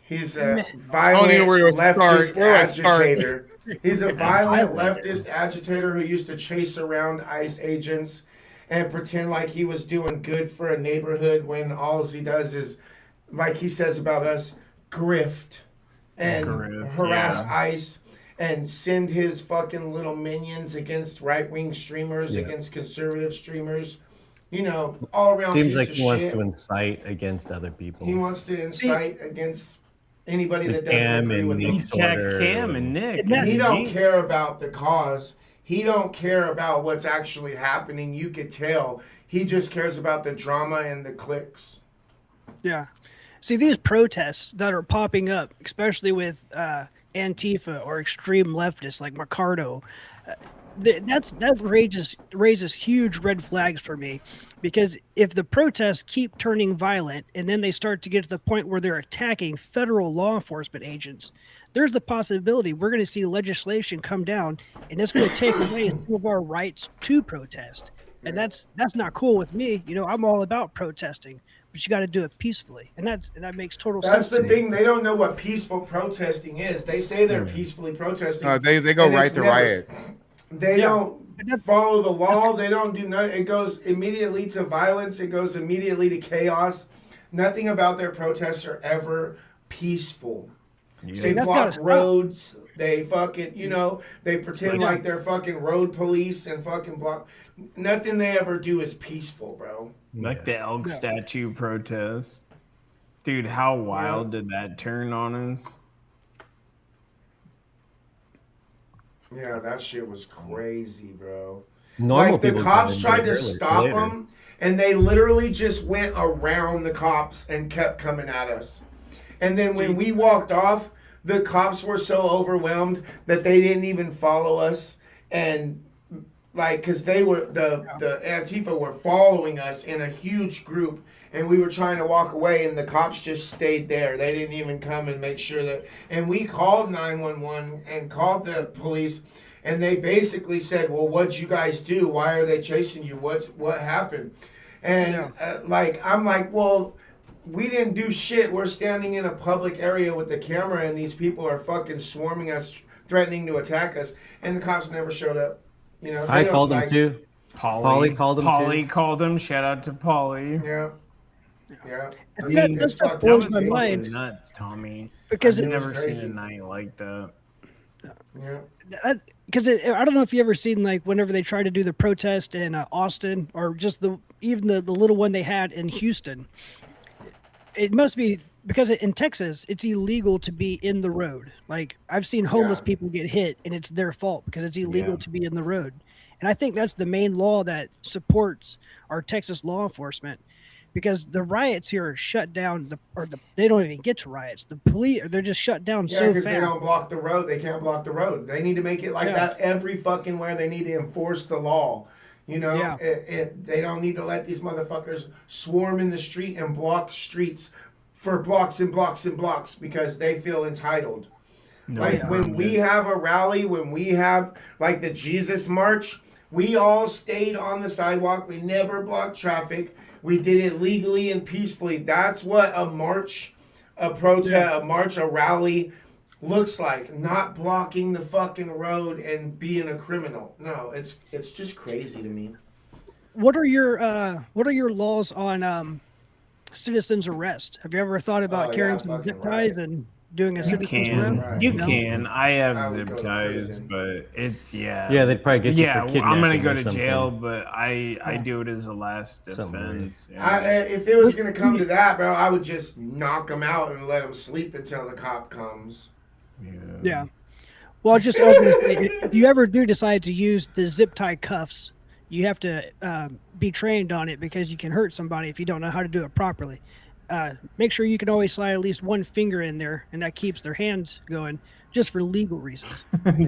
He's I a don't violent know where to start. leftist Where do I start? agitator. He's a violent leftist agitator who used to chase around ICE agents and pretend like he was doing good for a neighborhood when all he does is, like he says about us, grift and harass yeah. ICE and send his fucking little minions against right-wing streamers, Yeah. against conservative streamers. You know, all around Seems piece like of he wants shit. to incite against other people. He wants to incite against anybody that doesn't Cam agree and with him. Nick Jack Sorter. Cam and Nick. Yeah. He don't Gee. care about the cause. He don't care about what's actually happening. You could tell. He just cares about the drama and the clicks. Yeah. See, these protests that are popping up, especially with Antifa or extreme leftists like Mercado, That raises huge red flags for me, because if the protests keep turning violent and then they start to get to the point where they're attacking federal law enforcement agents, there's the possibility we're going to see legislation come down, and it's going to take away some of our rights to protest. And that's not cool with me. You know, I'm all about protesting, but you got to do it peacefully, and that makes total sense. That's the to me. thing. They don't know what peaceful protesting is. They say they're peacefully protesting. They go and right it's to never- riot. They don't follow the law. They don't do nothing. It goes immediately to violence. It goes immediately to chaos. Nothing about their protests are ever peaceful. They that's block gotta stop. roads. They fucking, they pretend like they're fucking road police and fucking block. Nothing they ever do is peaceful, bro. Like the elk statue protest. Dude, how wild did that turn on us? Yeah, that shit was crazy, bro. Normal Like the people cops did it tried to earlier, stop later. them, and they literally just went around the cops and kept coming at us. And then when we walked off, the cops were so overwhelmed that they didn't even follow us, and like, cause they were the Antifa were following us in a huge group, and we were trying to walk away, and the cops just stayed there. They didn't even come and make sure that. And we called 911 and called the police, and they basically said, "Well, what'd you guys do? Why are they chasing you? What happened?" And I'm like, well, we didn't do shit. We're standing in a public area with the camera, and these people are fucking swarming us, threatening to attack us, and the cops never showed up. You know, I called them too. Polly called them Polly too. called him. Shout out to Polly. Yeah. Yeah. That stuff blows my mind. Nuts, Tommy. Because I've it was never crazy. seen a night like that. Yeah. Because I don't know if you ever seen, like, whenever they tried to do the protest in Austin, or just even the little one they had in Houston. It must be because in Texas it's illegal to be in the road. Like, I've seen homeless people get hit, and it's their fault because it's illegal to be in the road. And I think that's the main law that supports our Texas law enforcement, because the riots here are shut down. They don't even get to riots. The police, they're just shut down Yeah, so because fast. they don't block the road. They can't block the road. They need to make it like that every fucking where. They need to enforce the law. You know, they don't need to let these motherfuckers swarm in the street and block streets for blocks and blocks and blocks because they feel entitled. When we have a rally, when we have like the Jesus March, we all stayed on the sidewalk. We never blocked traffic. We did it legally and peacefully. That's what a march, a protest, a march, a rally looks like. Not blocking the fucking road and being a criminal. No, it's just crazy to me. What are your laws on citizens arrest? Have you ever thought about carrying some zip ties and doing a citizen's arrest? You No? can. I have I would zip go to ties, prison. but it's Yeah, they'd probably get you for I'm kidnapping gonna go or to something. jail, but I do it as a last Something defense. If it was gonna come to that, bro, I would just knock them out and let them sleep until the cop comes. Yeah. Well, I was gonna say, if you ever do decide to use the zip tie cuffs, you have to be trained on it, because you can hurt somebody if you don't know how to do it properly. Make sure you can always slide at least one finger in there, and that keeps their hands going, just for legal reasons.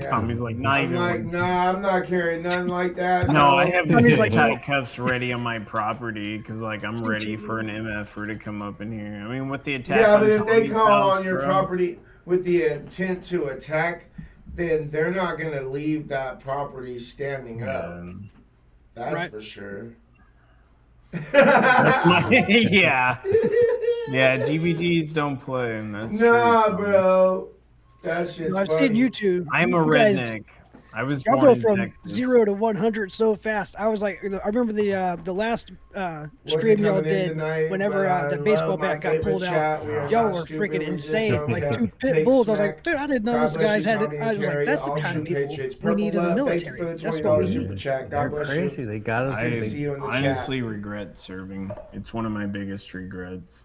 Tommy's like, I'm like, nah, I'm not carrying nothing like that. No, I have the Tommy's zip like, tie cuffs ready on my property because, like, I'm ready for an MFer to come up in here. I mean, with the attack. Yeah, on but if they Tommy's come house, on your bro, property with the intent to attack, then they're not gonna leave that property standing up. That's Right. for sure. That's my yeah. GBGs don't play. And that's Nah, true. bro. That shit's I've funny. seen you two. I'm a you guys- redneck. I was Y'all born go in from Texas. 0 to 100 so fast. I was like, I remember the last Wasn't stream y'all coming in did tonight, whenever but I the baseball love my bat got favorite pulled out. chat. We are Y'all not were stupid. freaking We just insane, don't like take- 2 pit take bulls. I was smack. like, dude, I didn't know God those bless guys you, had it. Tommy I and was like, Carrie, that's the all kind of true people patriots. we need in the Purple Love, thank you military. for the That's $20 what we super need. chat. God They're bless crazy. you. They got us. I Good to see you in the honestly regret serving. It's one of my biggest regrets.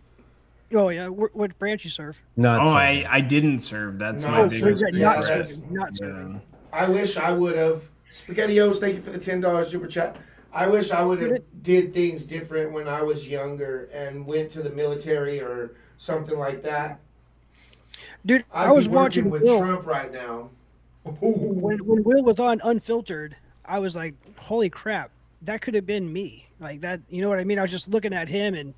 Oh yeah, what branch you serve? Not Oh, so. I didn't serve. That's No, my Oh, biggest regret yeah, not regret. serving. Not serving. I wish I would have. SpaghettiOs, thank you for the $10 super chat. I wish I would have did things different when I was younger and went to the military or something like that. Dude, I'd I was be working watching with Will Trump right now. when Will was on Unfiltered. I was like, holy crap, that could have been me. Like that, you know what I mean? I was just looking at him and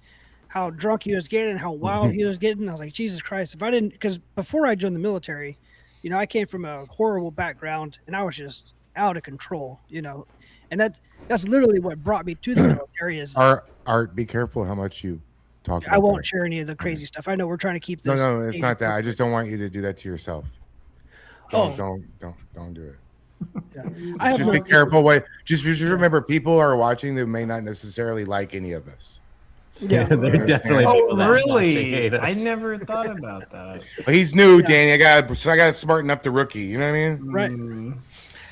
how drunk he was getting and how wild he was getting. I was like, Jesus Christ, if I didn't, because before I joined the military, you know, I came from a horrible background and I was just out of control, you know, and that's literally what brought me to the military. Is Art, be careful how much you talk. I won't share any of the crazy stuff. I know we're trying to keep this. No, it's not that. I just don't want you to do that to yourself. Don't do it. Yeah. I have Just be careful. Just remember, people are watching that may not necessarily like any of us. Yeah, they're definitely. Oh, people that watching really? hate I us. never thought about that. But he's new, Danny. I gotta smarten up the rookie. You know what I mean? Right. Mm.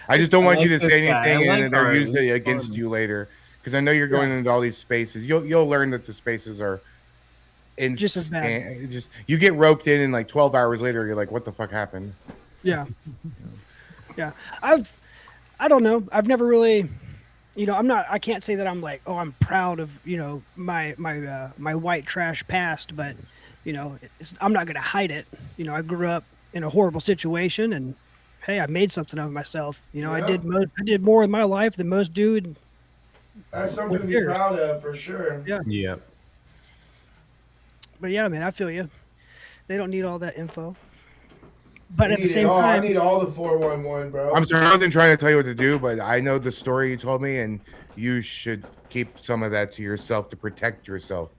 I just don't want I you to like say this guy. I anything and like they're Art. using it He's against fun. you later. Because I know you're going into all these spaces. You'll learn that the spaces are Just as bad. insane. Just you get roped in, and like 12 hours later, you're like, "What the fuck happened?" Yeah. Yeah. I don't know. I've never really, you know, I can't say that I'm like, oh, I'm proud of, you know, my white trash past, but, you know, I'm not going to hide it. You know, I grew up in a horrible situation and hey, I made something of myself. You know, Yeah. I did more in my life than most do. And, That's something to be Weird. proud of for sure. yeah. Yeah. But yeah, man, I feel you. They don't need all that info. But I at the need it same all. I time, need all the 411, bro. I'm sorry, I wasn't trying to tell you what to do, but I know the story you told me, and you should keep some of that to yourself to protect yourself.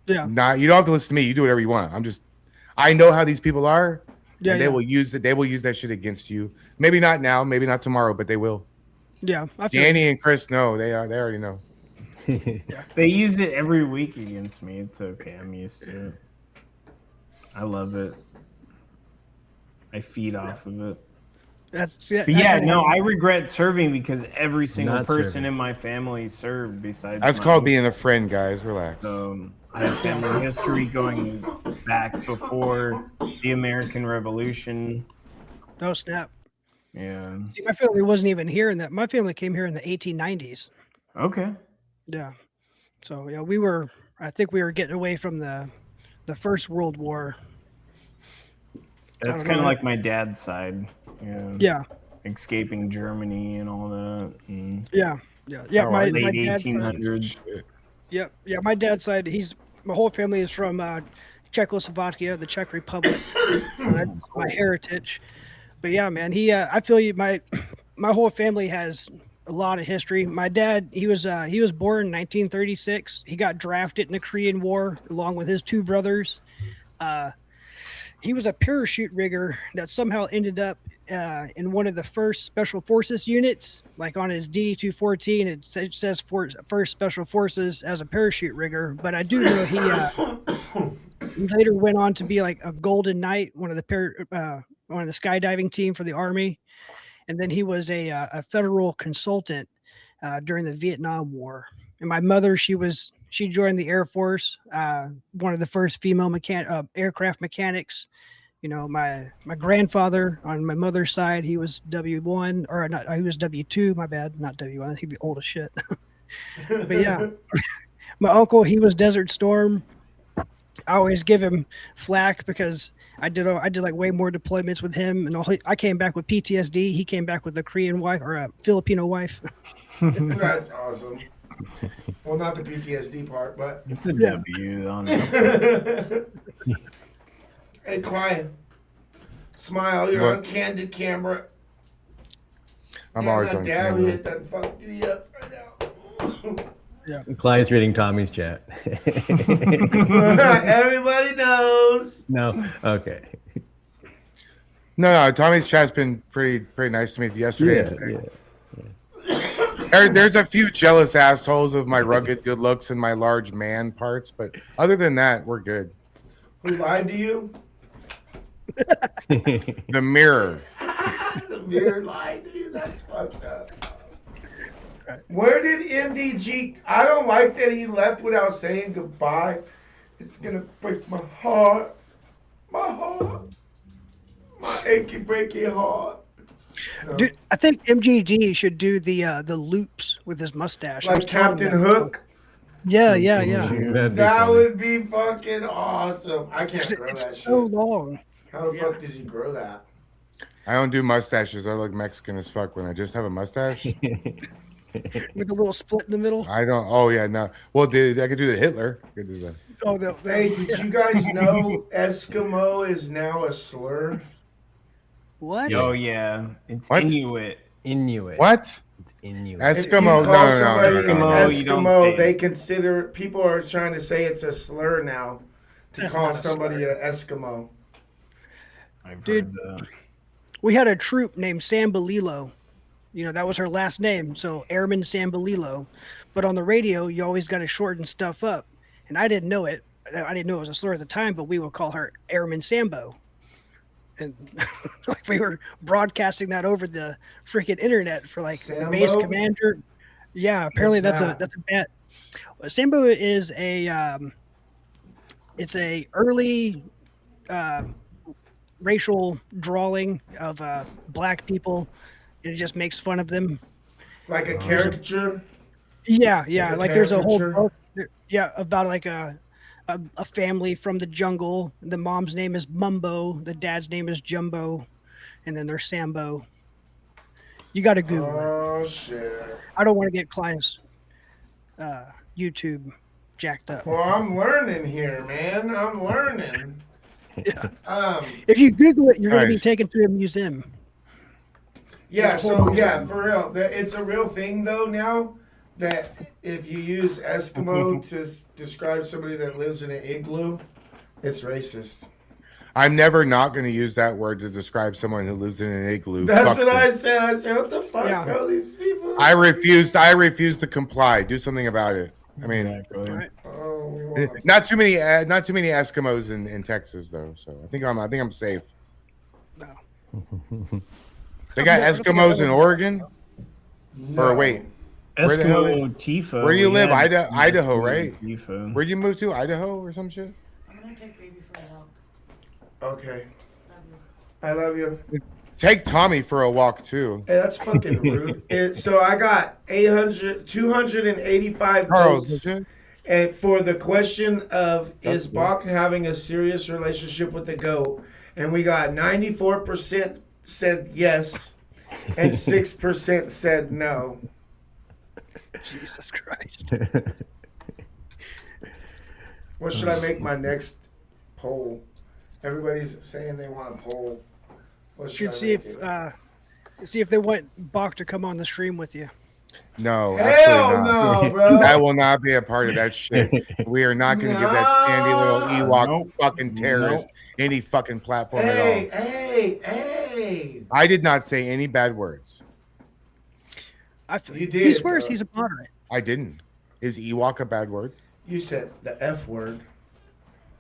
yeah. You don't have to listen to me. You do whatever you want. I know how these people are. Yeah, and they will use it. They will use that shit against you. Maybe not now, maybe not tomorrow, but they will. Yeah. I feel Danny and Chris know. They already know. They use it every week against me. It's okay. I'm used to it. I love it. I feed off of it. But But yeah, no, I regret serving because every single Not person serving. in my family served besides That's my called uncle. being a friend, guys. Relax. I have family history going back before the American Revolution. Oh, snap. Yeah. See, my family wasn't even here in that. My family came here in the 1890s. Okay. Yeah. So, yeah, I think we were getting away from the First World War. That's don't kind of know. like my dad's side. Yeah. Yeah. Escaping Germany and all that. And Yeah. Yeah. Yeah. Oh, my late dad's 1800s. Yep. Yeah. My dad's side, my whole family is from Czechoslovakia, the Czech Republic. That's my heritage. But yeah, man, I feel you. My whole family has a lot of history. My dad, he was born in 1936. He got drafted in the Korean War along with his two brothers. He was a parachute rigger that somehow ended up in one of the first Special Forces units. Like on his DD-214, it says First Special Forces as a parachute rigger. But I do know he later went on to be like a Golden Knight, one of the skydiving team for the Army. And then he was a federal consultant during the Vietnam War. And my mother, she joined the Air Force, one of the first female aircraft mechanics. You know, my grandfather on my mother's side, he was W1 or not, he was W2, my bad, not W1. He'd be old as shit. But yeah, my uncle, he was Desert Storm. I always give him flack because I did like way more deployments with him, and I came back with PTSD. He came back with a Korean wife or a Filipino wife. That's awesome. Well, not the PTSD part, but It's a W, honestly. hey, client, smile. You're What? on candid camera. I'm Yeah, always that on dab camera. hit that fucked me up right now. Clyde's reading Tommy's chat. Everybody knows. No. Okay. No, Tommy's chat's been pretty nice to me yesterday. and Yeah. today. Yeah. There's a few jealous assholes of my rugged good looks and my large man parts, but other than that, we're good. Who lied to you? The mirror. The mirror lied to you. That's fucked up. Where did MDG? I don't like that he left without saying goodbye. It's gonna break my heart. My heart. My achy breaky heart. No. Dude, I think MGG should do the loops with his mustache. I Like was telling him Captain that. Hook. Yeah. That'd be That funny. would be fucking awesome. I can't grow It's that so shit. long. How the fuck does he grow that? I don't do mustaches. I look Mexican as fuck when I just have a mustache. with a little split in the middle. I don't. Oh yeah, no. Well, I could do the Hitler. I could do that. Oh, Hey, did you guys know Eskimo is now a slur? What? Oh yeah, it's What? Inuit. Inuit. What? It's Inuit. If you Eskimo? call No, no, somebody no, no, no. Eskimo, you don't say Eskimo, it. they consider people are trying to say it's a slur now to That's call not a somebody slur. an Eskimo. I've Dude. heard that. We had a troop named Sambalilo. You know, that was her last name. So Airman Sambalilo. But on the radio, you always got to shorten stuff up. And I didn't know it. I didn't know it was a slur at the time, but we would call her Airman Sambo. And like we were broadcasting that over the freaking internet for like the base Sambo? commander. Yeah, apparently What's that's that? a bet. Sambo is it's a early racial drawing of black people. It just makes fun of them. Like a caricature? Yeah, Like a like there's a whole caricature? book, about like a family from the jungle. The mom's name is Mumbo, the dad's name is Jumbo, and then there's Sambo. You got to Google it. Oh shit. I don't want to get clients YouTube jacked up. Well, I'm learning here, man. I'm learning. Yeah. If you Google it, you're going to be Nice. taken to a museum. Yeah, so yeah, for real. It's a real thing though now that if you use Eskimo to describe somebody that lives in an igloo, it's racist. I'm never not going to use that word to describe someone who lives in an igloo. That's Fuck what them. I said. I said, what the fuck, Yeah. bro? These people. I refused to comply. Do something about it. I mean, Exactly. Oh, we want not too many Eskimos in Texas though. So I think I'm safe. No. They got I don't think I've Eskimos in ever- Oregon. no. Or wait, Where the hell Eskimo Tifa. where do you we live? had Idaho, Eskimo right? Tifa. where'd you move to? Idaho or some shit? I'm gonna take baby for a walk. Okay. I love you. Take Tommy for a walk too. Hey, that's fucking rude. So I got 285 Charles, votes. is it? And for the question of is Bach having a serious relationship with the goat, and we got 94% said yes, and 6% said no. Jesus Christ. What should I make my next poll? Everybody's saying they want a poll. What Should I see make if see if they want Bach to come on the stream with you. No, Hell absolutely not. no, bro. That will not be a part of that shit. We are not going to give that sandy little Ewok Nope. fucking terrorist any fucking platform at Hey, all. hey. I did not say any bad words. I feel You He did, swears though. he's a moderate. I didn't. Is Ewok a bad word? You said the F word.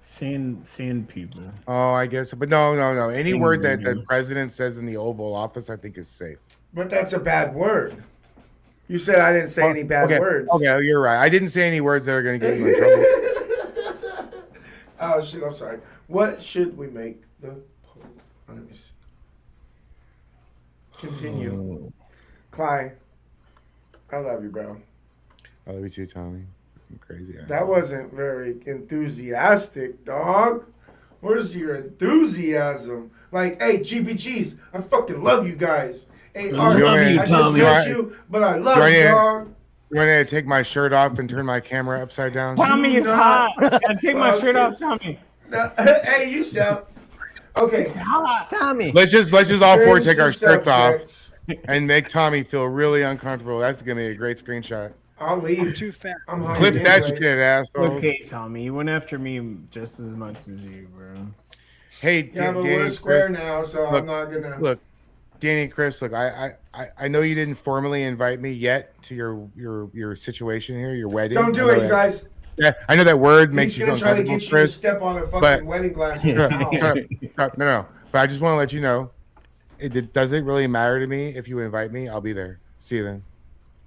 Sand people. Oh, I guess. But no. Any Sand word that the lady. president says in the Oval Office, I think is safe. But that's a bad word. You said I didn't say any bad okay. words. Okay, you're right. I didn't say any words that are going to get you in trouble. Oh shit! I'm sorry. What should we make the poll? Let me see. Continue. Clyde, I love you, bro. I love you too, Tommy. Fucking crazy. That wasn't very enthusiastic, dog. Where's your enthusiasm? Like, hey, GBGs, I fucking love you guys. Hey, Art, love you, I just Tommy. met you, but I love Do I you, need- dog. You want to take my shirt off and turn my camera upside down? Tommy, it's not hot. I take my shirt fucking- off, Tommy. No, hey, you sound okay. It's hot. Tommy. Let's just all four Change take the our shirts off subjects. and make Tommy feel really uncomfortable. That's gonna be a great screenshot. I'll I'm leave. too fat. I'm hungry Clip that anyway. shit, assholes. Okay, Tommy, you went after me just as much as you, bro. Hey, Yeah, but Danny we're and square Chris. now, so Look, I'm not gonna. Look, Danny and Chris. Look, I know you didn't formally invite me yet to your situation here, your wedding. Don't do I know it, you that- guys. Yeah, I know that word makes He's you gonna feel try to uncomfortable, get you to Chris. step on a fucking but- wedding glass in a towel. No. But I just want to let you know, it doesn't really matter to me if you invite me. I'll be there. See you then.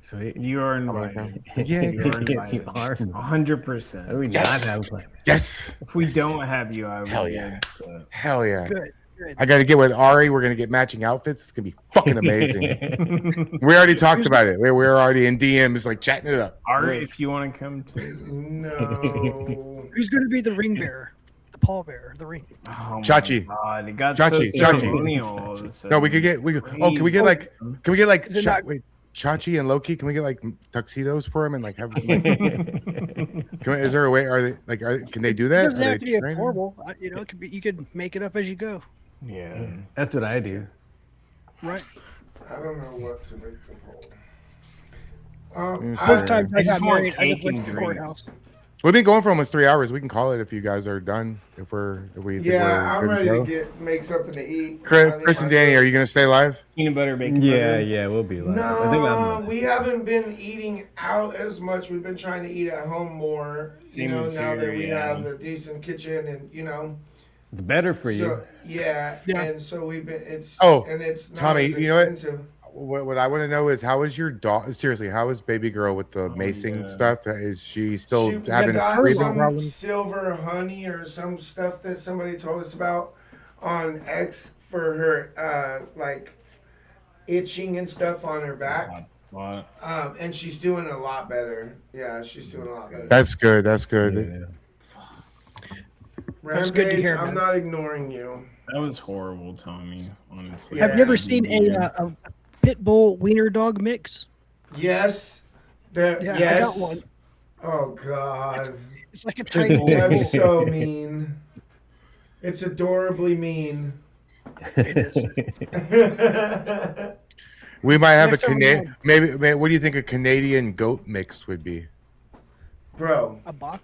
Sweet. You are invited. Yeah, you are Yes, you invited. are. 100%. We Yes. not have a plan. Yes. If we don't have you, I would Hell be yeah. upset. Hell yeah. Good. Good. I got to get with Ari. We're gonna get matching outfits. It's gonna be fucking amazing. We already talked about it. We're already in DMs, like chatting it up. Art, if you want to come too. No. Who's going to be the ring bearer? The pallbearer, the ring. Oh Chachi. my God, it got Chachi, so Chachi. ceremonial all of a sudden. No, we could get. Oh, can we get like? Can we get like? Is it not- Wait, Chachi and Loki. Can we get like tuxedos for him and like have? Like, is there a way? Are they like? Can they do It that? doesn't Are have they to be a trained? formal. You know, it could be. You could make it up as you go. Yeah. That's what I do. Right. I don't know what to make the poll. Yes, I- sir. Both times I I just got want married, I just cake went and to the drinks. courthouse. We've been going for almost 3 hours. We can call it if you guys are done. If we think yeah, we're I'm good ready go. to make something to eat. I Chris, think Chris and my- Danny, are you gonna stay live? Peanut butter, bacon Yeah, butter. yeah, we'll be live. I think No, I'm. we haven't been eating out as much. We've been trying to eat at home more. Same now as that here, we yeah. have a decent kitchen and It's better for you. So, yeah, Yeah. and so we've been. It's Oh, and it's not Tommy, as you know what? expensive. What I want to know is how is your dog? Seriously, how is baby girl with the macing yeah. stuff? Is she still She having got breathing some problems? silver honey or some stuff that somebody told us about on X for her like itching and stuff on her back. What? And she's doing a lot better. Yeah, she's doing a lot better. That's good. That's good. Yeah. That's good to hear, I'm man. not ignoring you. That was horrible, Tommy. Honestly. Yeah. Have you ever seen a pit bull wiener dog mix? Yes. Yeah, I got yes. one. Oh God. It's like a tiny. That's so mean. It's adorably mean. It is. We might have Next a time we Canadian. Maybe. What do you think a Canadian goat mix would be? Bro. A bot.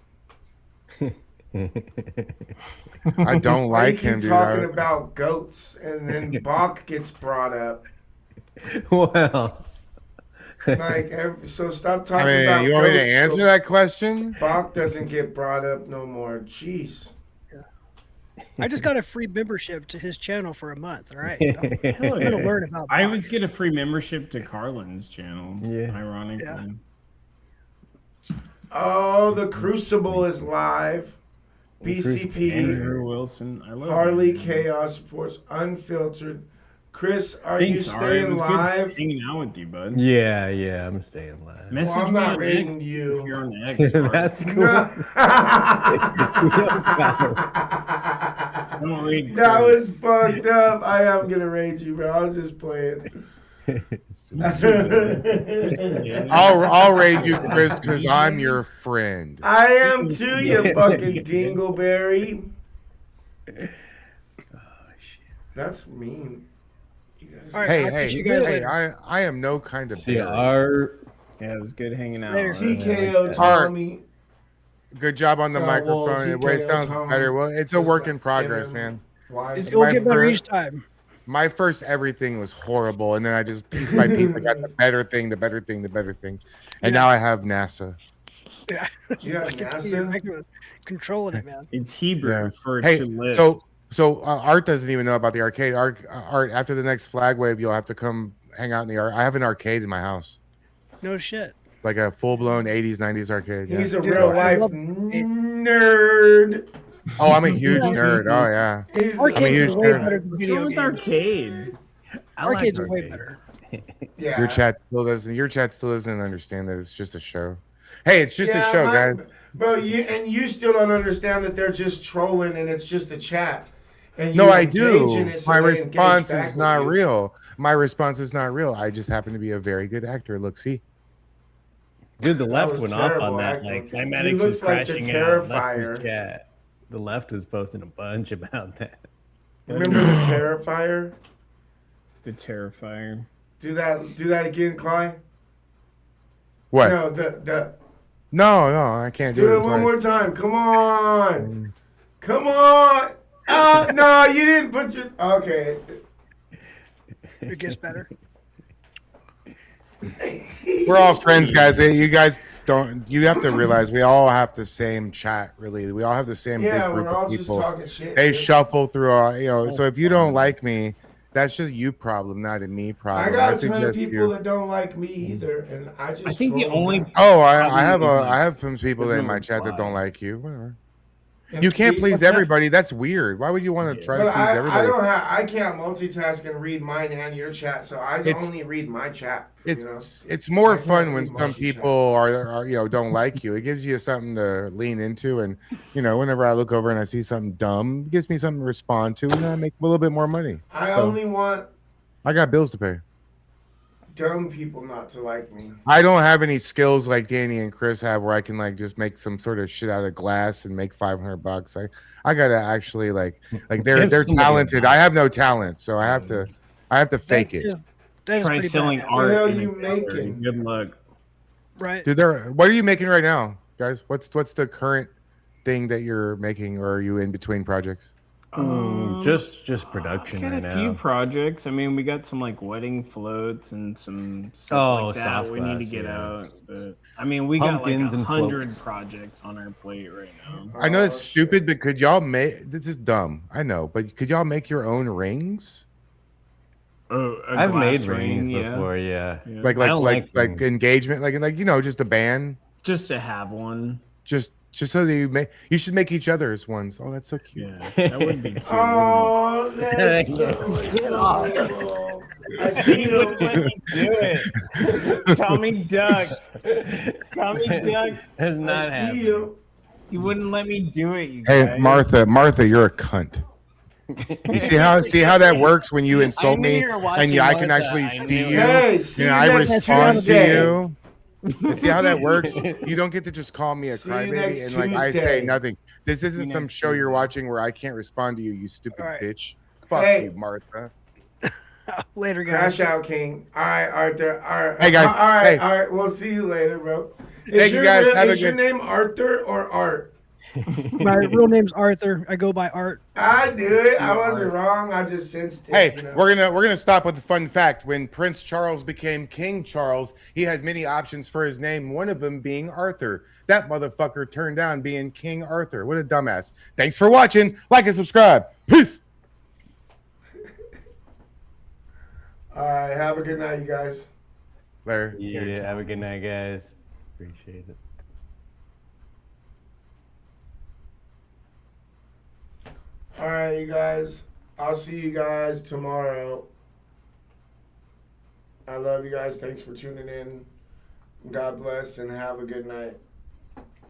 I don't Why like you him, keep dude. talking about goats and then Bach gets brought up. Well, Like, so stop talking I mean, about you want me to goats answer so that question? Bach doesn't get brought up no more. Jeez. I just got a free membership to his channel for a month. All right. Hell I'm yeah. gonna learn about. I Bach. always get a free membership to Carlin's channel. Yeah. Ironically. Yeah. Oh, the Crucible is live. BCP. Andrew Wilson. I love Harley Andrew. Chaos Reports Unfiltered. Chris, are Thanks, you Ari. It staying was good live? hanging out with you, bud. yeah, I'm staying live. Message Well, I'm me not on rating X you. if you're on X. That's cool. Don't read That Chris. was fucked up. I am gonna rate you, bro. I was just playing. I'll raid you, Chris, because I'm your friend. I am too, you fucking dingleberry. That's mean. You guys. All right, Hey, I'll hey, catch you guys hey! later. I am no kind of See, bear. Yeah, it was good hanging out. Later. TKO Tommy. Good job on the Oh, microphone. well, It way TKO sounds Tom. better. Well, it's a Just work like in progress, him. man. Why? It will my get better first- each time. My first everything was horrible, and then I just piece by piece I got the better thing, the better thing, the better thing, and now I have NASA. Yeah. Yeah, Like it's NASA? like controlling it, man. It's Hebrew Yeah. for Hey, to live. so Art doesn't even know about the arcade. Art, after the next flag wave, you'll have to come hang out in the art. I have an arcade in my house, No shit. like a full blown '80s, '90s arcade. Yeah. He's a Dude, real I life love- nerd. Oh, I'm a huge nerd. Oh yeah. He's Arcades huge are way nerd. better than What's video wrong with games. arcade? I like Arcades are way arcades. better. yeah. Your chat still doesn't understand that it's just a show. Hey, it's just a show, guys. Bro, you still don't understand that they're just trolling and it's just a chat. And No, you I engage do. in it so My they engage response back is with not you. real. My response is not real. I just happen to be a very good actor. Look, see. Dude, the That left was went off terrible on that. acting. Like, He climatics looks was like the crashing out. Left Terrifier. was chat. The left was posting a bunch about that. Remember the Terrifier? The Terrifier. Do that again, Clyde. What? No, the No, I can't do, do it it one twice. more time. Come on. Come on. Oh, no, you didn't put your okay. It gets better. We're all friends, guys. Hey, you guys don't. You have to realize we all have the same chat. Really, we all have the same Yeah, big group we're all of just people. talking shit. They dude. shuffle through all. So if you don't like me, that's just you problem, not a me problem. I got a ton of suggest people you- that don't like me either, and I just. I think the troll only them. Oh, I problem have is, like, I have some people there's in no my chat that don't reply. like you. Whatever. You can't See, please everybody. That's weird. Why would you want to try to But please I everybody? don't have. I can't multitask and read mine and your chat, so I It's- only read my chat. It's more I can't fun when read some multi-chat. people are don't like you. It gives you something to lean into, and whenever I look over and I see something dumb, it gives me something to respond to, and I make a little bit more money. I So, only want I got bills to pay. dumb people not to like me. I don't have any skills like Danny and Chris have, where I can like just make some sort of shit out of glass and make $500. I gotta actually like they're Give somebody a talented. I have no talent, so I have to fake it. That is Try pretty selling bad. What the hell art. in you a gallery. making? Good luck. Right. Dude, what are you making right now, guys? What's the current thing that you're making, or are you in between projects? Just production Got right a few now. projects. I mean, we got some like wedding floats and some stuff Oh, like that soft we need to glass, get yeah. out. But I mean, we got Pumpkins like and 100 floats. projects on our plate right now. I know it's Oh, stupid, but could y'all make this is dumb. I know, but could y'all make your own rings? Oh, a I've made glass rings ring, before, yeah. Yeah. Like I don't like rings. engagement, like just a band, Just to have one. just so that you should make each other's ones. Oh, that's so cute. Yeah, that would be cute. Oh, that's so adorable. I see He you. wouldn't let me do it. Tommy Duck. Tommy Duck. That's not I see happening. you. He wouldn't let me do it. You Hey, guys. Martha, you're a cunt. You see how that works when you insult knew me, you were watching and I can Martha. actually I see knew it. you, Hey, see and you I next respond to Tuesday. you. You see how that works? You don't get to just call me a See you next crybaby and like I say Tuesday. nothing. This isn't you some next show you're Tuesday. watching where I can't respond to you, you stupid All right. bitch. Fuck Hey. you, Martha. Later, guys. Crash out, King. All right, Arthur. All right. Hey, guys. All right, Hey. all right. We'll see you later, bro. Thank you, guys. Have a Is your good- name Arthur or Art? My real name's Arthur. I go by Art. I knew it. I wasn't wrong. I just sensed it. Hey, you know? we're gonna stop with the fun fact. When Prince Charles became King Charles, he had many options for his name, one of them being Arthur. That motherfucker turned down being King Arthur. What a dumbass. Thanks for watching. Like and subscribe. Peace. All right. Have a good night, you guys. Later. Yeah, have a good night, guys. Appreciate it. All right, you guys. I'll see you guys tomorrow. I love you guys. Thanks for tuning in. God bless and have a good night.